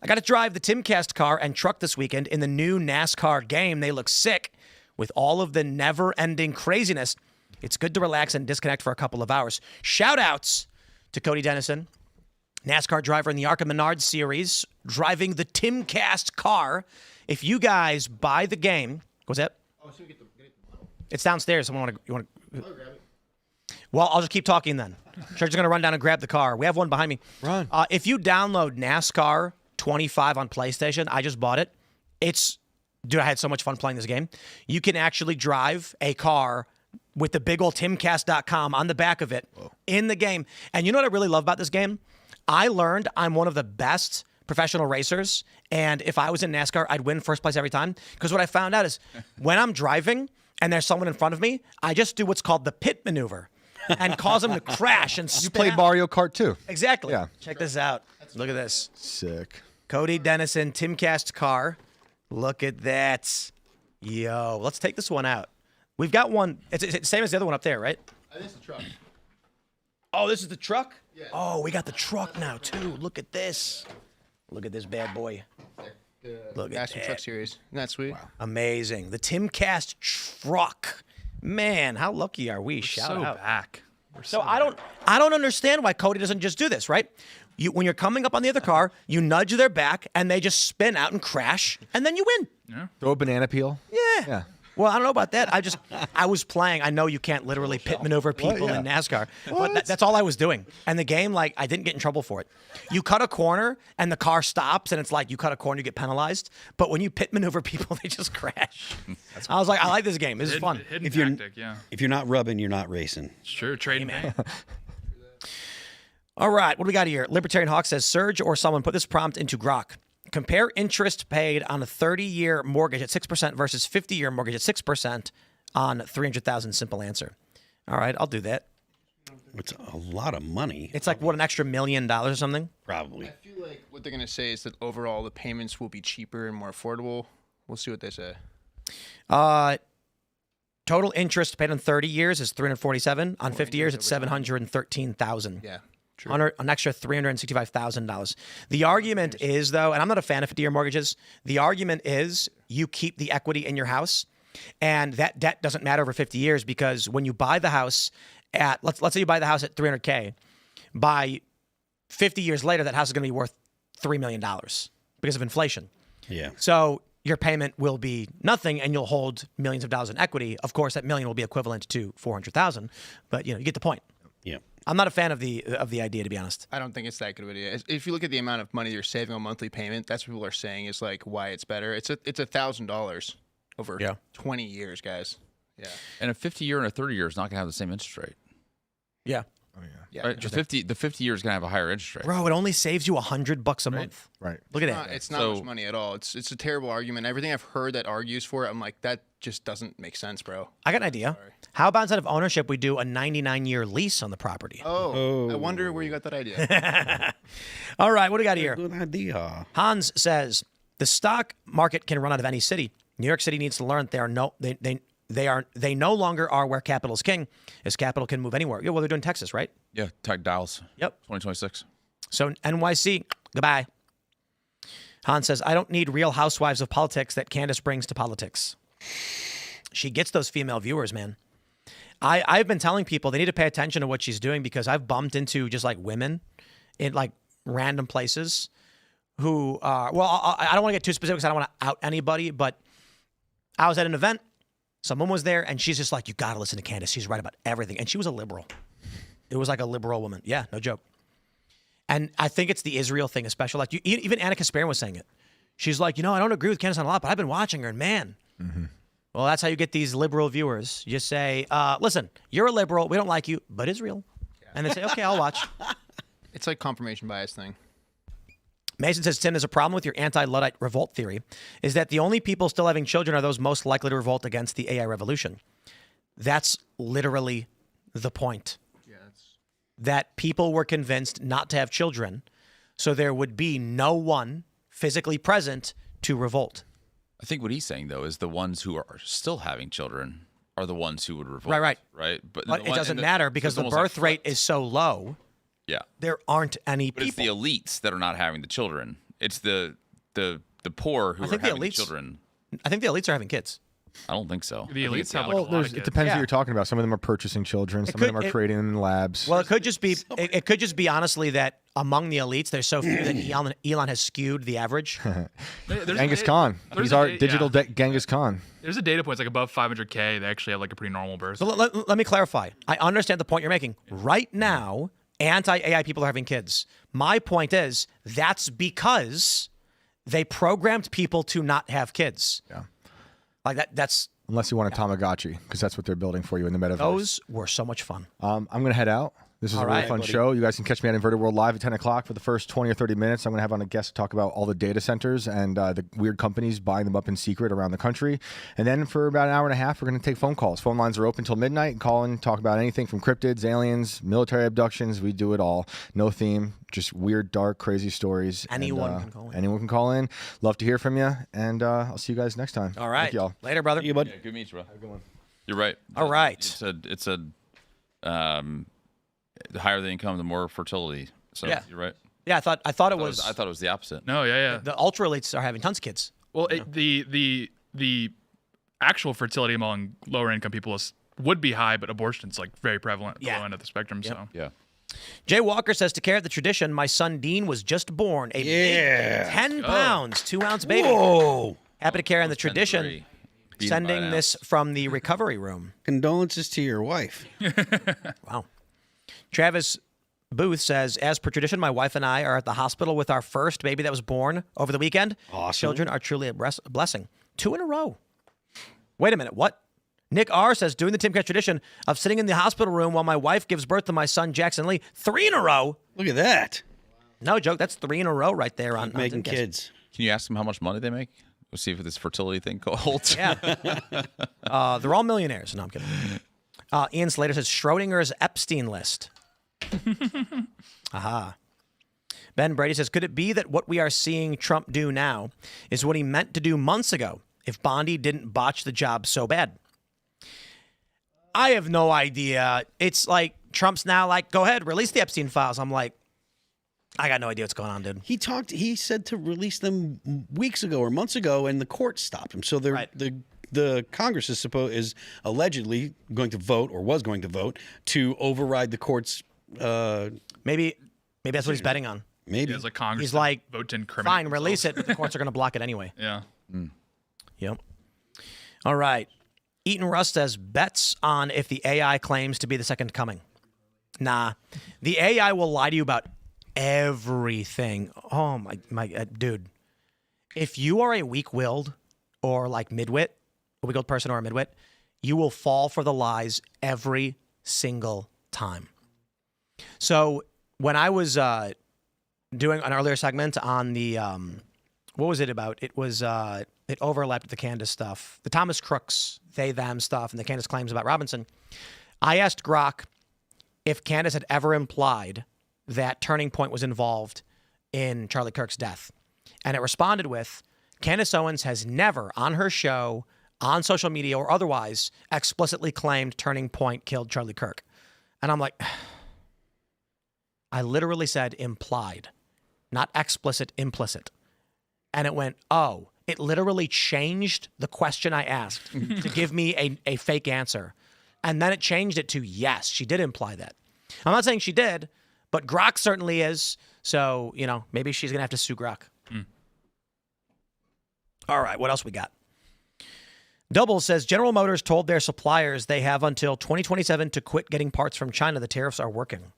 I got to drive the Timcast car and truck this weekend in the new NASCAR game. They look sick. With all of the never-ending craziness, it's good to relax and disconnect for a couple of hours. Shout-outs to Cody Dennison, NASCAR driver in the ARCA Menard series, driving the Timcast car. If you guys buy the game, what's that? Oh, so get the it's downstairs. You want to? Grab it. Well, I'll just keep talking then. Serge is going to run down and grab the car. We have one behind me. Run. If you download NASCAR 25 on PlayStation, I just bought it. Dude, I had so much fun playing this game. You can actually drive a car with the big old timcast.com on the back of it in the game. And you know what I really love about this game? I learned I'm one of the best professional racers. And if I was in NASCAR, I'd win first place every time. Because what I found out is when I'm driving and there's someone in front of me, I just do what's called the pit maneuver and cause them to crash and spin. You played Mario Kart too. Exactly. Yeah. Check this out. Look at this. Sick. Cody Dennison, Timcast car. Look at that. Yo, let's take this one out. We've got one. It's the same as the other one up there, right? I think it's the truck. Oh, this is the truck? Yeah. Oh, we got the truck now, too. Look at this. Look at this bad boy. Look at Master that. Truck Series. Isn't that sweet? Wow. Amazing. The Timcast truck. Man, how lucky are we? Shout so out. back. So I don't understand why Cody doesn't just do this, right? When you're coming up on the other car, you nudge their back, and they just spin out and crash, and then you win. Yeah. Throw a banana peel. Yeah. Well, I don't know about that. I was playing. I know you can't literally pit maneuver people in NASCAR, but that's all I was doing. And the game, like, I didn't get in trouble for it. You cut a corner, and the car stops, and it's like you cut a corner, you get penalized. But when you pit maneuver people, they just crash. I was like, I like this game. This is fun. Hidden tactic, yeah. If you're not rubbing, you're not racing. Sure, trading. All right, what do we got here? Libertarian Hawk says, Serge or someone put this prompt into Grok. Compare interest paid on a 30-year mortgage at 6% versus 50-year mortgage at 6% on $300,000. Simple answer. All right, I'll do that. It's a lot of money. It's like, what, an extra $1 million or something? Probably. I feel like what they're going to say is that overall the payments will be cheaper and more affordable. We'll see what they say. Total interest paid on 30 years is $347. On 50 years, it's $713,000. Yeah. True. An extra $365,000. The argument is, though, and I'm not a fan of 50-year mortgages, the argument is you keep the equity in your house, and that debt doesn't matter over 50 years because when you buy the house at, let's say you buy the house at $300K, by 50 years later, that house is going to be worth $3 million because of inflation. Yeah. So your payment will be nothing, and you'll hold millions of dollars in equity. Of course, that million will be equivalent to $400,000, but you get the point. Yeah. I'm not a fan of the idea, to be honest. I don't think it's that good of an idea. If you look at the amount of money you're saving on monthly payment, that's what people are saying is like why it's better. It's $1,000 over 20 years, guys. Yeah. And a 50-year and a 30-year is not going to have the same interest rate. Yeah. Oh, yeah. Yeah. Right? The 50 year is going to have a higher interest rate. Bro, it only saves you $100 a month. Right. Look at that. It's not much money at all. It's a terrible argument. Everything I've heard that argues for it, I'm like, that just doesn't make sense, bro. I got an idea. How about instead of ownership, we do a 99-year lease on the property? Oh, I wonder where you got that idea. All right, what do we got here? Good idea. Hans says the stock market can run out of any city. New York City needs to learn they no longer are where capital is king, as capital can move anywhere. Yeah, well, they're doing Texas, right? Yeah, Tech Dallas. Yep. 2026. So NYC, goodbye. Hans says, I don't need real housewives of politics that Candace brings to politics. She gets those female viewers, man. I've been telling people they need to pay attention to what she's doing because I've bumped into just like women in like random places who are, well, I don't want to get too specific because I don't want to out anybody, but I was at an event. Someone was there and she's just like, you got to listen to Candace. She's right about everything. And she was a liberal. It was like a liberal woman. Yeah, no joke. And I think it's the Israel thing, especially. Like even Anna Kasparian was saying it. She's like, I don't agree with Candace on a lot, but I've been watching her, and man. Mm-hmm. Well, that's how you get these liberal viewers. You just say, listen, you're a liberal. We don't like you, but Israel. Yeah. And they say, okay, I'll watch. It's like confirmation bias thing. Mason says, Tim, there's a problem with your anti-Luddite revolt theory, is that the only people still having children are those most likely to revolt against the AI revolution. That's literally the point. That people were convinced not to have children, so there would be no one physically present to revolt. I think what he's saying, though, is the ones who are still having children are the ones who would revolt. Right. But it doesn't matter because the birth rate is so low. Yeah. There aren't any people. But it's the elites that are not having the children. It's the poor who are having the children. I think the elites are having kids. I don't think so. The elites have like a lot of kids. It depends who you're talking about. Some of them are purchasing children. Some of them are creating them in labs. Well, it could just be honestly that among the elites, there's so few that Elon has skewed the average. Genghis Khan. He's our digital Genghis Khan. There's a data point, it's like above 500K. They actually have like a pretty normal birth. So let me clarify. I understand the point you're making. Right now, anti-AI people are having kids. My point is that's because they programmed people to not have kids. Yeah. Like that's... Unless you want a Tamagotchi, because that's what they're building for you in the metaverse. Those were so much fun. I'm going to head out. This is a really fun show. You guys can catch me at Inverted World Live at 10 o'clock for the first 20 or 30 minutes. I'm going to have on a guest to talk about all the data centers and the weird companies buying them up in secret around the country. And then for about an hour and a half, we're going to take phone calls. Phone lines are open until midnight. Call in, talk about anything from cryptids, aliens, military abductions. We do it all. No theme, just weird, dark, crazy stories. Anyone can call in. Anyone can call in. Love to hear from you. And I'll see you guys next time. All right. Thank y'all. Later, brother. You, bud. Yeah, good meet you, bro. Have a good one. You're right. All right. It's a the higher the income, the more fertility. So Yeah. you're right. Yeah, I thought it was. I thought it was the opposite. No, yeah. The ultra elites are having tons of kids. Well, the actual fertility among lower income people would be high, but abortion's like very prevalent at the low end of the spectrum. Yep. So Yeah. Jay Walker says, to carry out the tradition, my son Dean was just born. A big 10 pounds, 2-ounce baby. Whoa. Happy to carry on the 10-3. tradition. Beat him by Sending an this from the recovery room. Condolences to your wife. Wow. Travis Booth says, as per tradition, my wife and I are at the hospital with our first baby that was born over the weekend. Awesome. Children are truly a blessing. 2 in a row. Wait a minute. What? Nick R. says, doing the Timcast tradition of sitting in the hospital room while my wife gives birth to my son, Jackson Lee. 3 in a row. Look at that. No joke. That's 3 in a row right there on Making Timcast. kids. Can you ask them how much money they make? We'll see if this fertility thing holds. Yeah. They're all millionaires. No, I'm kidding. Ian Slater says, Schrodinger's Epstein list. Aha. Ben Brady says, could it be that what we are seeing Trump do now is what he meant to do months ago if Bondi didn't botch the job so bad? I have no idea. It's like Trump's now like, go ahead, release the Epstein files. I'm like, I got no idea what's going on, dude. He said to release them weeks ago or months ago, and the court stopped him. So the Congress is allegedly going to vote, or was going to vote, to override the court's Maybe that's what he's betting on. maybe. as a Congress, He's like, vote to incriminate fine, release it, but the courts are going to block it anyway. Yeah. Yep. All right. Eaton Rust says, bets on if the AI claims to be the second coming. Nah. The AI will lie to you about everything. Oh, my dude. If you are a weak-willed or like midwit, a weak-willed person or a midwit, you will fall for the lies every single time. So when I was doing an earlier segment on the, what was it about? It was, it overlapped with the Candace stuff, the Thomas Crooks, they, them stuff, and the Candace claims about Robinson. I asked Grok if Candace had ever implied that Turning Point was involved in Charlie Kirk's death. And it responded with, Candace Owens has never on her show, on social media or otherwise, explicitly claimed Turning Point killed Charlie Kirk. And I'm like, I literally said implied, not explicit, implicit. And it went, oh, it literally changed the question I asked to give me a fake answer. And then it changed it to, yes, she did imply that. I'm not saying she did, but Grok certainly is. So, maybe she's going to have to sue Grok. All right, what else we got? Double says, General Motors told their suppliers they have until 2027 to quit getting parts from China. The tariffs are working.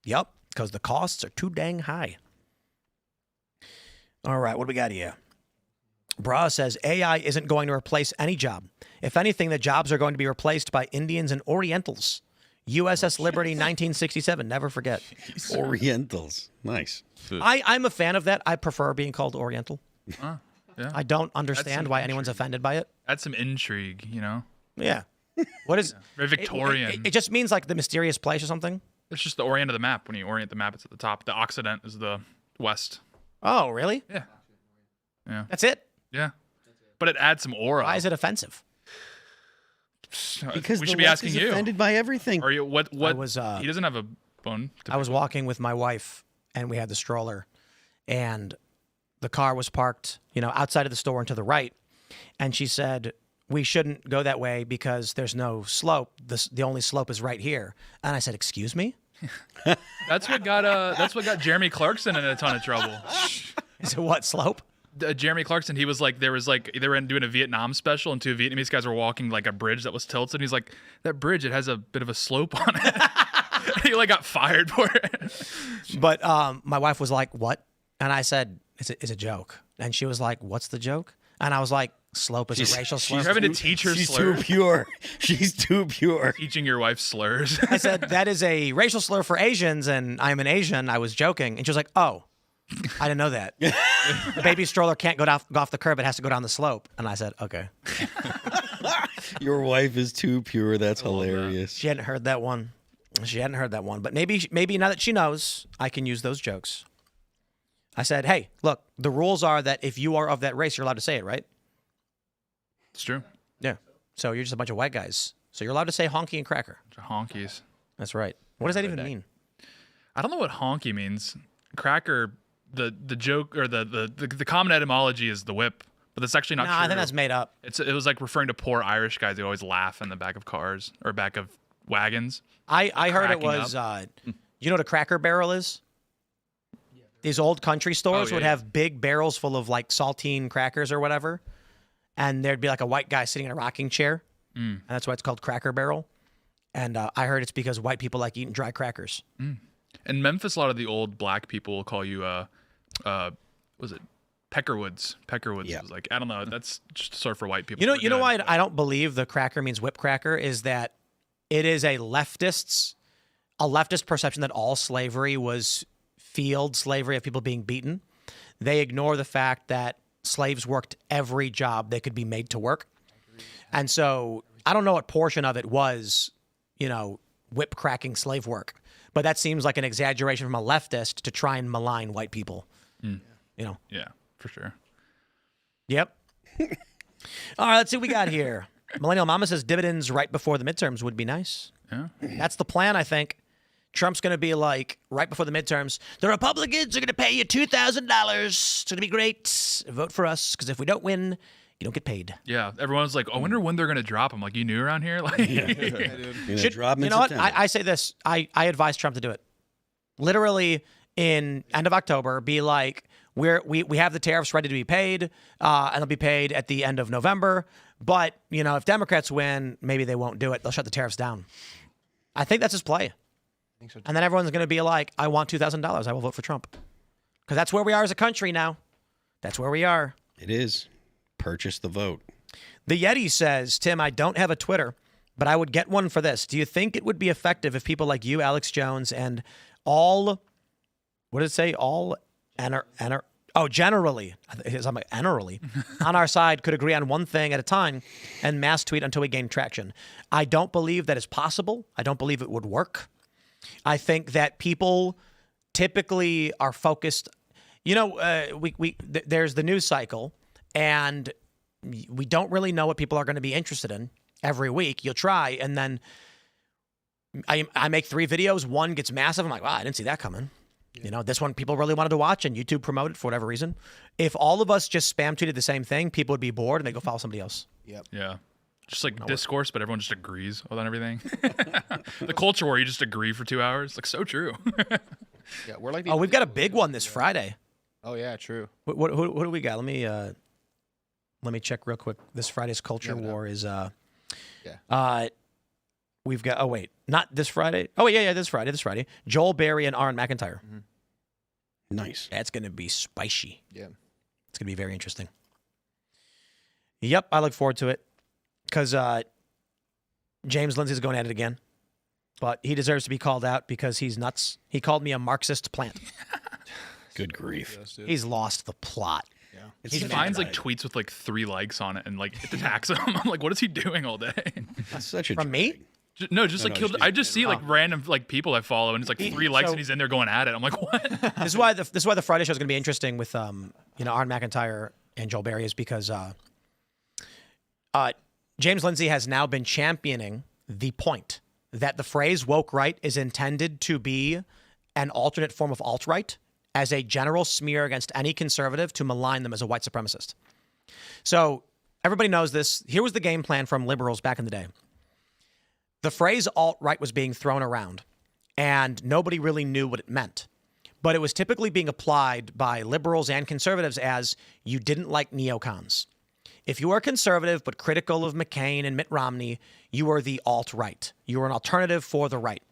Yep, because the costs are too dang high. All right, what do we got here? Bra says, AI isn't going to replace any job. If anything, the jobs are going to be replaced by Indians and Orientals. USS Liberty, 1967. Never forget. Orientals. Nice. I'm a fan of that. I prefer being called Oriental. Yeah. I don't understand why anyone's offended by it. Add some intrigue, Yeah. What is Very Victorian. It just means like the mysterious place or something. It's just the orient of the map. When you orient the map, it's at the top. The Occident is the west. Oh, really? Yeah. Yeah. That's it? Yeah. But it adds some aura. Why is it offensive? Because we the should be left asking is you. offended by everything. Are you what? I was, he doesn't have a bone. I was walking with my wife, and we had the stroller, and the car was parked, outside of the store and to the right. And she said, we shouldn't go that way because there's no slope. The only slope is right here. And I said, excuse me? That's what got Jeremy Clarkson in a ton of trouble. Is it what, slope? Jeremy Clarkson, he was like, they were doing a Vietnam special, and two Vietnamese guys were walking like a bridge that was tilted. And he's like, that bridge, it has a bit of a slope on it. He like got fired for it. But my wife was like, what? And I said, it's a joke. And she was like, what's the joke? And I was like, slope is a racial slur. She's having to teach her She's slurs. too pure. She's too pure. Teaching your wife slurs. I said, that is a racial slur for Asians, and I'm an Asian. I was joking. And she was like, oh, I didn't know that. The baby stroller can't go off the curb. It has to go down the slope. And I said, okay. Your wife is too pure. That's hilarious. She hadn't heard that one. But maybe now that she knows, I can use those jokes. I said, hey, look, the rules are that if you are of that race, you're allowed to say it, right? It's true. Yeah. So you're just a bunch of white guys. So you're allowed to say honky and cracker. Honkies. That's right. What does that even mean? I don't know what honky means. Cracker, the joke or the common etymology is the whip, but that's actually not true. I think that's made up. It was like referring to poor Irish guys who always laugh in the back of cars or back of wagons. I heard it Cracking was, you know what a Cracker Barrel is? These old country stores would have big barrels full of like saltine crackers or whatever. And there'd be like a white guy sitting in a rocking chair. And that's why it's called Cracker Barrel. And I heard it's because white people like eating dry crackers. In Memphis, a lot of the old black people will call you, was it Peckerwoods? Peckerwoods was like, I don't know. That's just sort of for white people. You know why I don't believe the cracker means whip cracker is that it is a leftist perception that all slavery was field slavery of people being beaten. They ignore the fact that slaves worked every job they could be made to work. And so I don't know what portion of it was, whip cracking slave work, but that seems like an exaggeration from a leftist to try and malign white people. Yeah, for sure. Yep. All right, let's see what we got here. Millennial Mama says dividends right before the midterms would be nice. Yeah. That's the plan, I think. Trump's going to be like, right before the midterms, the Republicans are going to pay you $2,000. It's going to be great. Vote for us, because if we don't win, you don't get paid. Yeah, everyone's like, I wonder when they're going to drop. I'm like, you knew around here? Like, Drop you know what? I say this. I advise Trump to do it. Literally, in end of October, be like, we have the tariffs ready to be paid, and they'll be paid at the end of November. But, if Democrats win, maybe they won't do it. They'll shut the tariffs down. I think that's his play. So and then everyone's going to be like, I want $2,000. I will vote for Trump. Because that's where we are as a country now. That's where we are. It is. Purchase the vote. The Yeti says, Tim, I don't have a Twitter, but I would get one for this. Do you think it would be effective if people like you, Alex Jones, and generally, on our side could agree on one thing at a time and mass tweet until we gain traction? I don't believe that is possible. I don't believe it would work. I think that people typically are focused. There's the news cycle, and we don't really know what people are going to be interested in every week. You'll try, and then I make 3 videos. One gets massive. I'm like, wow, I didn't see that coming. This one people really wanted to watch, and YouTube promoted for whatever reason. If all of us just spam tweeted the same thing, people would be bored and they go follow somebody else. Yep. Yeah. Just like discourse, but everyone just agrees on everything. The culture war, you just agree for 2 hours. Like, so true. Yeah, we're like. We've got a big one this Friday. Oh yeah, true. What do we got? Let me check real quick. This Friday's culture war is we've got. Oh wait, not this Friday. Oh yeah, this Friday. Joel Berry and Aaron McIntyre. Mm-hmm. Nice. That's gonna be spicy. Yeah, it's gonna be very interesting. Yep, I look forward to it because James Lindsay's going at it again, but he deserves to be called out because he's nuts. He called me a Marxist plant. Good grief. He's lost the plot. Yeah. He finds like tweets with like 3 likes on it and like it attacks him. I'm like, what is he doing all day? That's such a From me? I just see like random like people I follow and it's like 3 likes and he's in there going at it. I'm like, what? This is why the Friday show is going to be interesting with Aaron McIntyre and Joel Berry is because James Lindsay has now been championing the point that the phrase woke right is intended to be an alternate form of alt-right as a general smear against any conservative to malign them as a white supremacist. So everybody knows this. Here was the game plan from liberals back in the day. The phrase alt-right was being thrown around, and nobody really knew what it meant. But it was typically being applied by liberals and conservatives as you didn't like neocons. If you are conservative but critical of McCain and Mitt Romney, you are the alt-right. You are an alternative for the right.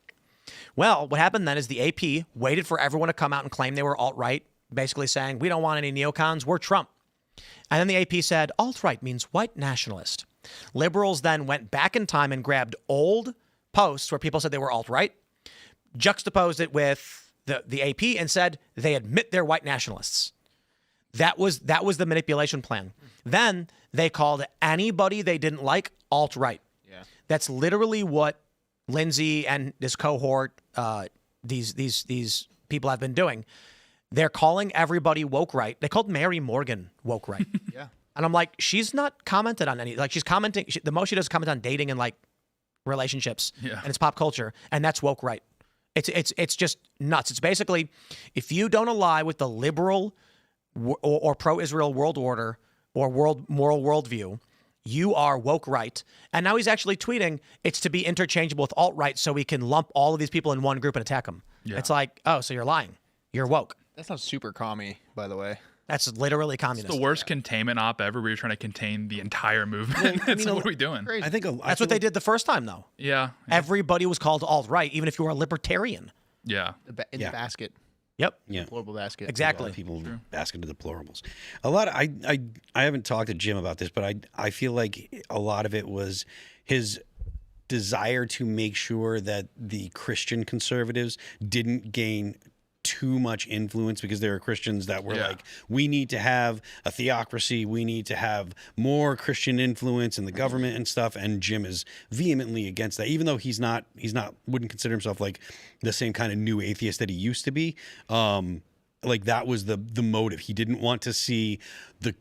Well, what happened then is the AP waited for everyone to come out and claim they were alt-right, basically saying, we don't want any neocons, we're Trump. And then the AP said, alt-right means white nationalist. Liberals then went back in time and grabbed old posts where people said they were alt-right, juxtaposed it with the AP and said they admit they're white nationalists. That was the manipulation plan. Then they called anybody they didn't like alt-right. Yeah. That's literally what Lindsay and this cohort, these people have been doing. They're calling everybody woke right. They called Mary Morgan woke right. Yeah. And I'm like, she's not commented on any, like she's commenting, the most she does is comment on dating and like relationships and it's pop culture, and that's woke right. It's just nuts. It's basically, if you don't ally with the liberal or pro-Israel world order or moral worldview, you are woke right. And now he's actually tweeting it's to be interchangeable with alt-right so we can lump all of these people in one group and attack them. Yeah. It's like, oh, so you're lying. You're woke. That sounds super commie, by the way. That's literally communist. It's the worst containment op ever. We were trying to contain the entire movement. What are we doing? I think that's what they did the first time, though. Yeah. Everybody was called alt-right, even if you were a libertarian. Yeah. In the basket. Yep. Yeah. Deplorable basket. Exactly. People basket of deplorables. A lot. I haven't talked to Jim about this, but I feel like a lot of it was his desire to make sure that the Christian conservatives didn't gain too much influence, because there are Christians that were like, we need to have a theocracy, we need to have more Christian influence in the government and stuff, and Jim is vehemently against that, even though he's not wouldn't consider himself like the same kind of new atheist that he used to be. Like that was the motive. He didn't want to see the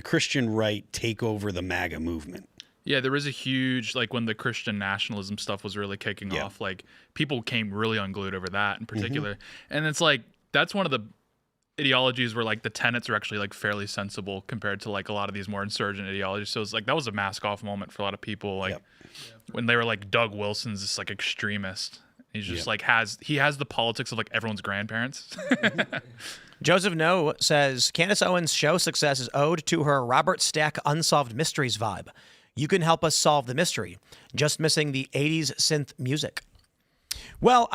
Christian right take over the MAGA movement. Yeah, there was a huge, like when the Christian nationalism stuff was really kicking off, like people came really unglued over that in particular. And it's like, that's one of the ideologies where like the tenets are actually like fairly sensible compared to like a lot of these more insurgent ideologies. So it's like, that was a mask off moment for a lot of people. Like when they were like, Doug Wilson's this like extremist. He's just like he has the politics of like everyone's grandparents. Joseph No says, Candace Owens' show success is owed to her Robert Stack Unsolved Mysteries vibe. You can help us solve the mystery. Just missing the 80s synth music. Well,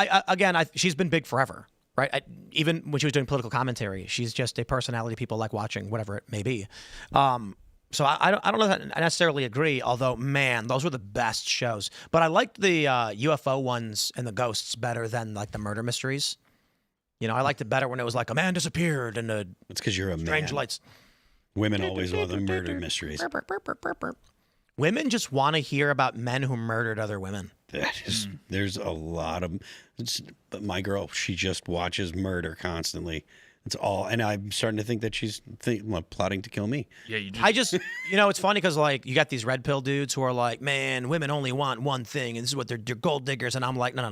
she's been big forever, right? Even when she was doing political commentary, she's just a personality people like watching, whatever it may be. So I don't know that I necessarily agree, although, man, those were the best shows. But I liked the UFO ones and the ghosts better than like the murder mysteries. You know, I liked it better when it was like a man disappeared and it's because you're a strange man. Lights. Women always love the murder mysteries. Women just want to hear about men who murdered other women. There's a lot of, but my girl, she just watches murder constantly. It's all, and I'm starting to think that she's plotting to kill me. Yeah, it's funny because like you got these red pill dudes who are like, man, women only want one thing, and this is what they're gold diggers, and I'm like, no.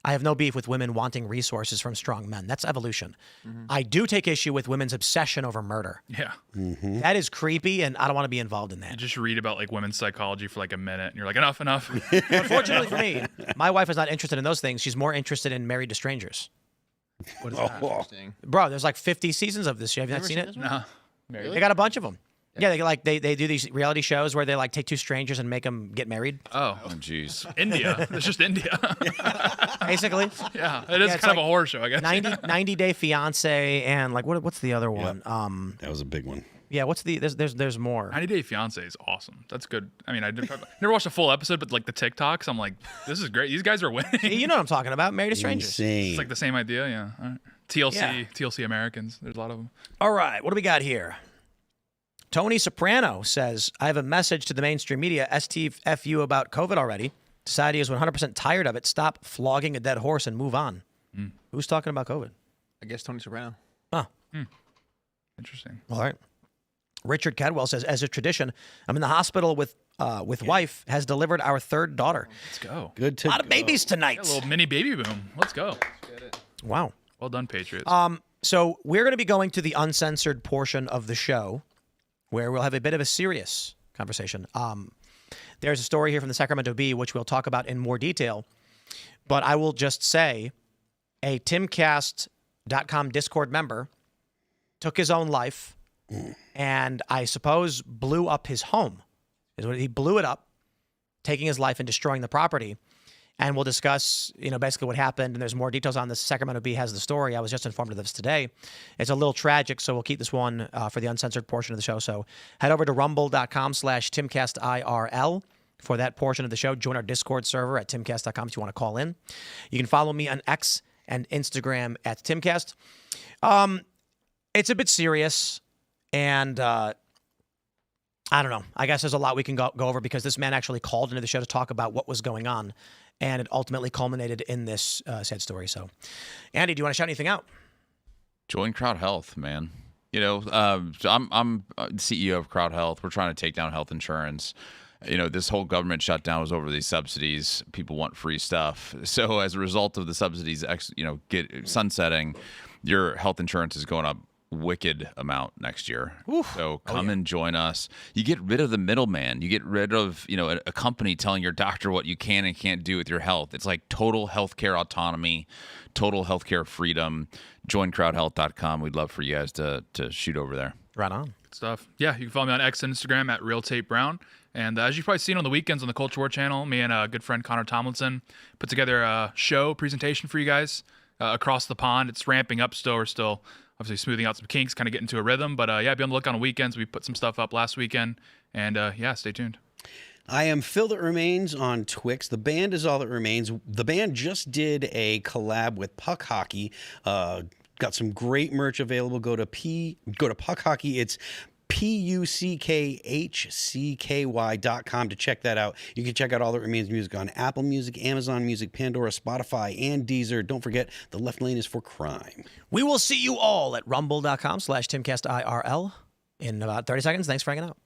I have no beef with women wanting resources from strong men. That's evolution. I do take issue with women's obsession over murder. Yeah. That is creepy, and I don't want to be involved in that. You just read about like women's psychology for like a minute, and you're like, enough. Unfortunately for me, my wife is not interested in those things. She's more interested in Married to Strangers. What is that? Interesting. Bro, there's like 50 seasons of this show. Have you not seen it? No. They got a bunch of them. Yeah, they do these reality shows where they like take two strangers and make them get married. Oh, jeez. India. It's just India. Basically. Yeah, it is kind of a horror show, I guess. 90 Day Fiance and like what's the other one? That was a big one. Yeah, what's the there's more. 90 Day Fiance is awesome. That's good. I mean, I never watched a full episode, but like the TikToks, I'm like, this is great. These guys are winning. You know what I'm talking about? Married to Strangers. Insane. It's like the same idea, yeah. All right. TLC Americans. There's a lot of them. All right, what do we got here? Tony Soprano says, I have a message to the mainstream media, STFU about COVID already. Society is 100% tired of it. Stop flogging a dead horse and move on. Who's talking about COVID? I guess Tony Soprano. Oh. Interesting. All right. Richard Cadwell says, as a tradition, I'm in the hospital with wife, has delivered our third daughter. Let's go. Good to a lot of babies tonight. Yeah, a little mini baby boom. Let's go. Let's get it. Wow. Well done, Patriots. So we're going to be going to the uncensored portion of the show, where we'll have a bit of a serious conversation. There's a story here from the Sacramento Bee, which we'll talk about in more detail. But I will just say a Timcast.com Discord member took his own life and I suppose blew up his home. He blew it up, taking his life and destroying the property. And we'll discuss, basically what happened. And there's more details on this. Sacramento Bee has the story. I was just informed of this today. It's a little tragic, so we'll keep this one for the uncensored portion of the show. So head over to rumble.com/Timcast IRL for that portion of the show. Join our Discord server at timcast.com if you want to call in. You can follow me on X and Instagram at Timcast. It's a bit serious, and I don't know. I guess there's a lot we can go over because this man actually called into the show to talk about what was going on. And it ultimately culminated in this sad story. So, Andy, do you want to shout anything out? Join Crowd Health, man. I'm CEO of Crowd Health. We're trying to take down health insurance. This whole government shutdown was over these subsidies. People want free stuff. So as a result of the subsidies, sunsetting, your health insurance is going up wicked amount next year. Oof. So come and join us. You get rid of the middleman. You get rid of, a company telling your doctor what you can and can't do with your health. It's like total healthcare autonomy, total healthcare freedom. Join crowdhealth.com. We'd love for you guys to shoot over there. Right on. Good stuff. Yeah, you can follow me on X and Instagram at RealTateBrown. And as you've probably seen on the weekends on the Culture War channel, me and a good friend Connor Tomlinson put together a presentation for you guys across the pond. It's ramping up still. We're still obviously smoothing out some kinks, kind of getting into a rhythm. But be on the look on the weekends. We put some stuff up last weekend. And stay tuned. I am Phil That Remains on Twix. The band is All That Remains. The band just did a collab with Puck Hockey. Got some great merch available. Go to Puck Hockey. It's PUCKHCKY.com to check that out. You can check out All That Remains music on Apple Music, Amazon Music, Pandora, Spotify, and Deezer. Don't forget, the left lane is for crime. We will see you all at rumble.com/TimcastIRL in about 30 seconds. Thanks for hanging out.